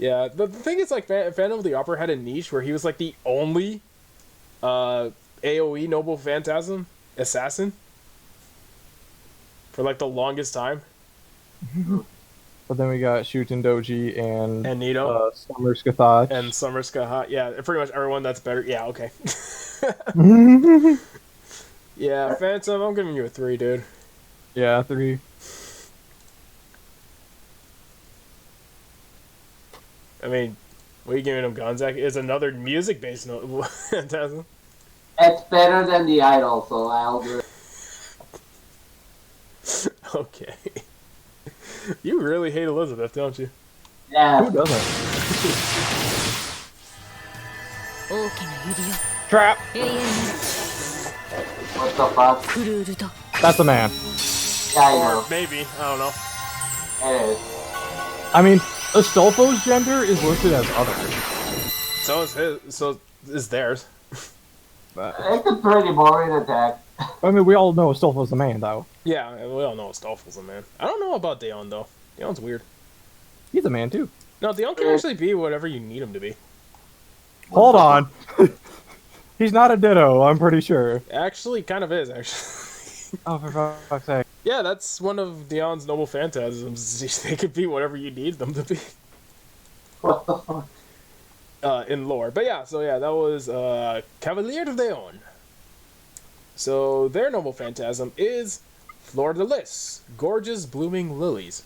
Yeah, the thing is, like, Phantom of the Opera had a niche where he was, like, the only AoE Noble Phantasm Assassin for, like, the longest time. But then we got Shuten-Douji and Nito. Summer Skathach. And Summer Skahat. Yeah, pretty much everyone that's better. Yeah, okay. Yeah, Phantom, I'm giving you a 3, dude. Yeah, 3. I mean, what are you giving him, Gonzak? It's another music-based Phantasm. It's better than the Idol, so I'll do it. Okay. You really hate Elizabeth, don't you? Yeah. Who doesn't? 大きな指輪 Trap! 永遠に What the fuck? クルールと That's a man. Yeah, I know. Or maybe. I don't know. It is. I mean, Astolfo's gender is listed as other. So is his. So is theirs. But, It's a pretty boring attack. I mean, we all know Astolfo's a man, though. Yeah, we all know Astolfo's a man. I don't know about Daon, though. Daon's weird. He's a man, too. No, Daon can actually be whatever you need him to be. Hold on. He's not a ditto, I'm pretty sure. Actually, kind of is, actually. Oh, for fuck's sake. Yeah, that's one of Daon's noble phantasms. They could be whatever you need them to be. What the fuck? In lore. But yeah, so yeah, that was Cavalier of Daon. So their noble phantasm is Fleur de Lis, gorgeous blooming lilies.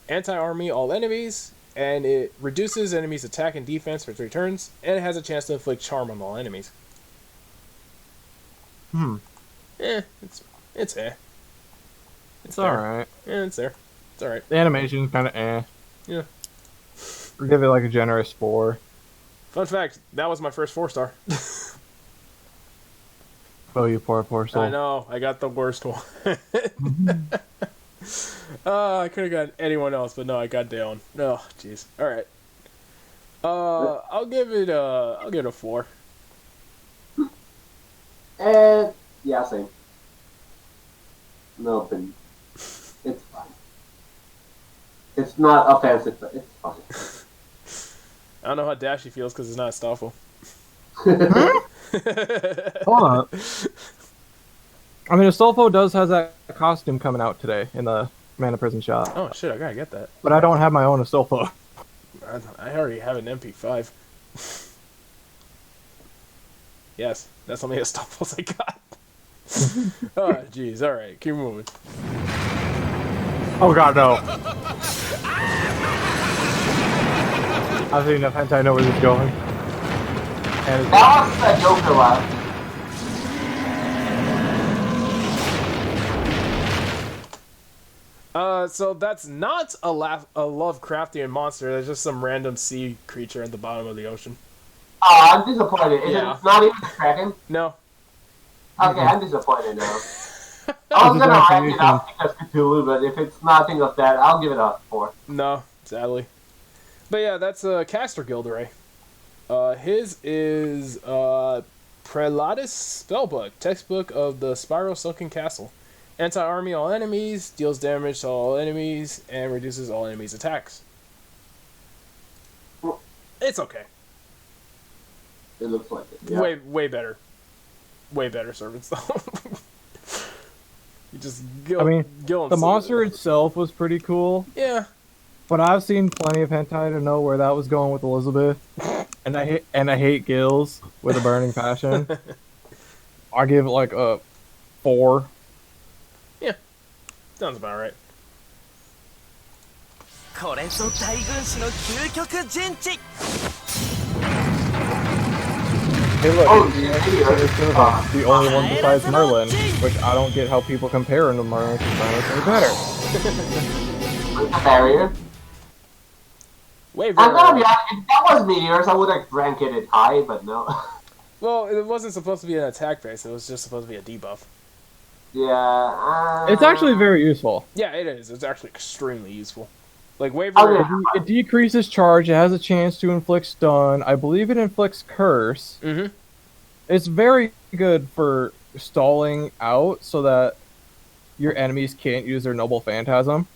Anti-army all enemies, and it reduces enemies' attack and defense for 3 turns, and it has a chance to inflict charm on all enemies. It's eh. It's alright. Yeah, it's there. It's alright. The animation's kind of eh. Yeah. We'll give it like a generous 4. Fun fact, that was my first 4-star. Oh, you poor soul. I know, I got the worst one. I could have got anyone else, but no, I got Daon. No, jeez. Alright. I'll give it a 4. Yeah, same. No opinion. It's fine. It's not offensive, but it's fine. I don't know how Dashy feels because it's not Stoffel. Hold on. I mean, Astolfo does has that costume coming out today in the Mana Prison shop. Oh shit, I gotta get that. But I don't have my own Astolfo. I already have an MP5. Yes, that's how many Stoffels I got. Oh jeez, alright, keep moving. Oh god, no. I've seen enough hentai, I know where this is going. And it's That was a Joker one. So that's not a Lovecraftian monster, that's just some random sea creature at the bottom of the ocean. Oh, I'm disappointed. Is Yeah. it not even a Kraken? No. Okay, I'm disappointed now. I was gonna rank it up because Cthulhu, but if it's nothing of that, I'll give it a 4. No, sadly. But yeah, that's Caster Gilles de Rais. His is Prelatus Spellbook, textbook of the Spiral Sunken Castle. Anti-army all enemies, deals damage to all enemies, and reduces all enemies' attacks. It's okay. It looks like it. Yeah. Way better. Way better servants though. You just Gil, I mean, Gil the monster itself was pretty cool, Yeah. but I've seen plenty of hentai to know where that was going with Elizabeth. And I hate Gills with a burning passion. I give it like a 4. Sounds about right. これぞ大軍師の究極陣地 Hey look, Oh, the yeah. only one besides Merlin, which I don't get how people compare him to Merlin because Merlin's way better. With the barrier. Way I'm gonna be better. honest, if that was Meteors, I would have ranked it high, but no. Well, it wasn't supposed to be an attack base, it was just supposed to be a debuff. Yeah. It's actually very useful. Yeah, it is. It's actually extremely useful. Like, Okay. Waver... It decreases charge, it has a chance to inflict stun, I believe it inflicts curse. Mm-hmm. It's very good for stalling out so that your enemies can't use their noble phantasm.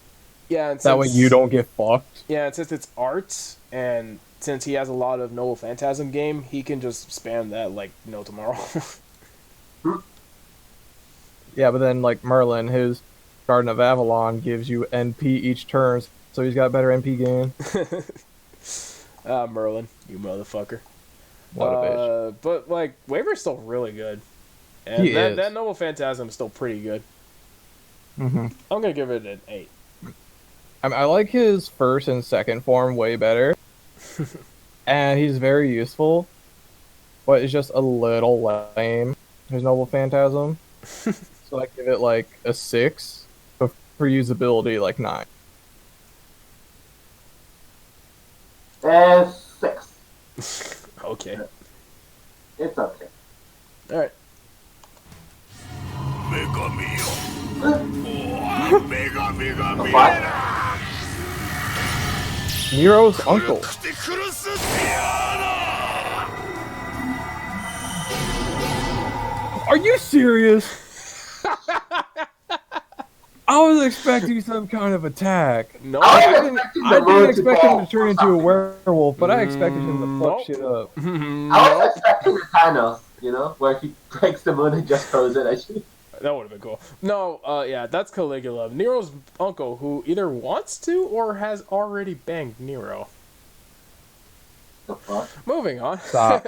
Yeah, and That way since- you don't get fucked. Yeah, and since it's art, and since he has a lot of Noble Phantasm game, he can just spam that like no tomorrow. Yeah, but then like Merlin, his Garden of Avalon gives you NP each turn, so he's got better NP gain. Merlin, you motherfucker. What a bitch. But like Waver's still really good, and He is. that Noble Phantasm is still pretty good. Mm-hmm. I'm gonna give it an 8. I mean, I like his first and second form way better, and he's very useful, but it's just a little lame. His Noble Phantasm, so I give it like a 6, but for usability like 9. 6. Okay. It's okay. All right. What? Nero's uncle. Are you serious? I was expecting some kind of attack. No. I I was didn't, expecting I the didn't moon expect to him fall. to turn into a werewolf, but I expected him to fuck Nope. shit up. I was expecting the Thanos, you know, where he breaks the moon and just throws it at you. That would have been cool. No, yeah, that's Caligula, Nero's uncle, who either wants to or has already banged Nero. The fuck? Moving on. Stop.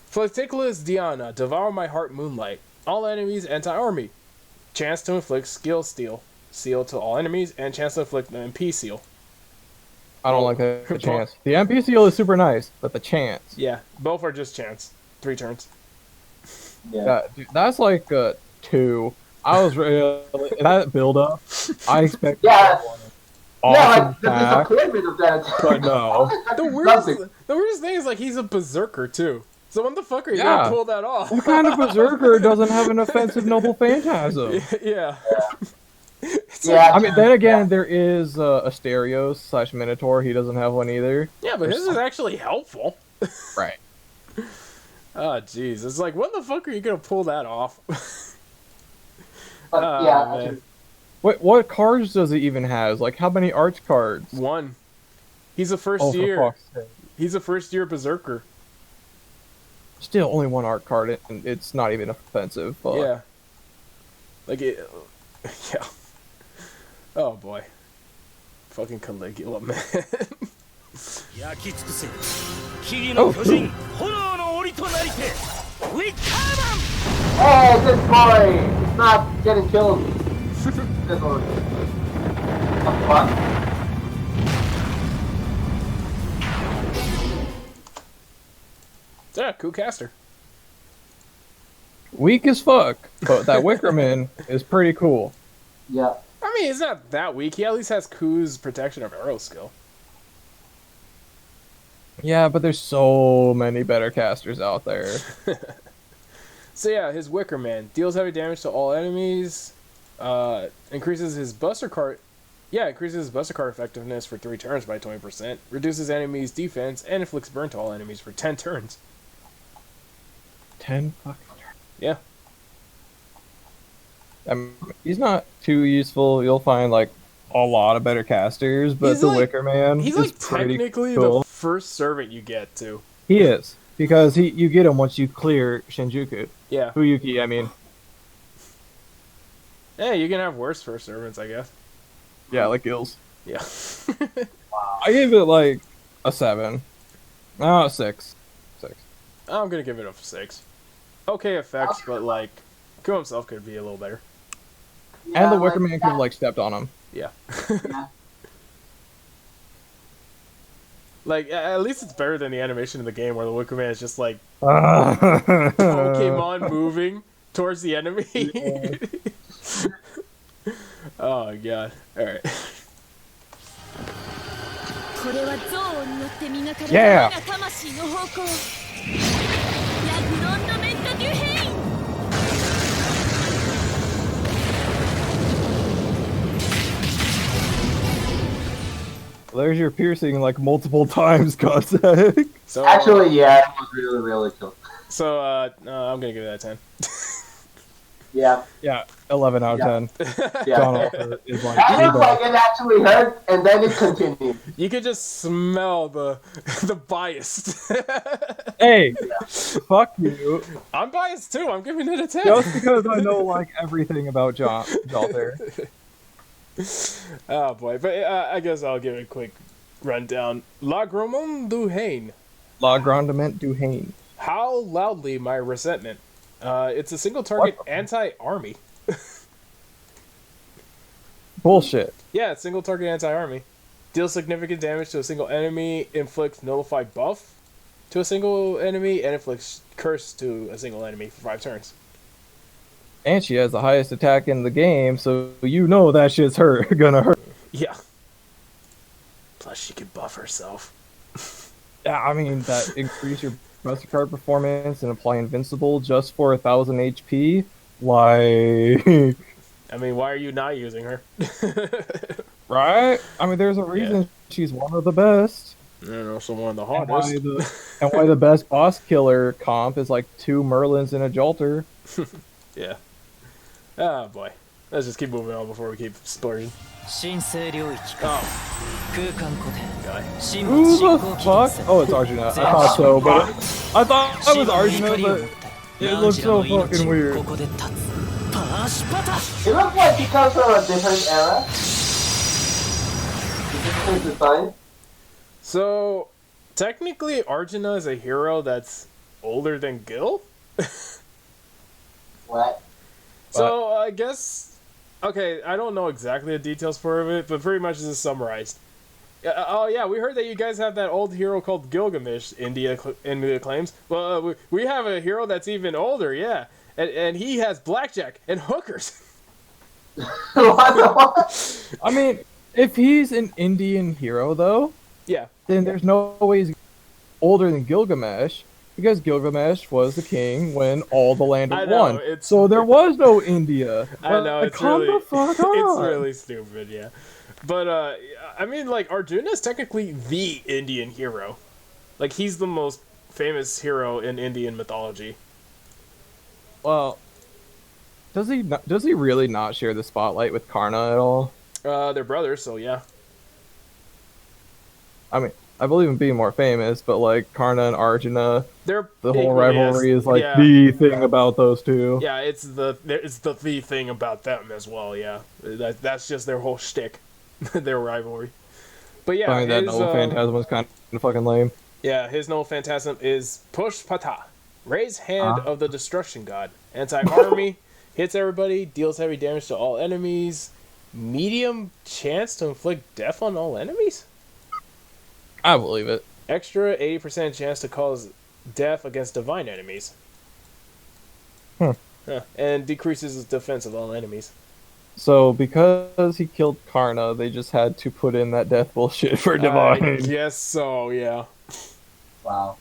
Flaticulous Diana, devour my heart moonlight. All enemies anti-army. Chance to inflict skill steal. Seal to all enemies, and chance to inflict the MP seal. I don't like the chance. The MP seal is super nice, but the chance. Yeah, both are just chance. 3 turns. Yeah. Dude, that's like 2. I was really that build up. I expected Yeah. awesome Yeah, like the attack, disappointment of that attack. but no. The weirdest thing is like he's a berserker too. So when the fuck are you Yeah. gonna pull that off? What kind of berserker doesn't have an offensive Noble Phantasm? Yeah. Yeah. I mean, then again, there is Asterios / Minotaur. He doesn't have one either. Yeah, but his is actually helpful. Right. Oh, jeez. It's like, when the fuck are you gonna pull that off? But, Oh, yeah. man. What cards does he even have? Like, how many arch cards? 1. He's a first Oh, for year. fuck's sake. He's a first year berserker. Still only 1 art card, and it's not even offensive. But Yeah. Like it. Yeah. Oh boy. Fucking Caligula, man. 焼き尽くせ木々の巨人炎の檻となりてウィッカーマン Hey, this boy! He's not getting killed. This one. The fuck? Yeah, cool caster. weak as fuck. But that Wickerman is pretty cool. Yeah. I mean, he's not that weak. He at least has Ku's protection of arrow skill. Yeah, but there's so many better casters out there. So yeah, his Wicker Man deals heavy damage to all enemies. Increases his Buster Card. Yeah, increases his Buster Card effectiveness for 3 turns by 20%. Reduces enemies' defense and inflicts burn to all enemies for 10 turns. 10 fucking turns. Yeah. He's not too useful. You'll find like a lot of better casters, but He's the like- Wicker Man He's is like pretty technically cool. the first servant you get to. He is, because you get him once you clear Shinjuku. Yeah. Fuyuki, I mean. Yeah, you can have worse first servants, I guess. Yeah, like Gills. Yeah. I gave it like a 7. 6. 6. I'm gonna give it a 6. Okay effects, but like, Ku himself could be a little better. Yeah, And the Wicker like, Man could have like stepped on him. Yeah. Yeah. Like, at least it's better than the animation in the game where the Wicker Man is just like Pokemon moving towards the enemy. Oh my god. Alright. これは憎悪によって磨かれた Yeah. 我が魂の方向ラグロンドメントデュヘイン There's your piercing like multiple times, Gonzak. So, Actually, yeah, it was really, really cool. So, I'm gonna give it a 10. Yeah. Yeah, 11 out of Yeah. 10. Yeah. John Alter is like That the looks like best. it actually hurt, and then it continued. You could just smell the the bias. Hey, fuck you. I'm biased too. I'm giving it a 10. Just because I know like everything about Jalter. Oh boy, but I guess I'll give it a quick rundown. La Gromon du Haine. La Grandement du Haine. How loudly my resentment. It's a single target anti-army. Bullshit. Yeah, it's single target anti-army. Deals significant damage to a single enemy, inflicts nullified buff to a single enemy, and inflicts curse to a single enemy for 5 turns. And she has the highest attack in the game, so you know that shit's gonna hurt. Yeah. Plus she can buff herself. Yeah, I mean, that increase your Master Card performance and apply Invincible just for 1,000 HP? Like... I mean, why are you not using her? Right? I mean, there's a reason she's one of the best. And also one of the And hardest. why the best boss killer comp is like 2 Merlins and a Jalter. Yeah. Oh boy. Let's just keep moving on before we keep splurging. 神聖領域 Oh, 空間古典 guy. 神 Who 仏進 the 行期 fuck? 日 Oh, it's Arjuna. I thought so, but I thought that was Arjuna, but it looks so fucking weird. ここで立つパーシパタ It looks like he comes from a different era. This is design. So, technically, Arjuna is a hero that's older than Gil? What? So, I guess... Okay, I don't know exactly the details for it, but pretty much this is summarized. Oh yeah, we heard that you guys have that old hero called Gilgamesh, India claims. Well, we have a hero that's even older, yeah. And he has blackjack and hookers. What the fuck? I mean, if he's an Indian hero, though, Yeah. then there's no way he's older than Gilgamesh, because Gilgamesh was the king when all the land I was know, won. it's- So there was no India. I know, Like, it's come really... the fuck It's on. really stupid, yeah. But, I mean, like, Arjuna is technically the Indian hero. Like, he's the most famous hero in Indian mythology. Well, does he really not share the spotlight with Karna at all? They're brothers, so yeah. I mean, I believe in being more famous, but like Karna and Arjuna, They're the whole equally rivalry as- is like yeah. the thing about those two. Yeah, it's the thing about them as well. Yeah, that's just their whole shtick, their rivalry. But yeah, I mean, that his, Noble Phantasm was kind of fucking lame. yeah, his Noble Phantasm is Push Pata, raise hand of the destruction god, anti-army, hits everybody, deals heavy damage to all enemies, medium chance to inflict death on all enemies, I believe it. extra 80% chance to cause death against divine enemies. Hmm. Yeah, and decreases his defense of all enemies. So because he killed Karna, they just had to put in that death bullshit for Divine. I guess so, yeah. Wow.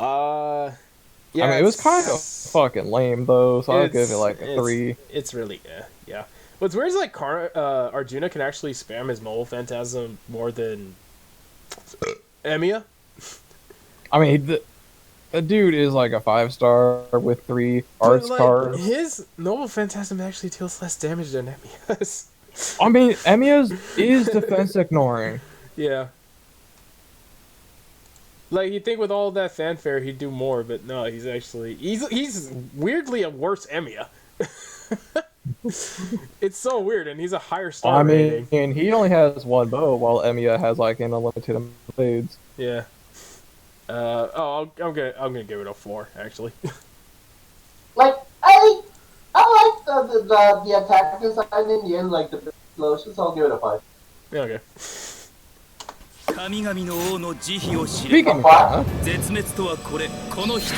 Yeah, I mean, it was kind of it's- fucking lame though, so I'll give it's- it like a it's- 3. It's really, yeah. What's weird is like Arjuna can actually spam his mole phantasm more than EMIYA. I mean, the dude is like a 5-star with 3 arts But, like, cards. his noble phantasm actually deals less damage than EMIYA's. I mean, EMIYA's is defense ignoring. Yeah. Like, you'd think with all that fanfare he'd do more, but no, he's weirdly a worse EMIYA. It's so weird, and he's a higher star I mean, rating. and he only has 1 bow, while EMIYA has like an unlimited amount of blades. Yeah. I'm gonna give it a 4, actually. Like I like the attack design in the end, like the explosions. I'll give it a 5. Yeah, okay. 神々の王の慈悲を知れ Speaking of Karna, 絶滅とはこれこの一つ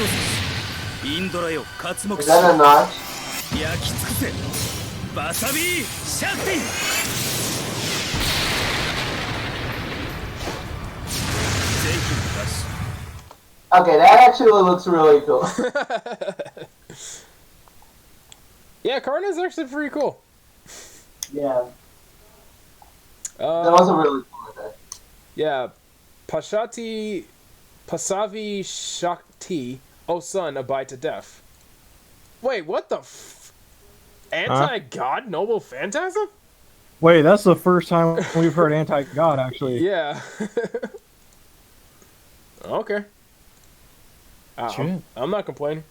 インドラよ刮目 Is し that a notch? 焼き尽くせバサビーシャクティゼイキンダッシュ Okay, that actually looks really cool. Yeah, Karna's actually pretty cool. Yeah, that was a really cool attack. Yeah, Pasavi Shakti, O son, abide to death. Wait, what the f... Anti-god noble phantasm? Wait, that's the first time we've heard anti-god, actually. Yeah. Okay. Shit. I'm not complaining.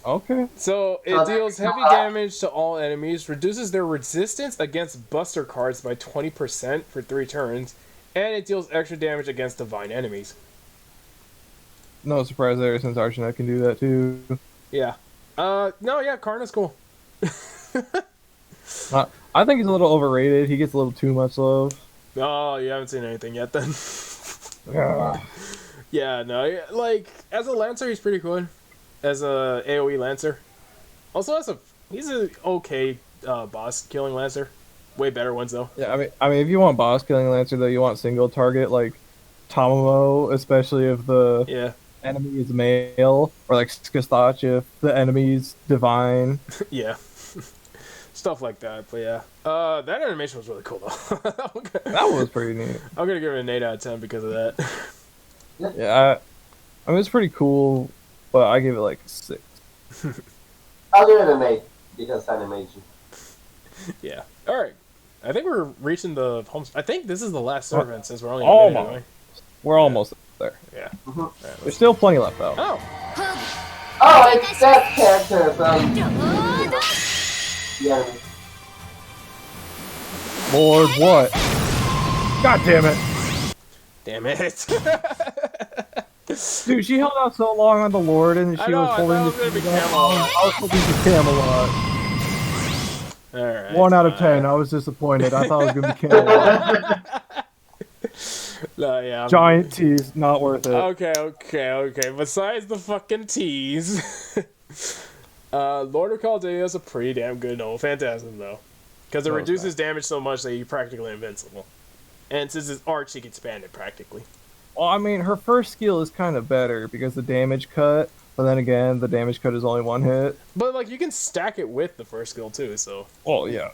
Okay. So, it deals heavy damage to all enemies, reduces their resistance against buster cards by 20% for 3 turns, and it deals extra damage against divine enemies. No surprise there, since Archnet can do that too. Yeah. No, yeah, Karna's cool. I think he's a little overrated. He gets a little too much love. Oh, you haven't seen anything yet then. Yeah. Yeah, no, like, as a Lancer, he's pretty cool. As a AoE Lancer. Also, he's a okay boss killing Lancer. Way better ones, though. Yeah, I mean, if you want boss killing Lancer, though, you want single target, like Tamamo, especially if the enemy is male, or like Skastach if the enemy's divine. Yeah. Stuff like that, but yeah. That animation was really cool, though. That was pretty neat. I'm gonna give it an 8 out of 10 because of that. Yeah, I mean, it's pretty cool, but I give it like a 6. I'll give it an 8 because animation. Yeah. Alright. I think we're reaching the home. I think this is the last servant since we're only in Almost. anyway. We're almost there. Yeah. Mm-hmm. Right, There's still plenty left, though. oh. Oh, it's that character from the enemy. Lord, what? God damn it. Damn it. Dude, she held out so long on the Lord, and she was holding I the thought it was Camelot. gonna be I was hoping for Camelot. Alright. 1 out of 10. I was disappointed. I thought it was gonna be Camelot. No, yeah. Giant tease, not worth it. Okay. Besides the fucking tease, Lord of Chaldea is a pretty damn good noble phantasm, though. Because it reduces damage so much that you're practically invincible. And since it's arch, she can expand it practically. Well, I mean, her first skill is kind of better because the damage cut, but then again, the damage cut is only 1 hit. But, like, you can stack it with the first skill, too, so... Oh, yeah.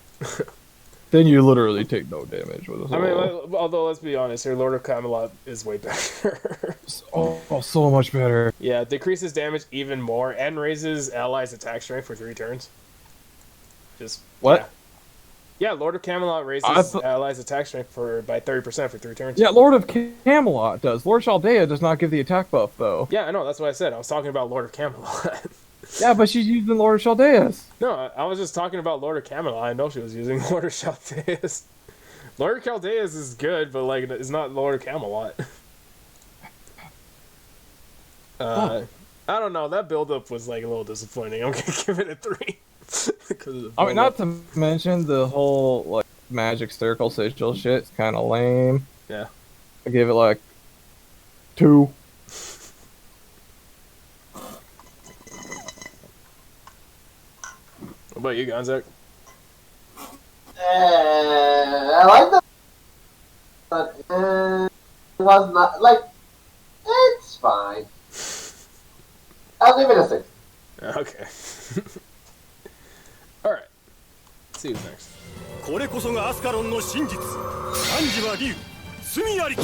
Then you literally take no damage with it. I mean, although, let's be honest here, Lord of Camelot is way better. So much better. Yeah, decreases damage even more, and raises allies' attack strength for 3 turns. Just... What? Yeah, Lord of Camelot raises allies' attack strength by 30% for 3 turns. Yeah, Lord of Camelot does. Lord Chaldea does not give the attack buff, though. Yeah, I know, that's what I said. I was talking about Lord of Camelot. Yeah, but she's using Lord of Chaldea's. No, I was just talking about Lord of Camelot. I know she was using Lord of Chaldea's. Lord of Chaldea's is good, but, like, it's not Lord of Camelot. I don't know. That build-up was, like, a little disappointing. I'm gonna give it a 3. I mean, not to mention the whole, like, magic circle sigil shit's kind of lame. Yeah. I give it, like, 2. What about you, Gonzak? I like the... But, it was not... Like, it's fine. I'll give it a 6. Okay. Alright. Let's see who's next. これこそがアスカロンの真実。汝は竜、罪ありき。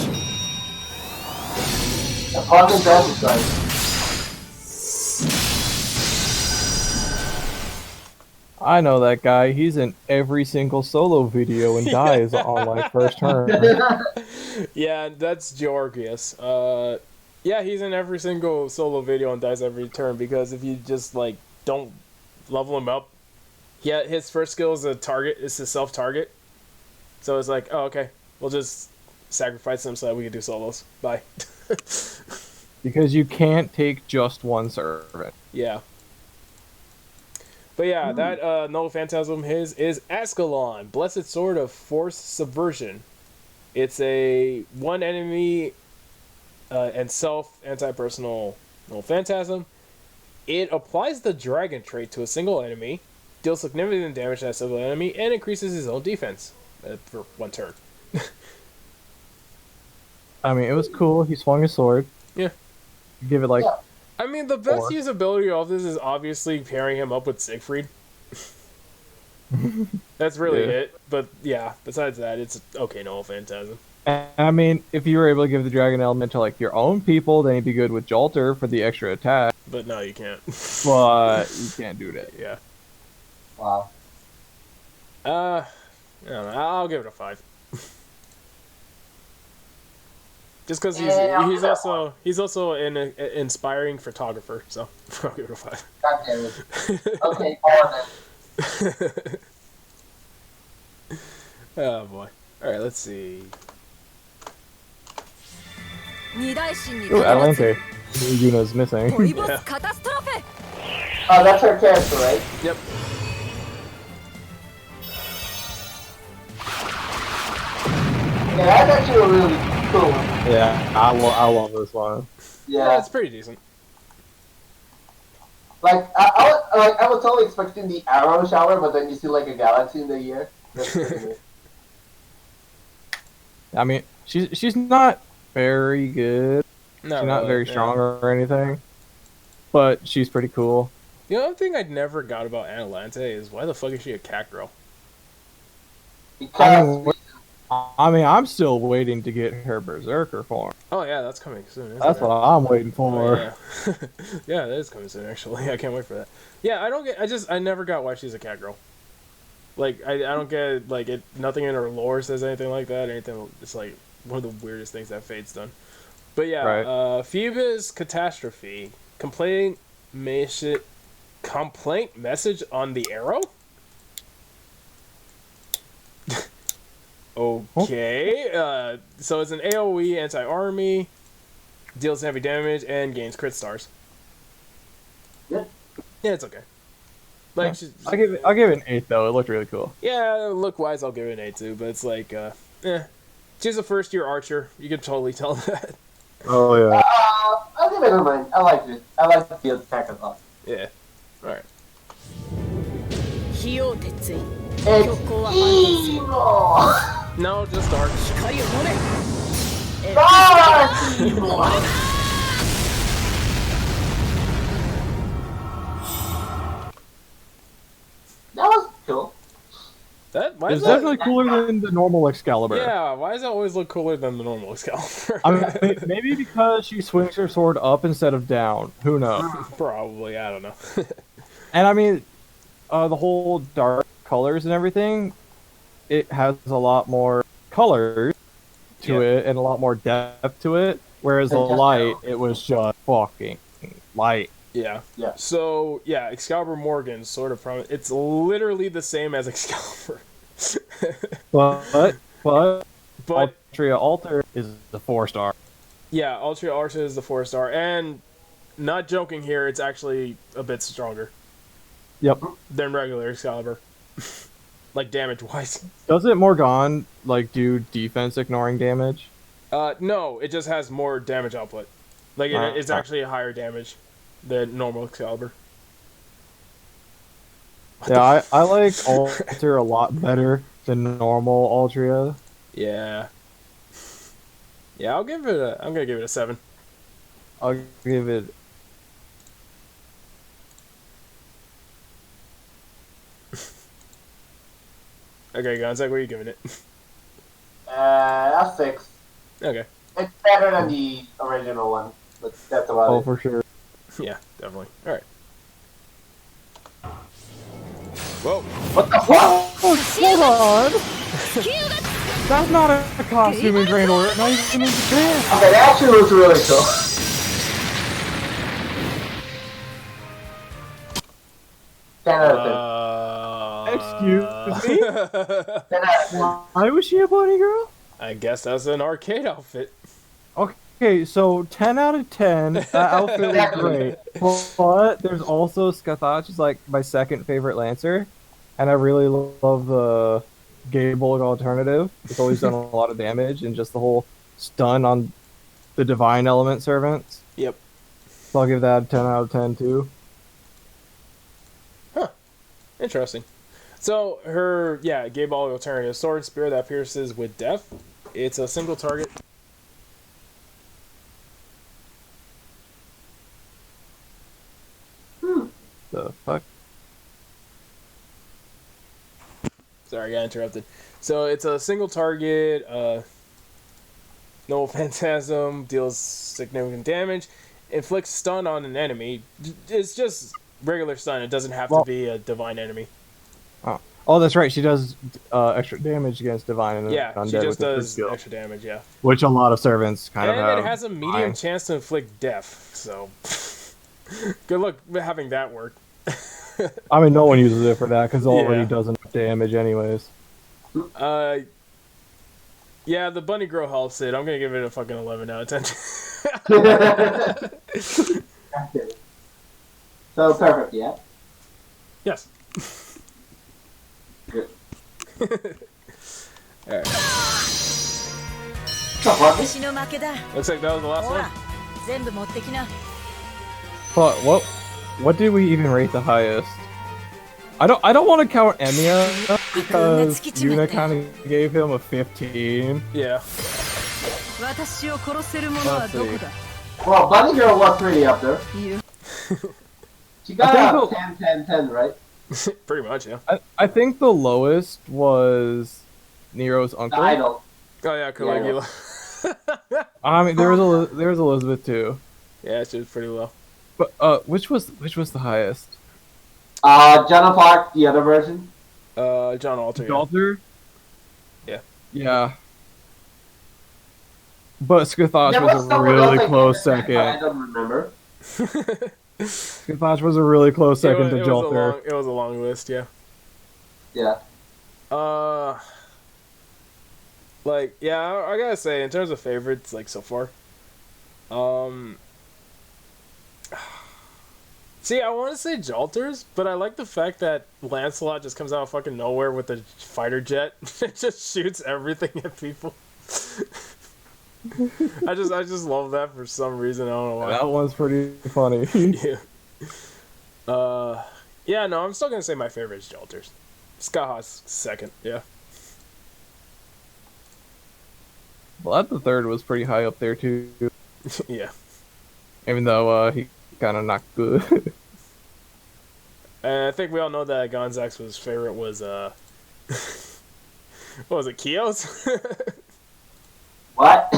The fucking damage, guys. I know that guy. He's in every single solo video and dies on, like, first turn. Yeah, that's Georgius. Yeah, he's in every single solo video and dies every turn because if you just, like, don't level him up, yeah, his first skill is a target, is a self-target. So it's like, oh, okay, we'll just sacrifice him so that we can do solos. Bye. Because you can't take just one servant. Yeah. But yeah, that Noble Phantasm his is Ascalon, Blessed Sword of Force Subversion. It's a one enemy and self anti-personal Noble Phantasm. It applies the dragon trait to a single enemy, deals significant damage to that single enemy, and increases his own defense for 1 turn. I mean, it was cool. He swung his sword. Yeah. Give it, like... Yeah. I mean, the best 4. usability of this is obviously pairing him up with Siegfried. That's really it. But yeah, besides that, it's okay, Noble Phantasm. And, I mean, if you were able to give the dragon element to, like, your own people, then he'd be good with Jalter for the extra attack. But no, you can't. But you can't do that. Yeah. Wow. I don't know. I'll give it a 5. Just because he's also an inspiring photographer, so I'll give it a 5. God damn it. Okay, fine then. Oh boy. All right, let's see. 二大神に Ooh, かかわず Atlante. Yuna's missing. ポリボスカタストロフェ Oh, that's her character, right? Yep. Yeah, that's actually a really cool one. Yeah, I love this one. Yeah, Yeah. it's pretty decent. Like, I was totally expecting the arrow shower, but then you see, like, a galaxy in the air. That's pretty weird. I mean, she's not very good. No, She's not very strong or anything, but she's pretty cool. The only thing I never got about Atlante is why the fuck is she a cat girl? Because I mean, I'm still waiting to get her berserker form. Oh yeah, that's coming soon. Isn't That's it? what I'm waiting for. Oh, yeah. Yeah, that is coming soon. Actually, I can't wait for that. Yeah, I never got why she's a cat girl. Like, I don't get like it. Nothing in her lore says anything like that. Anything. It's like one of the weirdest things that Fate's done. But yeah, Right. Phoebus Catastrophe complaint message on the arrow. Okay, so it's an AoE anti-army, deals heavy damage, and gains crit stars. Yeah. Yeah, it's okay. Like, I'll give it an 8 though. It looked really cool. yeah, look-wise, I'll give it an 8 too, but it's like, she's a first-year archer. You can totally tell that. Oh yeah. I'll give it a 9. I liked it. I like the field attack a lot. Yeah. Alright. 費用鉄槌 It's 虚構は反 evil! No, just arch. 光を飲め Dark evil! That was cool. Why It's is that? definitely cooler than the normal Excalibur. Yeah, why does that always look cooler than the normal Excalibur? I mean, maybe because she swings her sword up instead of down. Who knows? Probably, I don't know. And I mean, the whole dark colors and everything, it has a lot more colors to it and a lot more depth to it. Whereas the light, it was just fucking light. Yeah. Yeah. So, yeah, Excalibur Morgan, sort of from... It's literally the same as Excalibur. But But, Arturia Alter is the 4-star. yeah, Altria Archer is the 4-star, and not joking here, it's actually a bit stronger Yep. than regular Excalibur. Like, damage-wise. Doesn't Morgan like do defense ignoring damage? No, it just has more damage output. Like, it's actually a higher damage than normal Excalibur. Yeah, I like Alter a lot better than normal Altria. Yeah. Yeah, I'm gonna give it a 7. I'll give it. Okay, Gonzak, what are you giving it? A 6. Okay. It's better than the original one, but that's about Oh, it. for sure. Yeah, definitely. Alright. Whoa. What the fuck? Hold on! That's not a costume in Grand Order, not even in Japan! Okay, that actually looks really cool. Ten out of Excuse me? 10. 10 out of 10. Why was she a bunny girl? I guess that's an arcade outfit. Okay, so 10 out of 10, that outfit was great. But there's also Scathach is like my second favorite Lancer, and I really love the Gable alternative. It's always done a lot of damage, and just the whole stun on the Divine Element Servants. Yep. So I'll give that a 10 out of 10 too. Interesting. So, her, Gay Ball alternative sword spear that pierces with death. It's a single target. The fuck? Sorry, I got interrupted. So, it's a single target, no phantasm, deals significant damage, inflicts stun on an enemy. It's just regular stun. It doesn't have to be a divine enemy. Oh, that's right. She does extra damage against divine and Yeah, undead she just with the does skill, extra damage. Yeah, which a lot of servants kind of and have. it has a medium chance to inflict death. So, good luck having that work. I mean, no one uses it for that because it already Yeah. does enough damage, anyways. Yeah, the bunny girl helps it. I'm gonna give it a fucking 11 out of 10. So perfect, yeah. Yes. Good. Alright. So what? 私の負けだ Looks like that was the last ほ one. ら全部持ってきな But what did we even rate the highest? I don't want to count EMIYA because Yuna kind of gave him a 15. Yeah. 私を殺せる者はどこだ Well, Bunny Girl was pretty up there. 言う She got I a think 10, 10, 10, right? Pretty much, yeah. I think the lowest was Nero's The uncle. idol. Oh yeah, Caligula. I mean, there was Elizabeth too. Yeah, she was pretty low. But which was the highest? John Park, the other version. John Alter. Yeah. Jalter? Yeah. Yeah. But Skithosh There was a someone really else I close can't remember, I second. don't remember. Skithosh was a really close second to it Jalter. was a long list, yeah. Yeah. Like, yeah, I gotta say, in terms of favorites, like, so far, see, I want to say Jalters, but I like the fact that Lancelot just comes out of fucking nowhere with a fighter jet. It just shoots everything at people. I just love that for some reason. I don't know why. That one's pretty funny. Yeah. Yeah, no, I'm still gonna say my favorite is Jalters. Skaha's second, yeah. Vlad III was pretty high up there too, Yeah. even though he kind of not good. And I think we all know that Gonzak's favorite was, what was it, Kio's? What?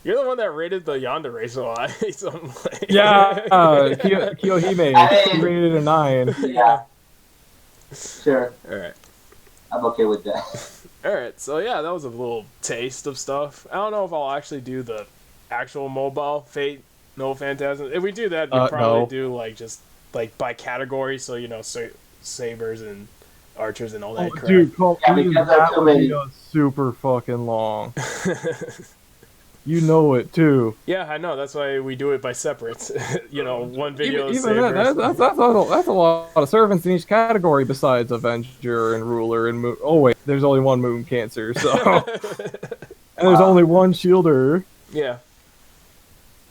You're the one that rated the Yonder race so high. So I'm like... Yeah, Kiyohime, he rated a 9. Yeah. Sure. Alright. I'm okay with that. Alright, so yeah, that was a little taste of stuff. I don't know if I'll actually do the actual mobile Fate, no Phantasm. If we do that, we'll probably no. do, like, just, like, by category, so, you know, sabers and archers and all that crap. Dude, Yeah, because there are too many. video is super fucking long. You know it too. Yeah, I know. That's why we do it by separates. You know, one video is Even sabers. that's a lot of servants in each category besides Avenger and Ruler and Moon. Oh wait, there's only one Moon Cancer, so and there's only one Shielder. Yeah.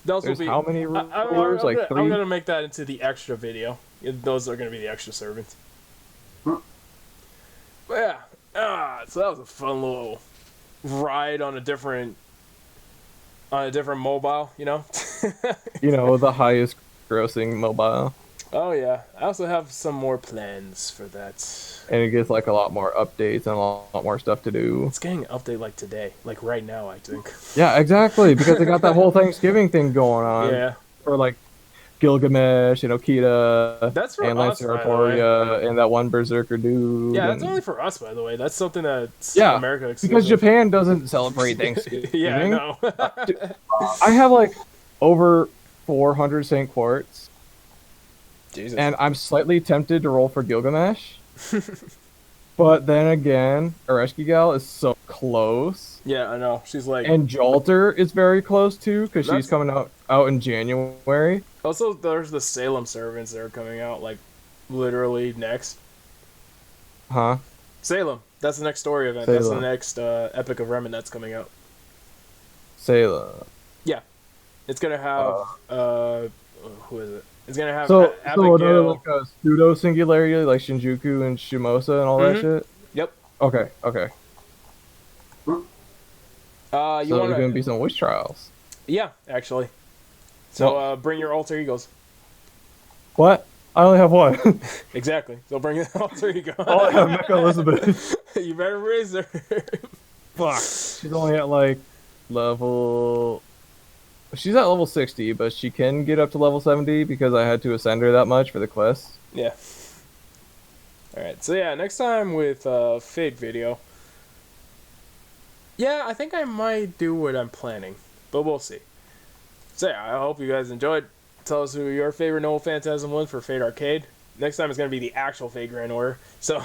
Those There's will be how many I'm rulers? Like gonna, 3? I'm gonna make that into the extra video. Those are gonna be the extra servants. But yeah. So that was a fun little ride on a different mobile, you know? You know, the highest grossing mobile. Oh yeah. I also have some more plans for that. And it gets like a lot more updates and a lot more stuff to do. It's getting an update like today. Like right now, I think. Yeah, exactly, because they got that whole Thanksgiving thing going on. Yeah. For like Gilgamesh and Okita That's for and us, Lancer by the way. Arturia and that one Berserker dude. Yeah, that's and- only for us, by the way. That's something that's Yeah, America exclusive. because Japan doesn't celebrate Thanksgiving. Yeah, I know. I have like over 400 St. Quartz, Jesus. and I'm slightly tempted to roll for Gilgamesh. But then again, Ereshkigal is so close. Yeah, I know. She's like. And Jalter is very close too, because That's- she's coming out in January. Also, there's the Salem servants that are coming out, like, literally next. Huh? Salem. That's the next story event. That's the Salem. next Epic of Remen that's coming out. Sayla. It's gonna have. Who is it? It's gonna have So another Abigail. like a pseudo singularity like Shinjuku and Shimosa and all that Mhm. shit. Yep. Okay. You So want there's gonna be some witch trials. Yeah, actually. So bring your alter egos. What? I only have one. Exactly. So bring your alter ego. Oh, I have Mecha Elizabeth. You better raise her. Fuck. She's only at like level. She's at level 60, but she can get up to level 70 because I had to ascend her that much for the quest. Yeah. Alright, so yeah, next time with Fate video. Yeah, I think I might do what I'm planning, but we'll see. So yeah, I hope you guys enjoyed. Tell us who your favorite Noble Phantasm was for Fate Arcade. Next time it's going to be the actual Fate Grand Order. So,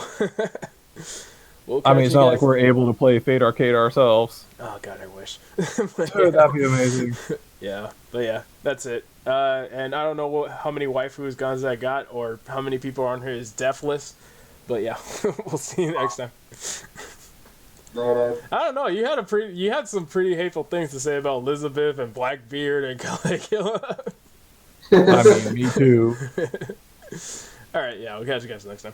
we'll I mean, catch it's you not guys- like we're able to play Fate Arcade ourselves. Oh god, I wish. That'd be amazing. Yeah, but yeah, that's it. And I don't know how many waifus Gonzak got, or how many people are on his death list. But yeah, we'll see you next time. Later. I don't know. You had some pretty hateful things to say about Elizabeth and Blackbeard and Caligula. I mean, me too. All right, yeah, we'll catch you guys next time.